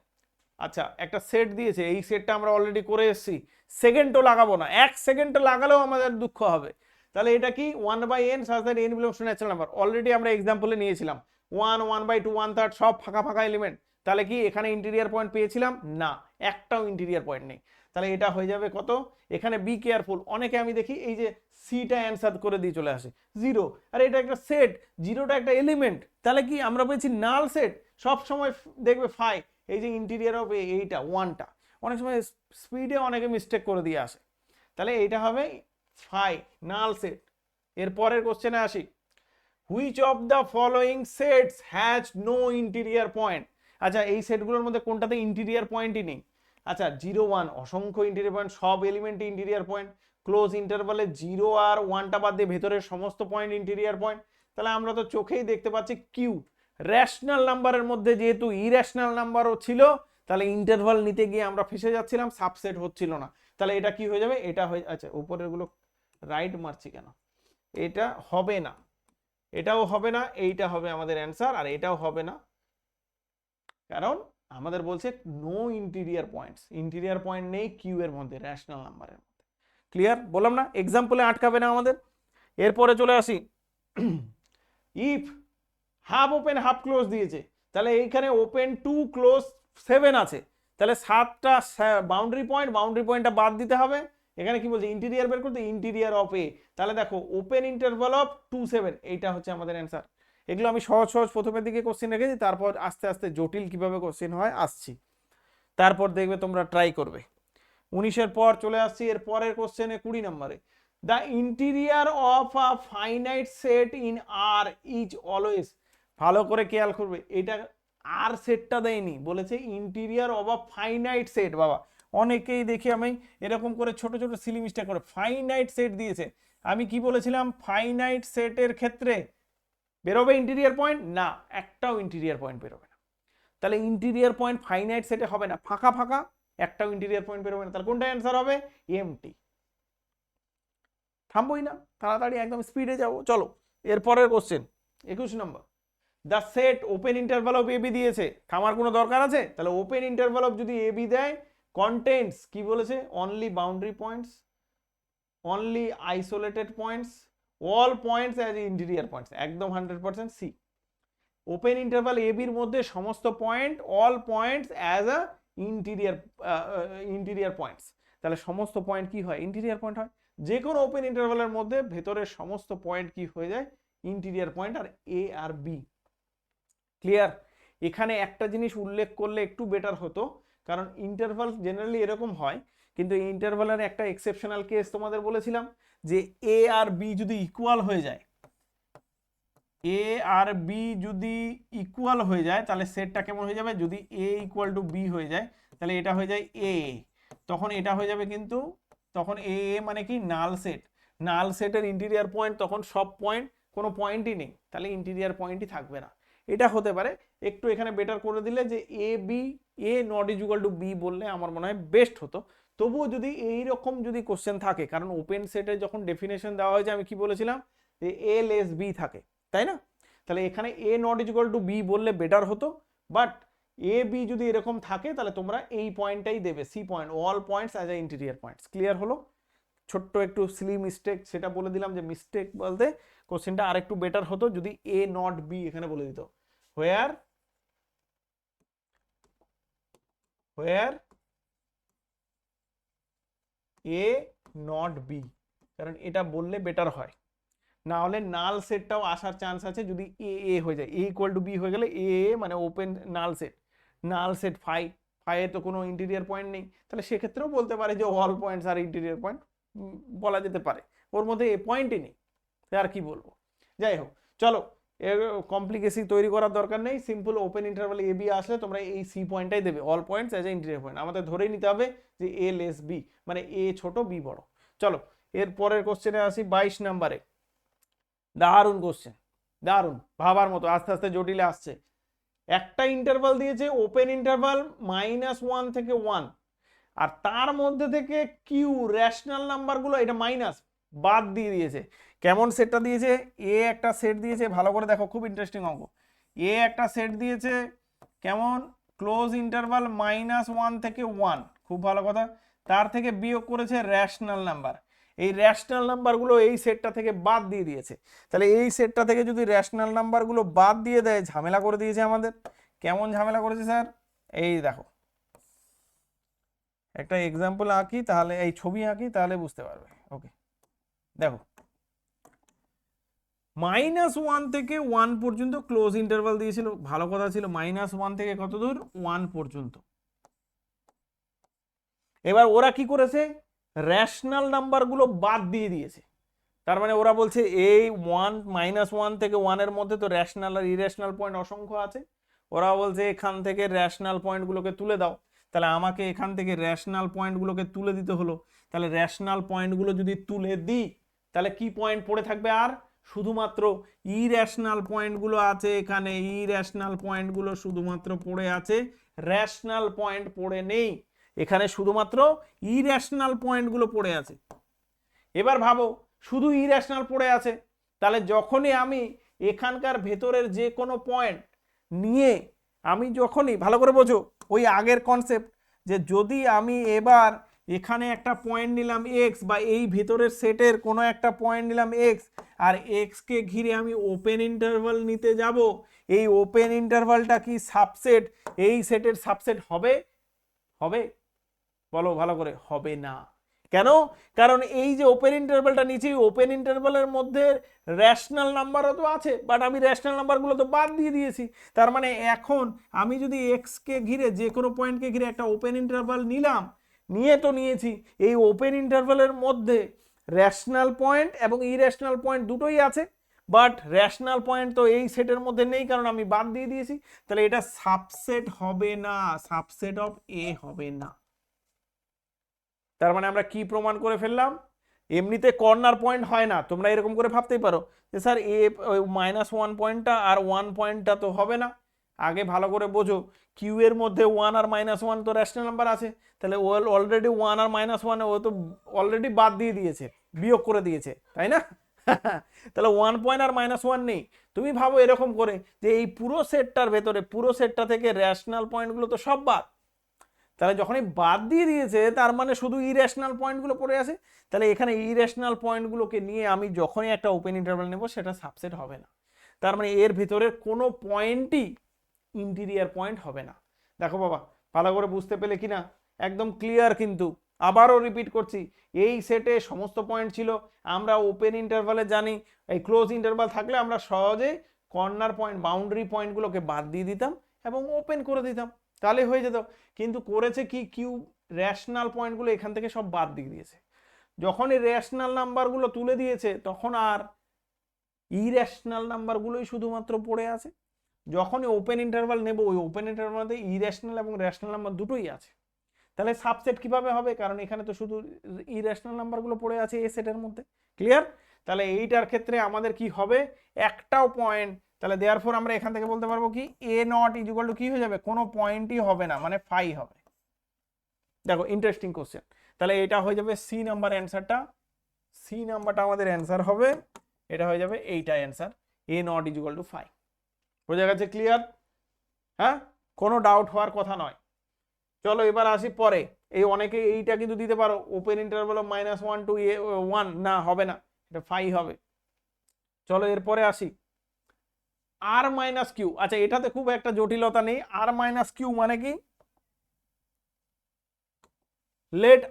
আচ্ছা একটা সেট দিয়েছে, এই সেটটা আমরা অলরেডি করে এসেছি, সেকেন্ডও লাগাবো না, 1 সেকেন্ডও লাগালেও আমাদের দুঃখ হবে, তাহলে এটা কি 1/n such that n belongs to natural number, already আমরা এক্সাম্পলে নিয়েছিলাম 1, 1/2, 1/3 সব ফাঁকা ফাঁকা এলিমেন্ট, তাহলে কি এখানে ইন্টিরিয়ার পয়েন্ট পেয়েছিলাম না, একটাও ইন্টিরিয়ার পয়েন্ট নেই, তাহলে এটা হয়ে যাবে কত, এখানে বি কেয়ারফুল, অনেকে আমি দেখি এই যে সিটা অ্যান্সার করে দিয়ে চলে আসে 0, আর এটা একটা সেট, 0টা একটা এলিমেন্ট, তাহলে কি আমরা পেয়েছি নাল সেট, সব সময় দেখবে 5, এই যে ইন্টিরিয়ার অফ এইটা 1টা, অনেক সময় স্পিডে অনেকে মিস্টেক করে দিয়ে আসে, তাহলে এইটা হবে 5 নাল সেট। এর পরের কোশ্চেনে আসি, which of the following sets has no interior point, আচ্ছা এই সেটগুলোর মধ্যে কোনটাতে ইন্টিরিয়ার পয়েন্টই নেই, আচ্ছা 0-1 অসংখ্য ইন্টিরিয়ার পয়েন্ট, সব এলিমেন্টই ইন্টিরিয়ার পয়েন্ট, ক্লোজ ইন্টারভালে 0 আর 1টা বাদ দিয়ে ভেতরের সমস্ত পয়েন্ট ইন্টিরিয়ার পয়েন্ট, তাহলে আমরা তো চোখেই দেখতে পাচ্ছি কিউ, রেশনাল নাম্বারের মধ্যে যেহেতু ইরেশনাল নাম্বারও ছিল, তাহলে ইন্টারভাল নিতে গিয়ে আমরা ফেসে যাচ্ছিলাম, সাবসেট হচ্ছিল না, তাহলে এটা কি হয়ে যাবে, এটা হয়ে, আচ্ছা উপরের গুলো রাইট মারছি কেন, এটা হবে না, এটাও হবে না, এইটা হবে আমাদের অ্যান্সার, আর এটাও হবে না, কারণ আমাদের বলছে no interior points, interior point নেই কিউ এর মধ্যে, রেশনাল নাম্বারের মধ্যে। ক্লিয়ার, বললাম না এক্সাম্পলে আটকাবে না আমাদের। এরপরে চলে আসি, if half open half close দিয়েছে, তাহলে এইখানে ওপেন 2 ক্লোজ 7 আছে, তাহলে 7টা বাউন্ডারি পয়েন্ট, বাউন্ডারি পয়েন্টটা বাদ দিতে হবে, এখানে কি বলছে ইন্টিরিয়ার বের করতে, ইন্টিরিয়ার অফ এ, তাহলে দেখো ওপেন ইন্টারভাল অফ 2-7, এইটা হচ্ছে আমাদের অ্যান্সার। এগুলো আমি সহজ সহজ প্রথমের দিকে কোশ্চেন রেখেছি, তারপর আস্তে আস্তে জটিল কিভাবে কোশ্চেন হয় আসছি, তারপর দেখবে তোমরা ট্রাই করবে। 19-এর পর চলে আসছি এর পরের কোশ্চেনে 20 নম্বরে। The interior of a finite set in R is always, ভালো করে খেয়াল করবে, এটা আর সেটটা দেয়নি, বলেছে interior of a finite set. বাবা অনেকেই দেখি আমি এরকম করে ছোট ছোট সিলি মিস্টেক করে ফাইনাইট সেট দিয়েছে। আমি কি বলেছিলাম, ফাইনাইট সেটের ক্ষেত্রে বেরোবে ইন্টিরিয়ার পয়েন্ট না, একটাও ইন্টিরিয়ার পয়েন্ট বেরোবে না। তাহলে ইন্টিরিয়ার পয়েন্ট ফাইনাইট সেটে হবে না, ফাঁকা ফাঁকা, একটাও ইন্টিরিয়ার পয়েন্ট বেরোবে না। তাহলে কোনটা অ্যান্সার হবে, এমটি। থামবই না, তাড়াতাড়ি একদম স্পিডে যাবো। চলো এরপরের কোশ্চেন 21 নম্বর। The set open interval of A B দিয়েছে, থামার কোনো দরকার আছে? তাহলে ওপেন ইন্টারভাল অফ যদি এবি দেয়, কন্টেন্টস কি বলেছে, only boundary points, only isolated points, all points as interior points, একদম 100% সি। ওপেন ইন্টারভাল এবির মধ্যে সমস্ত point, all points as a interior points. তাহলে সমস্ত পয়েন্ট কি হয়, ইন্টিরিয়ার পয়েন্ট হয়। যে কোনো ওপেন ইন্টারভালের মধ্যে ভেতরের সমস্ত পয়েন্ট কি হয়ে যায়, ইন্টিরিয়ার পয়েন্ট, আর এ আর বি। ক্লিয়ার? এখানে একটা জিনিস উল্লেখ করলে একটু বেটার হতো, কারণ ইন্টারভাল জেনারেলি এরকম হয়, কিন্তু এই ইন্টারভালের একটা এক্সেপশনাল কেস তোমাদের বলেছিলাম, যে এ আর বি যদি ইকুয়াল হয়ে যায়, এ আর বি যদি ইকুয়াল হয়ে যায়, তাহলে সেটটা কেমন হয়ে যাবে, যদি এ ইকুয়াল টু বি হয়ে যায়, তাহলে এটা হয়ে যায় এ, তখন এটা হয়ে যাবে, কিন্তু তখন এ মানে কি, নাল সেট। নাল সেটের ইন্টিরিয়ার পয়েন্ট তখন সব পয়েন্ট, কোনো পয়েন্টই নেই, তাহলে ইন্টিরিয়ার পয়েন্টই থাকবে না। এটা হতে পারে, একটু এখানে বেটার করে দিলে যে A B, A not is equal to B বললে আমার মনে হয় বেস্ট হতো। তবুও যদি এইরকম যদি কোশ্চেন থাকে, কারণ ওপেন সেটে যখন ডেফিনেশন দেওয়া হয়েছে আমি কি বলেছিলাম, যে এ লেস বি থাকে, তাই না? তাহলে এখানে A not is equal to B বললে বেটার হতো, বাট এ বি যদি এরকম থাকে তাহলে তোমরা এই পয়েন্টটাই দেবে, C point, all points as a interior points. Clear হলো? ছোট্ট একটু সিলি মিস্টেক, সেটা বলে দিলাম, যে মিস্টেক বলতে কোশ্চেনটা আরেকটু বেটার হতো যদি এ নট বি এখানে বলে দিত, হোয়ার এ নট বি, কারণ এটা বললে বেটার হয়। না হলে নাল সেটটাও আসার চান্স আছে, যদি এ এ হয়ে যায়, এ ইকুয়াল টু বি হয়ে গেলে এ মানে open null set, null set phi, ফাইয়ে তো কোনো ইন্টিরিয়ার পয়েন্ট নেই, তাহলে সেক্ষেত্রেও বলতে পারে যে অল পয়েন্টস আর ইন্টিরিয়ার পয়েন্ট, বলা যেতে পারে, ওর মধ্যে এ পয়েন্টই নেই, আর কি বলবো। যাই হোক, চলো এর কমপ্লিকেশন তৈরি করার দরকার নেই, simple open interval A B আসলে তোমরা এই সি পয়েন্টটাই দেবে, all points as a interior point. আমাদের ধরেই নিতে হবে যে এ লেস বি, মানে এ ছোট বি বড়। চলো এর পরের কোশ্চেনে আসি 22 নম্বরে। দারুণ কোশ্চেন, দারুণ, ভাবার মতো, আস্তে আস্তে জটিলে আসছে। একটা ইন্টারভাল দিয়েছে, ওপেন ইন্টারভাল -1 থেকে 1, আর তার মধ্যে থেকে কিউ রেশনাল নাম্বারগুলো, এটা মাইনাস বাদ দিয়ে দিয়েছে। কেমন সেটটা দিয়েছে, এ একটা সেট দিয়েছে, ভালো করে দেখো, খুব ইন্টারেস্টিং অঙ্ক। এ একটা সেট দিয়েছে, কেমন, ক্লোজ ইন্টারভাল -1 থেকে 1, খুব ভালো কথা। তার থেকে বিয়োগ করেছে রেশনাল নাম্বার, এই রেশনাল নাম্বারগুলো এই সেটটা থেকে বাদ দিয়ে দিয়েছে। তাহলে এই সেটটা থেকে যদি রেশনাল নাম্বারগুলো বাদ দিয়ে দেয়, ঝামেলা করে দিয়েছে আমাদের। কেমন ঝামেলা করেছে স্যার, এই দেখো, একটা এক্সাম্পল আঁকি, তাহলে এই ছবি আঁকি, তাহলে বুঝতে পারবে। ওকে, দেখো, -1 থেকে 1 পর্যন্ত ক্লোজ ইন্টারভাল দিয়েছিল, ভালো কথা ছিল, -1 থেকে কত দূর, 1 পর্যন্ত। এবার ওরা কি করেছে, রেশনাল নাম্বারগুলো বাদ দিয়ে দিয়েছে। তার মানে ওরা বলছে এই -1 থেকে 1 এর মধ্যে তো রেশনাল আর ইরেশনাল পয়েন্ট অসংখ্য আছে, ওরা বলছে এখান থেকে রেশনাল পয়েন্টগুলোকে তুলে দাও। তাহলে আমাকে এখান থেকে রেশনাল পয়েন্টগুলোকে তুলে দিতে হলো। তাহলে রেশনাল পয়েন্টগুলো যদি তুলে দিই, তাহলে কি পয়েন্ট পড়ে থাকবে, আর শুধুমাত্র ইরেশনাল পয়েন্টগুলো আছে এখানে, ইরেশনাল পয়েন্টগুলো শুধুমাত্র পড়ে আছে, রেশনাল পয়েন্ট পড়ে নেই এখানে, শুধুমাত্র ইরেশনাল পয়েন্টগুলো পড়ে আছে। এবার ভাবো, শুধু ইরেশনাল পড়ে আছে, তাহলে যখনই আমি এখানকার ভেতরের যে কোনো পয়েন্ট নিয়ে, আমি যখনই, ভালো করে বোঝো ওই আগের কনসেপ্ট, যে যদি আমি এবার এখানে একটা পয়েন্ট নিলাম এক্স, বা এই ভেতরের সেটের কোনো একটা পয়েন্ট নিলাম এক্স, আর এক্সকে ঘিরে আমি ওপেন ইন্টারভাল নিতে যাব, এই ওপেন ইন্টারভালটা কি সাবসেট, এই সেটের সাবসেট হবে, হবে, বলো ভালো করে, হবে না। কেন? কারণ এই যে ওপেন ইন্টারভালটা নিচে, ওপেন ইন্টারভালের মধ্যে রেশনাল নাম্বারও তো আছে, বাট আমি রেশনাল নাম্বারগুলো তো বাদ দিয়ে দিয়েছি। তার মানে এখন আমি যদি এক্স কে ঘিরে, যে কোনো পয়েন্টকে ঘিরে একটা ওপেন ইন্টারভাল নিলাম, নিয়ে তো নিয়েছি, এই ওপেন ইন্টারভ্যালের মধ্যে রেশনাল পয়েন্ট এবং ইরেশনাল পয়েন্ট দুটোই আছে, বাট রেশনাল পয়েন্ট তো এই সেটের মধ্যে নেই কারণ আমি বাদ দিয়ে দিয়েছি, তাহলে এটা সাবসেট হবে না, সাবসেট অফ এ হবে না। তার মানে আমরা কি প্রমাণ করে ফেললাম? এমনিতে কর্নার পয়েন্ট হয় না, তোমরা এরকম করে ভাবতেই পারো যে স্যার এ -1 পয়েন্টটা আর 1 পয়েন্টটা তো হবে না। আগে ভালো করে বোঝো, কিউ এর মধ্যে 1 আর -1 তো রেশনাল নাম্বার আছে, তাহলে ও অলরেডি 1 আর -1 ও তো অলরেডি বাদ দিয়ে দিয়েছে, বিয়োগ করে দিয়েছে, তাই না? তাহলে 1 পয়েন্ট আর -1 নেই। তুমি ভাবো এরকম করে যে এই পুরো সেটটার ভেতরে, পুরো সেটটা থেকে রেশনাল পয়েন্টগুলো তো সব বাদ, তাহলে যখনই বাদ দিয়ে দিয়েছে তার মানে শুধু ইরেশনাল পয়েন্টগুলো পড়ে আছে, তাহলে এখানে ইরেশনাল পয়েন্টগুলোকে নিয়ে আমি যখনই একটা ওপেন ইন্টারভ্যাল নেব সেটা সাবসেট হবে না। তার মানে এর ভিতরের কোনো পয়েন্টই ইন্টিরিয়ার পয়েন্ট হবে না। দেখো বাবা, ভালো করে বুঝতে পেলে কিনা? একদম ক্লিয়ার কিন্তু। আবারও রিপিট করছি, এই সেটে সমস্ত পয়েন্ট ছিল, আমরা ওপেন ইন্টারভ্যালে জানি এই ক্লোজ ইন্টারভ্যাল থাকলে আমরা সহজে কর্নার পয়েন্ট, বাউন্ডারি পয়েন্টগুলোকে বাদ দিয়ে দিতাম এবং ওপেন করে দিতাম, তাহলে হয়ে যেত। কিন্তু করেছে কি, কিউ রেশনাল পয়েন্টগুলো এখান থেকে সব বাদ দিয়ে দিয়েছে। যখনই রেশনাল নাম্বারগুলো তুলে দিয়েছে তখন আর ইরেশনাল নাম্বারগুলোই শুধুমাত্র পড়ে আছে। যখনই ওপেন ইন্টারভাল নেব ওই ওপেন ইন্টারভালতে ইরেশনাল এবং রেশনাল নাম্বার দুটোই আছে, তাহলে সাবসেট কিভাবে হবে? কারণ এখানে তো শুধু ইরেশনাল নাম্বারগুলো পড়ে আছে এই সেটের মধ্যে। ক্লিয়ার? তাহলে এইটার ক্ষেত্রে আমাদের কি হবে? একটাও পয়েন্ট, তাহলে দেয়ারফর আমরা এখান থেকে বলতে পারবো কি, এ নট ইজ ইকুয়াল টু কি হয়ে যাবে? কোনো পয়েন্টই হবে না, মানে ফাই হবে। দেখো ইন্টারেস্টিং কোশ্চেন। তাহলে এটা হয়ে যাবে সি নাম্বার অ্যান্সারটা, সি নাম্বারটা আমাদের অ্যান্সার হবে, এটা হয়ে যাবে এইটা answer, A not is equal to phi. বোঝা গেছে? ক্লিয়ার? হ্যাঁ, কোনো ডাউট হওয়ার কথা নয়। চলো এবার আসি পরে। এই অনেকে এইটা কিন্তু দিতে পারো, ওপেন ইন্টারভাল -1 to 1, না হবে না, এটা ফাই হবে। চলো এরপরে আসি, আর মাইনাস কিউ। আচ্ছা, এটাতে খুব একটা জটিলতা নেই। আর মাইনাস কিউ মানে কি? Let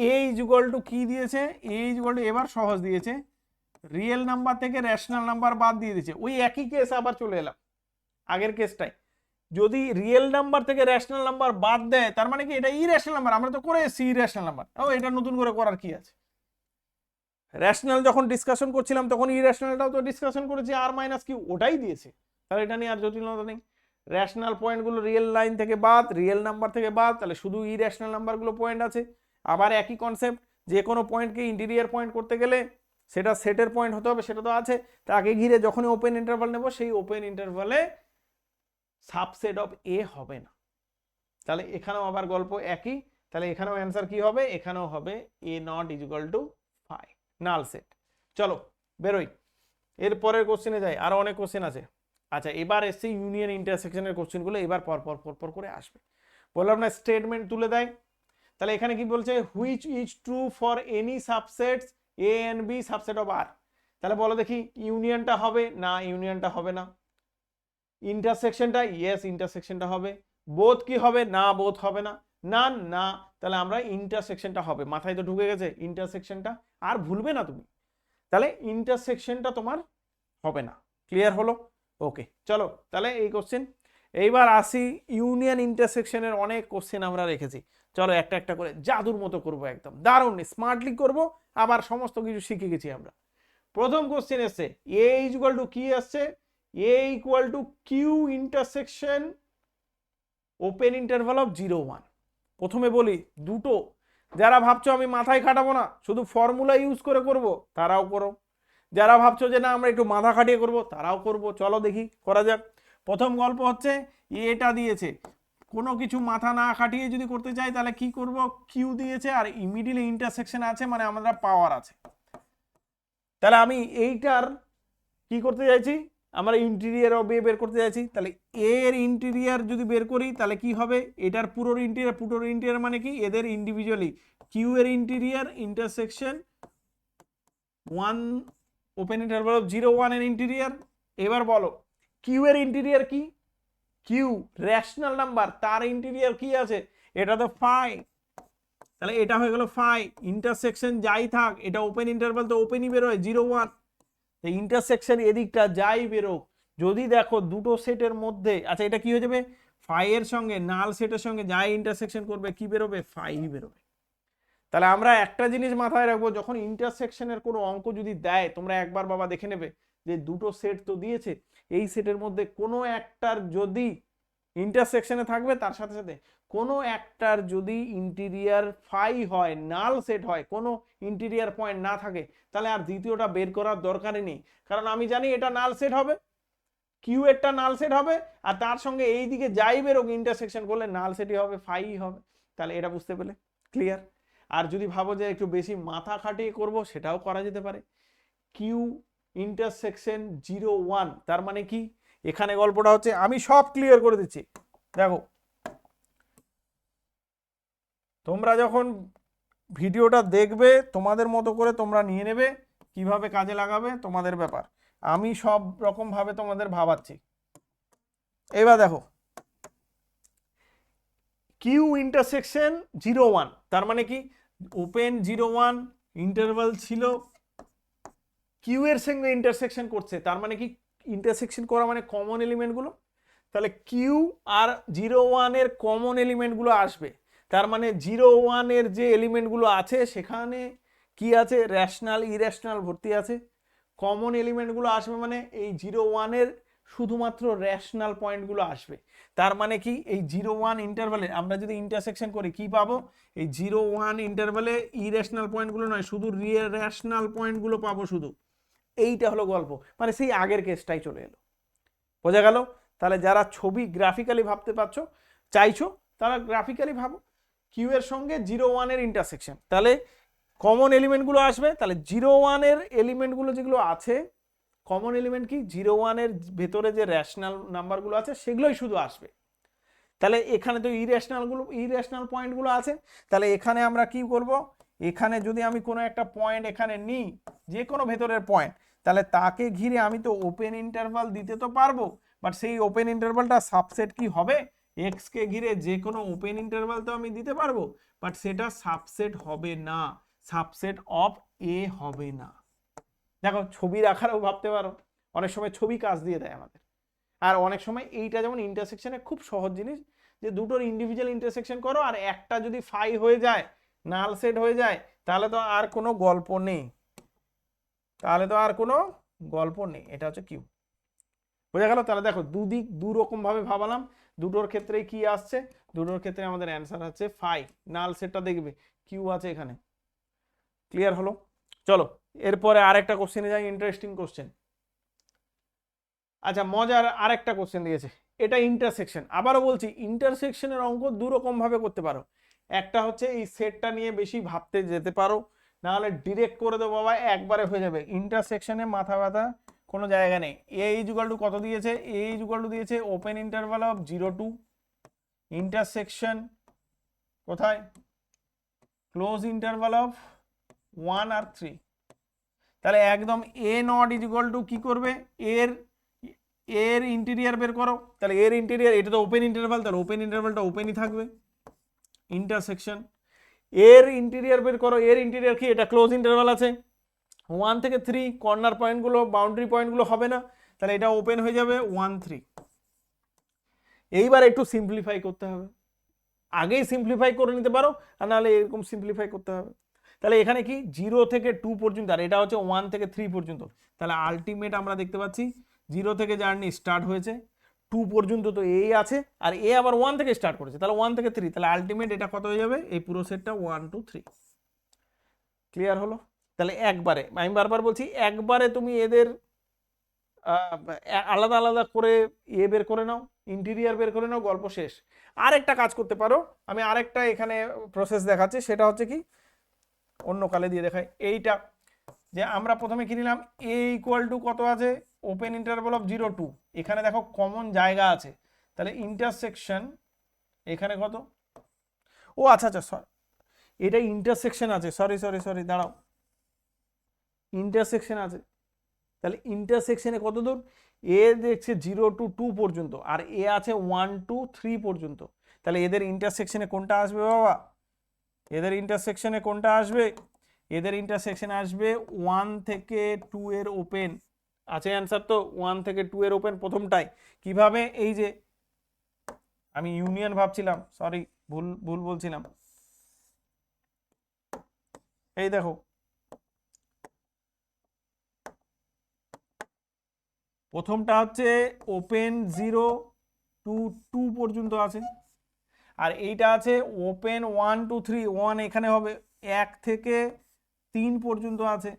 A is equal to কি দিয়েছে? এ ইজ ইকুয়াল টু, এবার সহজ দিয়েছে, রিয়েল নাম্বার থেকে রেশনাল নাম্বার বাদ দিয়ে দিয়েছে। ওই একই কেস আবার চলে এলাম আগের কেসটাই। যদি রিয়েল নাম্বার থেকে রেশনাল নাম্বার বাদ দেয় তার মানে কি এটা ইরেশনাল নাম্বার, আমরা তো করে এসেছি ইরেশনাল নাম্বার, ও এটা নতুন করে করার কি আছে? রেশনাল যখন ডিসকাশন করছিলাম তখন ইরেশনালটাও তো ডিসকাশন করেছি, আর মাইনাস কিউ ওটাই দিয়েছে, তাহলে এটা নিয়ে আর জটিলতা নেই। রেশনাল পয়েন্টগুলো রিয়েল লাইন থেকে বাদ, রিয়েল নাম্বার থেকে বাদ, তাহলে শুধু ইরেশনাল নাম্বারগুলো পয়েন্ট আছে। আবার একই কনসেপ্ট, যে কোনো পয়েন্টকে ইন্টিরিয়ার পয়েন্ট করতে গেলে সেটা সেটের পয়েন্ট হতে হবে, সেটা তো আছে। তাকে ঘিরে যখনই ওপেন ইন্টারভাল নেব সেই ওপেন ইন্টারভালে সাবসেট অফ এ হবে না। তাহলে এখানেও আবার গল্প একই, তাহলে এখানেও অ্যান্সার কি হবে? এখানেও হবে A not is equal to phi, null set. চলো বেরোই, এরপরের কোশ্চেনে যাই, আরো অনেক কোশ্চেন আছে। আচ্ছা, এবার এসছে ইউনিয়ন ইন্টারসেকশনের কোশ্চেনগুলো, এবার পর করে আসবে। বললাম না স্টেটমেন্ট তুলে দেয়। তাহলে এখানে কি বলছে? Which is true for any subsets A and B subset of R. তাহলে বলো দেখি, ইউনিয়নটা হবে না? ইউনিয়নটা হবে না। ইন্টারসেকশনটা, ইয়েস ইন্টারসেকশনটা হবে। বোথ কি হবে? না, বোথ হবে না। নান, না। তাহলে আমরা ইন্টারসেকশনটা হবে, মাথায় তো ঢুকে গেছে ইন্টারসেকশনটা, আর ভুলবে না তুমি। তাহলে ইন্টারসেকশনটা তোমার হবে না। ক্লিয়ার হলো? ওকে, চলো তাহলে এই কোশ্চেন। এইবার আসি, ইউনিয়ন ইন্টারসেকশনের অনেক কোশ্চেন আমরা রেখেছি, চলো একটা একটা করে জাদুর মতো করব, একদম দারুণ স্মার্টলি করব, আবার সমস্ত কিছু শিখে গেছি আমরা। প্রথম কোশ্চেন এসছে, এ ইজ ইকুয়াল টু কি আসছে? A equal to Q intersection open interval of 0, 1। প্রথমে বলি দুটো, যারা ভাবছো আমি মাথায় খাটাবো না শুধু ফর্মুলা ইউজ করে করব তারাও করো, যারা ভাবছো যে না আমরা একটু মাথা খাটিয়ে করব তারাও করব। চলো দেখি করা যাক। প্রথম গল্প হচ্ছে, এটা দিয়েছে, কোনো কিছু মাথা না খাটিয়ে যদি করতে চাই তাহলে কি করব? কিউ দিয়েছে আর ইমিডিয়েটলি ইন্টারসেকশন আছে, মানে আমরা পাওয়ার আছে। তাহলে আমি এইটার কি করতে চাইছি? আমরা ইন্টিরিয়ার অফ এ বের করতে চাইছি। তাহলে এর ইন্টিরিয়ার যদি বের করি তাহলে কি হবে? এটার পুরোর ইন্টিরিয়ার মানে কি? এদের ইন্ডিভিজুয়ালি কিউ এর interior intersection 1 open interval of 0, 1 এর ইন্টিরিয়ার। এবার বলো কিউ এর ইন্টিরিয়ার কি? কিউ রেশনাল নাম্বার, তার ইন্টিরিয়ার কি আছে? এটা তো ফাই, তাহলে এটা হয়ে গেল ফাই। ইন্টারসেকশন যাই থাক, এটা ওপেন ইন্টারভাল তো ওপেনই বেরোয় 0, 1। ইন্টারসেকশন এদিকটা যাই বেরো, যদি দেখো দুটো সেটের মধ্যে, আচ্ছা এটা কি হয়ে যাবে? ফাই এর সঙ্গে নাল সেটের সঙ্গে যাই ইন্টারসেকশন করবে কি বেরোবে? ফাই বেরোবে। তাহলে আমরা একটা জিনিস মাথায় রাখবো, যখন ইন্টারসেকশনের কোনো অঙ্ক যদি দেয়, তোমরা একবার বাবা দেখে নেবে যে দুটো সেট তো দিয়েছে, এই সেটের মধ্যে কোনো একটার যদি ইন্টারসেকশনে থাকবে, তার সাথে সাথে কোনো একটার যদি ইন্টিরিয়ার ফাই হয়, নাল সেট হয়, কোনো ইন্টিরিয়ার পয়েন্ট না থাকে, তাহলে আর দ্বিতীয়টা বের করার দরকারই নেই। কারণ আমি জানি এটা নাল সেট হবে, কিউ এরটা নাল সেট হবে, আর তার সঙ্গে এই দিকে যাই বেরোক ইন্টারসেকশন করলে নাল সেটই হবে, ফাই হবে। তাহলে এটা বুঝতে পেলে ক্লিয়ার। আর যদি ভাবো যে একটু বেশি মাথা খাটিয়ে করব, সেটাও করা যেতে পারে। কিউ ইন্টারসেকশন 0 1, তার মানে কি, এখানে গল্পটা হচ্ছে, আমি সব ক্লিয়ার করে দিচ্ছি। দেখো, তোমরা যখন ভিডিওটা দেখবে তোমাদের মতো করে তোমরা নিয়ে নেবে, কিভাবে কাজে লাগাবে তোমাদের ব্যাপার, আমি সব রকম ভাবে তোমাদের ভাবাচ্ছি। এবার দেখো, কিউ ইন্টারসেকশন 0 1, তার মানে কি, ওপেন 0 1 ইন্টারভাল ছিল, কিউ এর সঙ্গে ইন্টারসেকশন করছে, তার মানে কি, ইন্টারসেকশন করা মানে কমন এলিমেন্টগুলো, তাহলে কিউ আর 0 1 এর কমন এলিমেন্টগুলো আসবে। তার মানে 0 1 এর যে এলিমেন্টগুলো আছে সেখানে কি আছে, রেশনাল ইরেশনাল ভর্তি আছে। কমন এলিমেন্টগুলো আসবে মানে এই 0 1 এর শুধুমাত্র রেশনাল পয়েন্টগুলো আসবে। তার মানে কি, এই 0 1 ইন্টারভালে আমরা যদি ইন্টারসেকশন করি কি পাবো, এই 0 1 ইন্টারভালে ইরেশনাল পয়েন্টগুলো নয়, শুধু রেশনাল পয়েন্টগুলো পাবো শুধু। এইটা হলো গল্প, মানে সেই আগের কেসটাই চলে এলো। বোঝা গেল? তাহলে যারা ছবি গ্রাফিক্যালি ভাবতে পারছো, চাইছো, তারা গ্রাফিক্যালি ভাবো। কিউ এর সঙ্গে 0 1 এর ইন্টারসেকশন, তাহলে কমন এলিমেন্টগুলো আসবে। তাহলে 0 1 এর এলিমেন্টগুলো যেগুলো আছে, কমন এলিমেন্ট কি, 0 1 এর ভেতরে যে রেশনাল নাম্বারগুলো আছে সেগুলোই শুধু আসবে। তাহলে এখানে তো ইরেশনাল পয়েন্টগুলো আছে, তাহলে এখানে আমরা কি করব, এখানে যদি আমি কোনো একটা পয়েন্ট এখানে নিই, যে কোনো ভেতরের পয়েন্ট, তাহলে তাকে ঘিরে আমি তো ওপেন ইন্টারভাল দিতে তো পারবো, বাট সেই ওপেন ইন্টারভালটা সাবসেট কি হবে, এক্স কে ঘিরে যে কোনো ওপেন ইন্টারভাল তো আমি দিতে পারবো, বাট সেটা সাবসেট হবে না, সাবসেট অফ এ হবে না। দেখো, ছবির আকারেও ভাবতে পারো, অনেক সময় ছবি কাজ দিয়ে দেয় আমাদের। আর অনেক সময় এইটা যেমন ইন্টারসেকশনে খুব সহজ জিনিস, যে দুটোর ইন্ডিভিজুয়াল ইন্টারসেকশন করো, আর একটা যদি ফাই হয়ে যায়, নাল সেট হয়ে যায়, তাহলে তো আর কোনো গল্প নেই, তাহলে তো আর কোনো গল্প নেই। এটা হচ্ছে কিউ। বোঝা গেল? তাহলে দেখো, দুদিক দুরকম ভাবে ভাবালাম, দুটোর ক্ষেত্রে কি আসছে, দুটোর ক্ষেত্রে আমাদের অ্যান্সার হচ্ছে ফাই। নাল সেটটা দেখবে কিউ আছে এখানে। ক্লিয়ার হলো? চলো এরপরে আরেকটা কোশ্চেনে যাই, ইন্টারেস্টিং কোশ্চেন। আচ্ছা, মজার আরেকটা কোশ্চেন দিয়েছে, এটা ইন্টারসেকশন। আবারও বলছি, ইন্টারসেকশনের অঙ্ক দুরকম ভাবে করতে পারো। একটা হচ্ছে এই সেটটা নিয়ে বেশি ভাবতে যেতে পারো, না হলে ডিরেক্ট করে দেবো বাবা, একবারে হয়ে যাবে। ইন্টারসেকশনে মাথা ব্যথা কোনো জায়গা নেই। এ ইজুকাল টু কত দিয়েছে, এ ইজুকাল টু দিয়েছে ওপেন ইন্টারভাল অফ 0 2, ইন্টারসেকশন কোথায়, ক্লোজ ইন্টারভাল অফ 1 আর 3। তাহলে একদম এ নট ইজুকাল টু কি করবে, এর এর ইন্টেরিয়ার বের করো। তাহলে এর ইন্টেরিয়ার, এটা তো ওপেন ইন্টারভাল, তাহলে ওপেন ইন্টারভালটা ওপেনই থাকবে। ইন্টারসেকশন, এর ইন্টেরিয়ার বের করো, এর ইন্টেরিয়ার কি, এটা ক্লোজ ইন্টারভাল আছে, 1 থেকে 3 কর্নার পয়েন্টগুলো, বাউন্ডারি পয়েন্টগুলো হবে না, তাহলে এটা ওপেন হয়ে যাবে 1 3। এইবার একটু সিম্পলিফাই করতে হবে, আগেই সিম্পলিফাই করে নিতে পারো, আর নাহলে এরকম সিম্পলিফাই করতে হবে। তাহলে এখানে কি 0 থেকে 2 পর্যন্ত, আর এটা হচ্ছে 1 থেকে 3 পর্যন্ত। তাহলে আলটিমেট আমরা দেখতে পাচ্ছি 0 থেকে জার্নি স্টার্ট হয়েছে, 2 পর্যন্ত তো এই আছে, আর এ আবার 1 থেকে স্টার্ট করেছে, তাহলে 1 থেকে 3, তাহলে আলটিমেট এটা কত হয়ে যাবে, এই পুরো সেটটা 1 2 3। ক্লিয়ার হলো? তাহলে একবারে, আমি বারবার বলছি, একবারে তুমি এদের আলাদা আলাদা করে বের করে নাও, ইন্টেরিয়ার বের করে নাও, গল্প শেষ। আরেকটা কাজ করতে পারো, আমি আরেকটা এখানে প্রসেস দেখাচ্ছি, সেটা হচ্ছে কি, অন্য কালে দিয়ে দেখাই এইটা, যে আমরা প্রথমে কি নিলাম, এ ইকুয়াল টু কত আছে, ওপেন ইন্টারভাল অফ 0 2, এখানে দেখো কমন জায়গা আছে, তাহলে ইন্টারসেকশন এখানে কত, ও আচ্ছা আচ্ছা, এটা ইন্টারসেকশন আছে, সরি সরি সরি, দাঁড়াও, ইন্টারসেকশন আছে। তাহলে ইন্টারসেকশনে কত দূর, এ দেখছে 0 টু 2 পর্যন্ত, আর এ আছে 1 2 3 পর্যন্ত। তাহলে এদের ইন্টারসেকশনে কোনটা আসবে বাবা, এদের ইন্টারসেকশনে কোনটা আসবে, এদের ইন্টারসেকশন আসবে 1 থেকে 2 এর ওপেন আছে। অ্যান্সার তো 1 থেকে 2 এর ওপেন প্রথমটাই। কিভাবে, এই যে আমি ইউনিয়ন ভাবছিলাম, সরি ভুল ভুল বলছিলাম, এই দেখো প্রথমটা হচ্ছে ওপেন 0 টু 2 পর্যন্ত আছে, আর এইটা আছে ওপেন 1 2 3, 1 এখানে হবে 1 থেকে 3 পর্যন্ত আছে।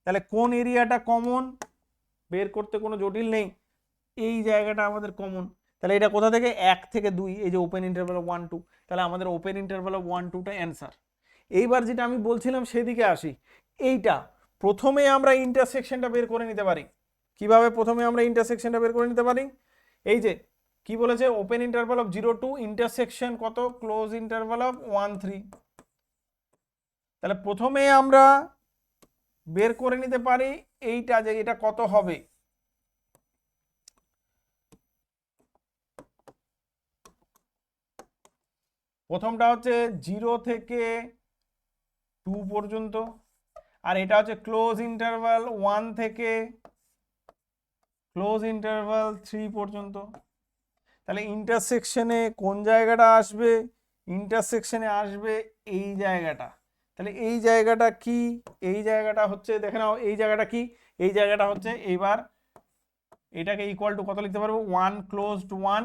তাহলে কোন এরিয়াটা কমন বের করতে কোনো জটিল নেই, এই জায়গাটা আমাদের কমন। তাহলে এটা কোথা থেকে 1 থেকে 2, এই যে ওপেন ইন্টারভ্যাল অফ 1 2, তাহলে আমাদের ওপেন ইন্টারভ্যাল অফ 1 2টা অ্যান্সার। এইবার যেটা আমি বলছিলাম সেদিকে আসি। এইটা প্রথমে আমরা ইন্টারসেকশনটা বের করে নিতে পারি। কিভাবে প্রথমে আমরা ইন্টারসেকশনটা বের করে নিতে পারি? এই যে কি বলেছে, ওপেন ইন্টারভ্যাল অফ 0 2, ইন্টারসেকশন কত, ক্লোজ ইন্টারভ্যাল অফ 1 3। তাহলে প্রথমে আমরা বের করে নিতে পারি এইটা, যে এটা কত হবে। প্রথমটা হচ্ছে 0 থেকে 2 পর্যন্ত, আর এটা হচ্ছে ক্লোজ ইন্টারভ্যাল 1 থেকে ক্লোজ ইন্টারভ্যাল 3 পর্যন্ত। তাহলে ইন্টারসেকশনে কোন জায়গাটা আসবে? ইন্টারসেকশনে আসবে এই জায়গাটা। তাহলে এই জায়গাটা কি? এই জায়গাটা হচ্ছে, দেখে নাও এই জায়গাটা কি, এই জায়গাটা হচ্ছে, এইবার এটাকে ইকুয়াল টু কত লিখতে পারবো, 1 ক্লোজড 1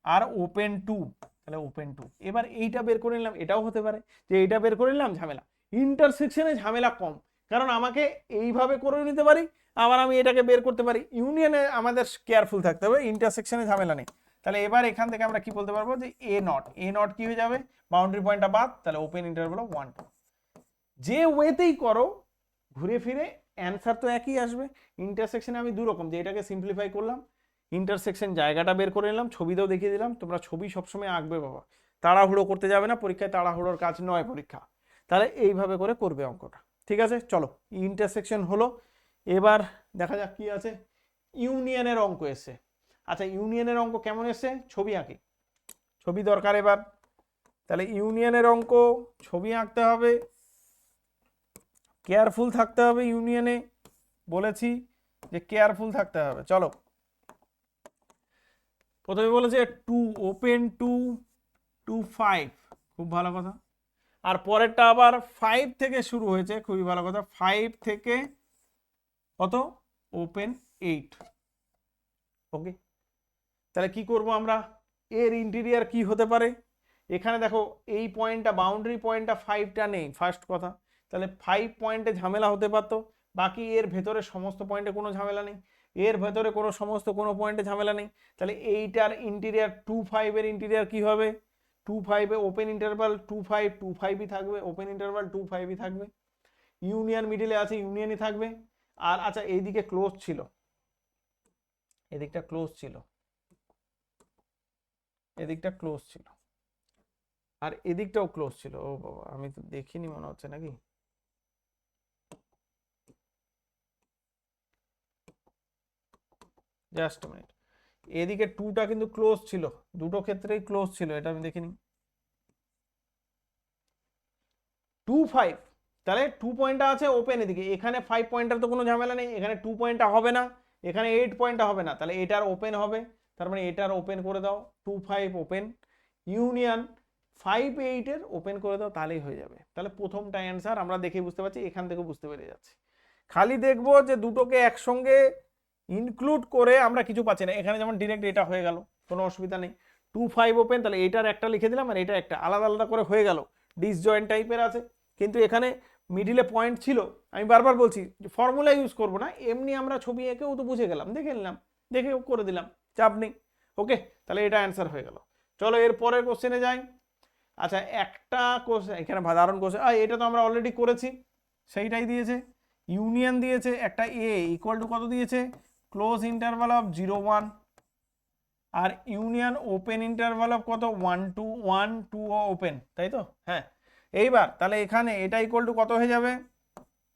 আর ওপেন 2। তাহলে ওপেন 2, এবার এইটা বের করে নিলাম, এটাও হতে পারে যে এইটা বের করে নিলাম, ঝামেলা। ইন্টারসেকশনে ঝামেলা কম, কারণ আমাকে এইভাবে করে নিতে পারি, আবার আমি এটাকে বের করতে পারি। ইউনিয়নে আমাদের কেয়ারফুল থাকতে হবে, ইন্টারসেকশনে ঝামেলা নেই। তাহলে এবার এখান থেকে আমরা কি বলতে পারবো, যে এ নট কি হয়ে যাবে, বাউন্ডারি পয়েন্টটা বাদ, তাহলে ওপেন ইন্টারভ্যাল অফ 1 2। যে ওয়েতেই করো ঘুরে ফিরে অ্যান্সার তো একই আসবে। ইন্টারসেকশনে আমি দু রকম, যে এটাকে সিম্পলিফাই করলাম, ইন্টারসেকশন জায়গাটা বের করে নিলাম, ছবিতেও দেখিয়ে দিলাম। তোমরা ছবি সবসময় আঁকবে বাবা, তাড়াহুড়ো করতে যাবে না, পরীক্ষায় তাড়াহুড়োর কাজ নয় পরীক্ষা। তাহলে এইভাবে করে করবে অঙ্কটা, ঠিক আছে? চলো, ইন্টারসেকশন হলো, এবার দেখা যাক কি আছে। ইউনিয়নের অঙ্ক এসে, আচ্ছা ইউনিয়নের অঙ্ক কেমন এসছে, ছবি আঁকি, ছবি দরকার এবার। তাহলে ইউনিয়নের অঙ্ক ছবি আঁকতে হবে, কেয়ারফুল থাকতে হবে। ইউনিয়নে বলেছি যে কেয়ারফুল থাকতে হবে। চলো, প্রথমে বলেছে 2 ওপেন 2 টু 5, খুব ভালো কথা। আর পরেরটা আবার 5 থেকে শুরু হয়েছে, খুবই ভালো কথা, 5 থেকে কত, ওপেন 8। ওকে, তাহলে কি করব আমরা, এর ইন্টিরিয়ার কি হতে পারে? এখানে দেখো এই পয়েন্টটা, বাউন্ডারি পয়েন্টটা 5টা নেই, ফার্স্ট কথা। তাহলে 5 পয়েন্টে ঝামেলা হতে পারতো, বাকি এর ভেতরে সমস্ত পয়েন্টে কোনো ঝামেলা নেই, এর ভেতরে কোনো পয়েন্টে ঝামেলা নেই। তাহলে এইটার ইন্টিরিয়ার 2 5 এর ইন্টিরিয়ার কি হবে, 2 5 এ ওপেন ইন্টারভাল 2 5 2 5ই থাকবে, ওপেন ইন্টারভাল 2 5ই থাকবে। ইউনিয়ন মিডিলে আছে, ইউনিয়নই থাকবে। আর আচ্ছা এইদিকে ক্লোজ ছিল, এদিকটা ক্লোজ ছিল, এদিকটা ক্লোজ ছিল, আর এদিকটাও ক্লোজ ছিল। ও বাবা, আমি তো দেখিনি মনে হচ্ছে, নাকি? জাস্ট মিনিট, এদিকে 2টা কিন্তু ক্লোজ ছিল, দুটো ক্ষেত্রেই ক্লোজ ছিল, এটা আমি দেখিনি। 2 5, তাহলে 2 পয়েন্টটা আছে ওপেন এদিকে, এখানে 5 পয়েন্টার তো কোনো ঝামেলা নেই, এখানে 2 পয়েন্টটা হবে না, এখানে 8 পয়েন্টটা হবে না, তাহলে এটার ওপেন হবে। তার মানে এটার ওপেন করে দাও, 2 5 ওপেন, ইউনিয়ন 5 8 এর ওপেন করে দাও, তাহলেই হয়ে যাবে। তাহলে প্রথমটা অ্যান্সার আমরা দেখে বুঝতে পারছি, এখান থেকে বুঝতে পেরে যাচ্ছি। খালি দেখবো যে দুটোকে একসঙ্গে ইনক্লুড করে আমরা কিছু পাচ্ছি না, এখানে যেমন ডিরেক্ট এটা হয়ে গেল, কোনো অসুবিধা নেই। 2 5 ওপেন, তাহলে এটার একটা লিখে দিলাম, আর এটা একটা, আলাদা আলাদা করে হয়ে গেল, ডিসজয়েন্ট টাইপের আছে। কিন্তু এখানে মিডিলে পয়েন্ট ছিল, আমি বারবার বলছি ফর্মুলা ইউজ করবো না, এমনি আমরা ছবি এঁকেও তো বুঝে গেলাম, দেখে নিলাম, দেখে করে দিলাম, চাপ নেই। ওকে, তাহলে এটা অ্যান্সার হয়ে গেল। চলো এর পরের কোশ্চেনে যাই। আচ্ছা একটা কোশ্চেন এখানে, সাধারণ কোশ্চেন, এটা তো আমরা অলরেডি করেছি, সেইটাই দিয়েছে। ইউনিয়ন দিয়েছে একটা, এ ইকুয়াল টু কত দিয়েছে, ক্লোজ ইন্টারভাল অফ 0 1, আর ইউনিয়ন ওপেন ইন্টারভাল অফ কত, 1 2 1 2 ওপেন, তাই তো? হ্যাঁ, এইবার তাহলে এখানে এটা ইকুয়াল টু কত হয়ে যাবে,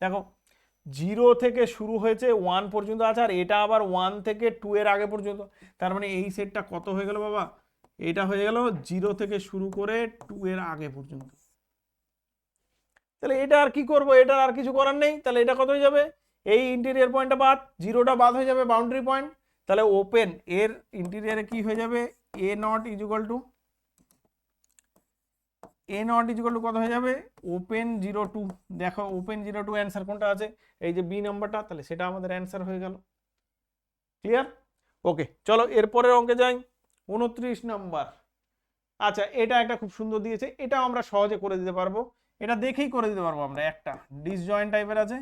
দেখো 0 থেকে শুরু হয়েছে 1 পর্যন্ত আছে, আর এটা আবার 1 থেকে 2 এর আগে পর্যন্ত। তার মানে এই সেটটা কত হয়ে গেল বাবা, এটা হয়ে গেল 0 থেকে শুরু করে 2 এর আগে পর্যন্ত। তাহলে এটা আর কি করব, এটা আর কিছু করার নেই। তাহলে এটা কত হয়ে যাবে, এই ইন্টেরিয়র পয়েন্টটা বাদ, 0টা বাদ হয়ে যাবে, বাউন্ডারি পয়েন্ট। তাহলে ওপেন এর ইন্টেরিয়রে কি হয়ে যাবে, A not is equal to A not equal to কত হয়ে যাবে ওপেন 0 2। দেখো ওপেন 0 2 অ্যান্সার কোনটা আছে, এই যে বি নাম্বারটা, তাহলে সেটা আমাদের অ্যান্সার হয়ে গেল। ক্লিয়ার? ওকে, চলো এরপরের অঙ্কে যাই। 29 নাম্বার। আচ্ছা, এটা একটা খুব সুন্দর দিয়েছে, এটা আমরা সহজে করে দিতে পারবো, এটা দেখেই করে দিতে পারবো আমরা। একটা ডিসজয়েন্ট টাইপের আছে,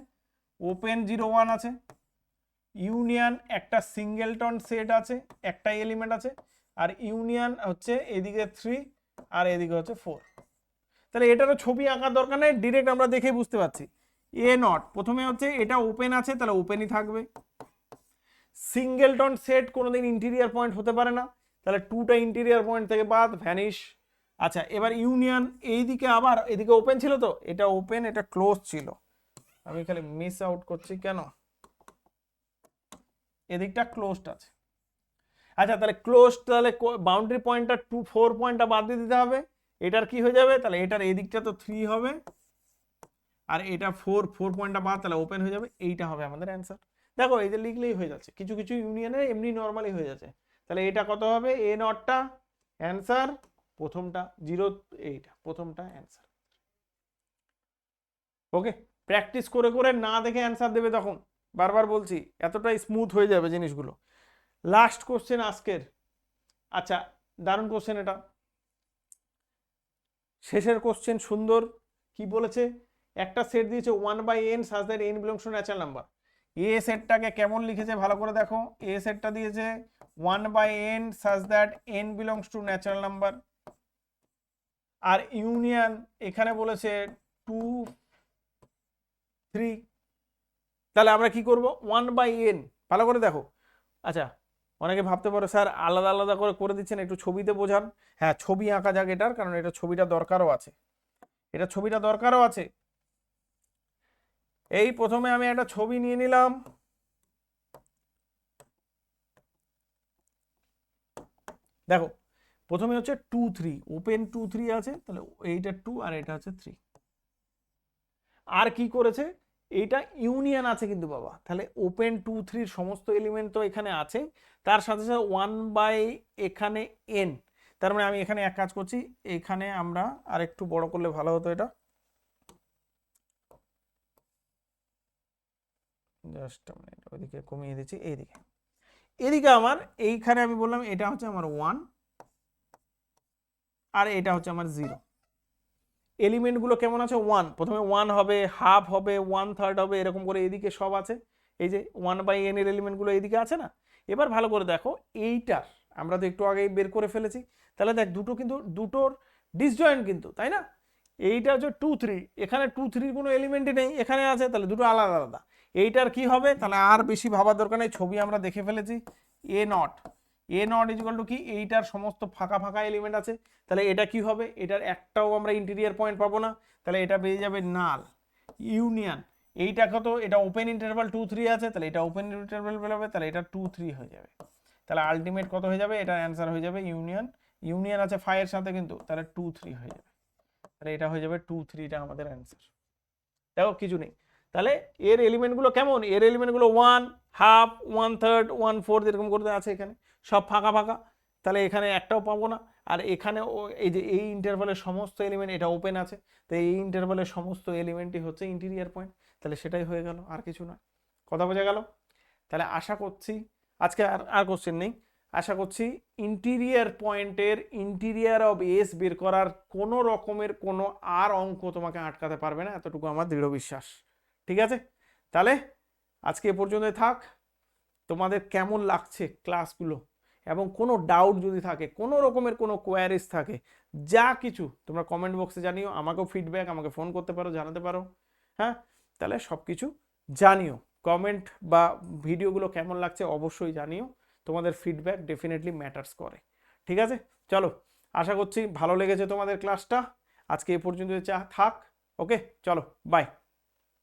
ওপেন 0 1 আছে, ইউনিয়ন একটা সিঙ্গেলটন সেট আছে, একটা এলিমেন্ট আছে, আর ইউনিয়ন হচ্ছে এদিকে 3 আর এদিকে হচ্ছে 4। তাহলে এটারও ছবি আঁকার দরকার নেই, ডিরেক্ট আমরা দেখেই বুঝতে পারছি। এ নট প্রথমে হচ্ছে এটা ওপেন আছে, তাহলে ওপেনই থাকবে। সিঙ্গেলটন সেট কোনোদিন ইন্টিরিয়ার পয়েন্ট হতে পারে না, তাহলে 2টা ইন্টিরিয়ার পয়েন্ট থেকে বাদ, ভ্যানিশ। আচ্ছা, এবার ইউনিয়ন এইদিকে আবার এদিকে ওপেন ছিল, তো এটা ওপেন এটা ক্লোজ ছিল, আমি খালি মিস আউট করছি কেন, এদিকটা ক্লোজড আছে। আচ্ছা, তাহলে ক্লোজ, তাহলে বাউন্ডারি পয়েন্টটা 4 পয়েন্টটা বাদ দিয়ে দিতে হবে, এটার কি হয়ে যাবে, তাহলে এটার এদিকটা তো 3 হবে, আর এটা 4 পয়েন্টটা বাদ, তাহলে ওপেন হয়ে যাবে, এইটা হবে আমাদের অ্যান্সার। দেখো এই যে লিখলেই হয়ে যাচ্ছে, কিছু কিছু ইউনিয়নে এমনি নর্মালি হয়ে যাচ্ছে। তাহলে এটা কত হবে, এ নটটা অ্যান্সার, প্রথমটা 0, এইটা প্রথমটা অ্যান্সার। ওকে, প্র্যাকটিস করে করে না দেখে অ্যান্সার দেবে তখন, বারবার বলছি, এতটাই স্মুথ হয়ে যাবে জিনিসগুলো। লাস্ট কোশ্চেন আজকের। আচ্ছা, দারুণ কোশ্চেন এটা, শেষের কোশ্চেন সুন্দর। কি বলেছে, একটা সেট দিয়েছে 1/n such that n belongs to natural number. এ সেটটাকে কেমন লিখেছে ভালো করে দেখো, এ সেটটা দিয়েছে 1/n such that n belongs to natural number, আর ইউনিয়ন এখানে বলেছে 2 3। তাহলে আমরা কি করব, 1/n ভালো করে দেখো। আচ্ছা, অনেকে ভাবতে পারো স্যার আলাদা আলাদা করে করে দিচ্ছেন, একটু ছবিতে বোঝান। হ্যাঁ, ছবি আঁকা যাক এটার, কারণ এটা ছবিটা দরকারও আছে, এটা ছবিটা দরকারও আছে। এই প্রথমে আমি একটা ছবি নিয়ে নিলাম, দেখো প্রথমে হচ্ছে 2 3, ওপেন 2 3 আছে, তাহলে এইটা 2 আর এটা হচ্ছে 3। আর কি করেছে, এইটা ইউনিয়ন আছে কিন্তু বাবা, তাহলে ওপেন 2 3 সমস্ত এলিমেন্ট তো এখানে আছে, তার সাথে সাথে 1 এখানে n। তার মানে আমি এখানে এক কাজ করছি, এখানে আমরা আর একটু বড় করলে ভালো হতো, এটা জাস্ট মিনিট, ওইদিকে কমিয়ে দিচ্ছি, এইদিকে এদিকে আমার এইখানে আমি বললাম এটা হচ্ছে আমার 1 আর এটা হচ্ছে আমার 0। এলিমেন্টগুলো কেমন আছে, 1 প্রথমে 1 হবে, হাফ হবে, 1/3 হবে, এরকম করে এদিকে সব আছে। এই যে 1/n এর এলিমেন্টগুলো এইদিকে আছে না। এবার ভালো করে দেখো, এইটার আমরা তো একটু আগেই বের করে ফেলেছি, তাহলে দেখ দুটো কিন্তু দুটোর ডিসজয়েন্ট কিন্তু, তাই না। এইটা হচ্ছে 2 3, এখানে 2 3 কোনো এলিমেন্টই নেই, এখানে আছে, তাহলে দুটো আলাদা আলাদা। এইটার কি হবে, তাহলে আর বেশি ভাবার দরকার নেই, ছবি আমরা দেখে ফেলেছি। এ নট ইকুয়াল টু কি, এইটার সমস্ত ফাঁকা ফাঁকা এলিমেন্ট আছে, তাহলে এটা কি হবে, এটার একটাও আমরা ইন্টেরিয়র পয়েন্ট পাবো না, তাহলে এটা পেয়ে যাবে নাল। ইউনিয়ন এইটা কত, এটা ওপেন ইন্টারভাল 2 3 আছে, তাহলে এটা ওপেন ইন্টারভাল বেরোবে, তাহলে এটা 2 3 হয়ে যাবে। তাহলে আলটিমেট কত হয়ে যাবে, এটার অ্যান্সার হয়ে যাবে ইউনিয়ন। ইউনিয়ন আছে 5 এর সাথে কিন্তু, তাহলে 2 3 হয়ে যাবে, তাহলে এটা হয়ে যাবে 2 3টা আমাদের অ্যান্সার। দেখো কিছু নেই, তাহলে এর এলিমেন্টগুলো কেমন, এর এলিমেন্টগুলো 1 হাফ 1/3 1/4 এরকম করতে আছে, এখানে সব ফাঁকা ফাঁকা, তাহলে এখানে একটাও পাবো না। আর এখানে এই যে এই ইন্টারভালের সমস্ত এলিমেন্ট, এটা ওপেন আছে, তো এই ইন্টারভালের সমস্ত এলিমেন্টই হচ্ছে ইন্টিরিয়ার পয়েন্ট, তাহলে সেটাই হয়ে গেল, আর কিছু নয়। কথা বোঝা গেল? তাহলে আশা করছি আজকে আর কোশ্চেন নেই, আশা করছি ইন্টিরিয়ার পয়েন্টের ইন্টিরিয়ার অফ এস বের করার কোনো রকমের কোনো আর অঙ্ক তোমাকে আটকাতে পারবে না, এতটুকু আমার দৃঢ় বিশ্বাস। ঠিক আছে, তাহলে আজকে এ পর্যন্তই থাক। তোমাদের কেমন লাগছে ক্লাসগুলো, এবং কোনো ডাউট যদি থাকে, কোনো রকমের কোনো কোয়ারিজ থাকে, যা কিছু তোমরা কমেন্ট বক্সে জানিও, আমাকেও ফিডব্যাক, আমাকে ফোন করতে পারো, জানাতে পারো। হ্যাঁ, তাহলে সব কিছু জানিও, কমেন্ট বা ভিডিওগুলো কেমন লাগছে অবশ্যই জানিও, তোমাদের ফিডব্যাক ডেফিনেটলি ম্যাটার্স করে। ঠিক আছে, চলো, আশা করছি ভালো লেগেছে তোমাদের ক্লাসটা, আজকে এ পর্যন্ত থাক। ওকে, চলো, বাই।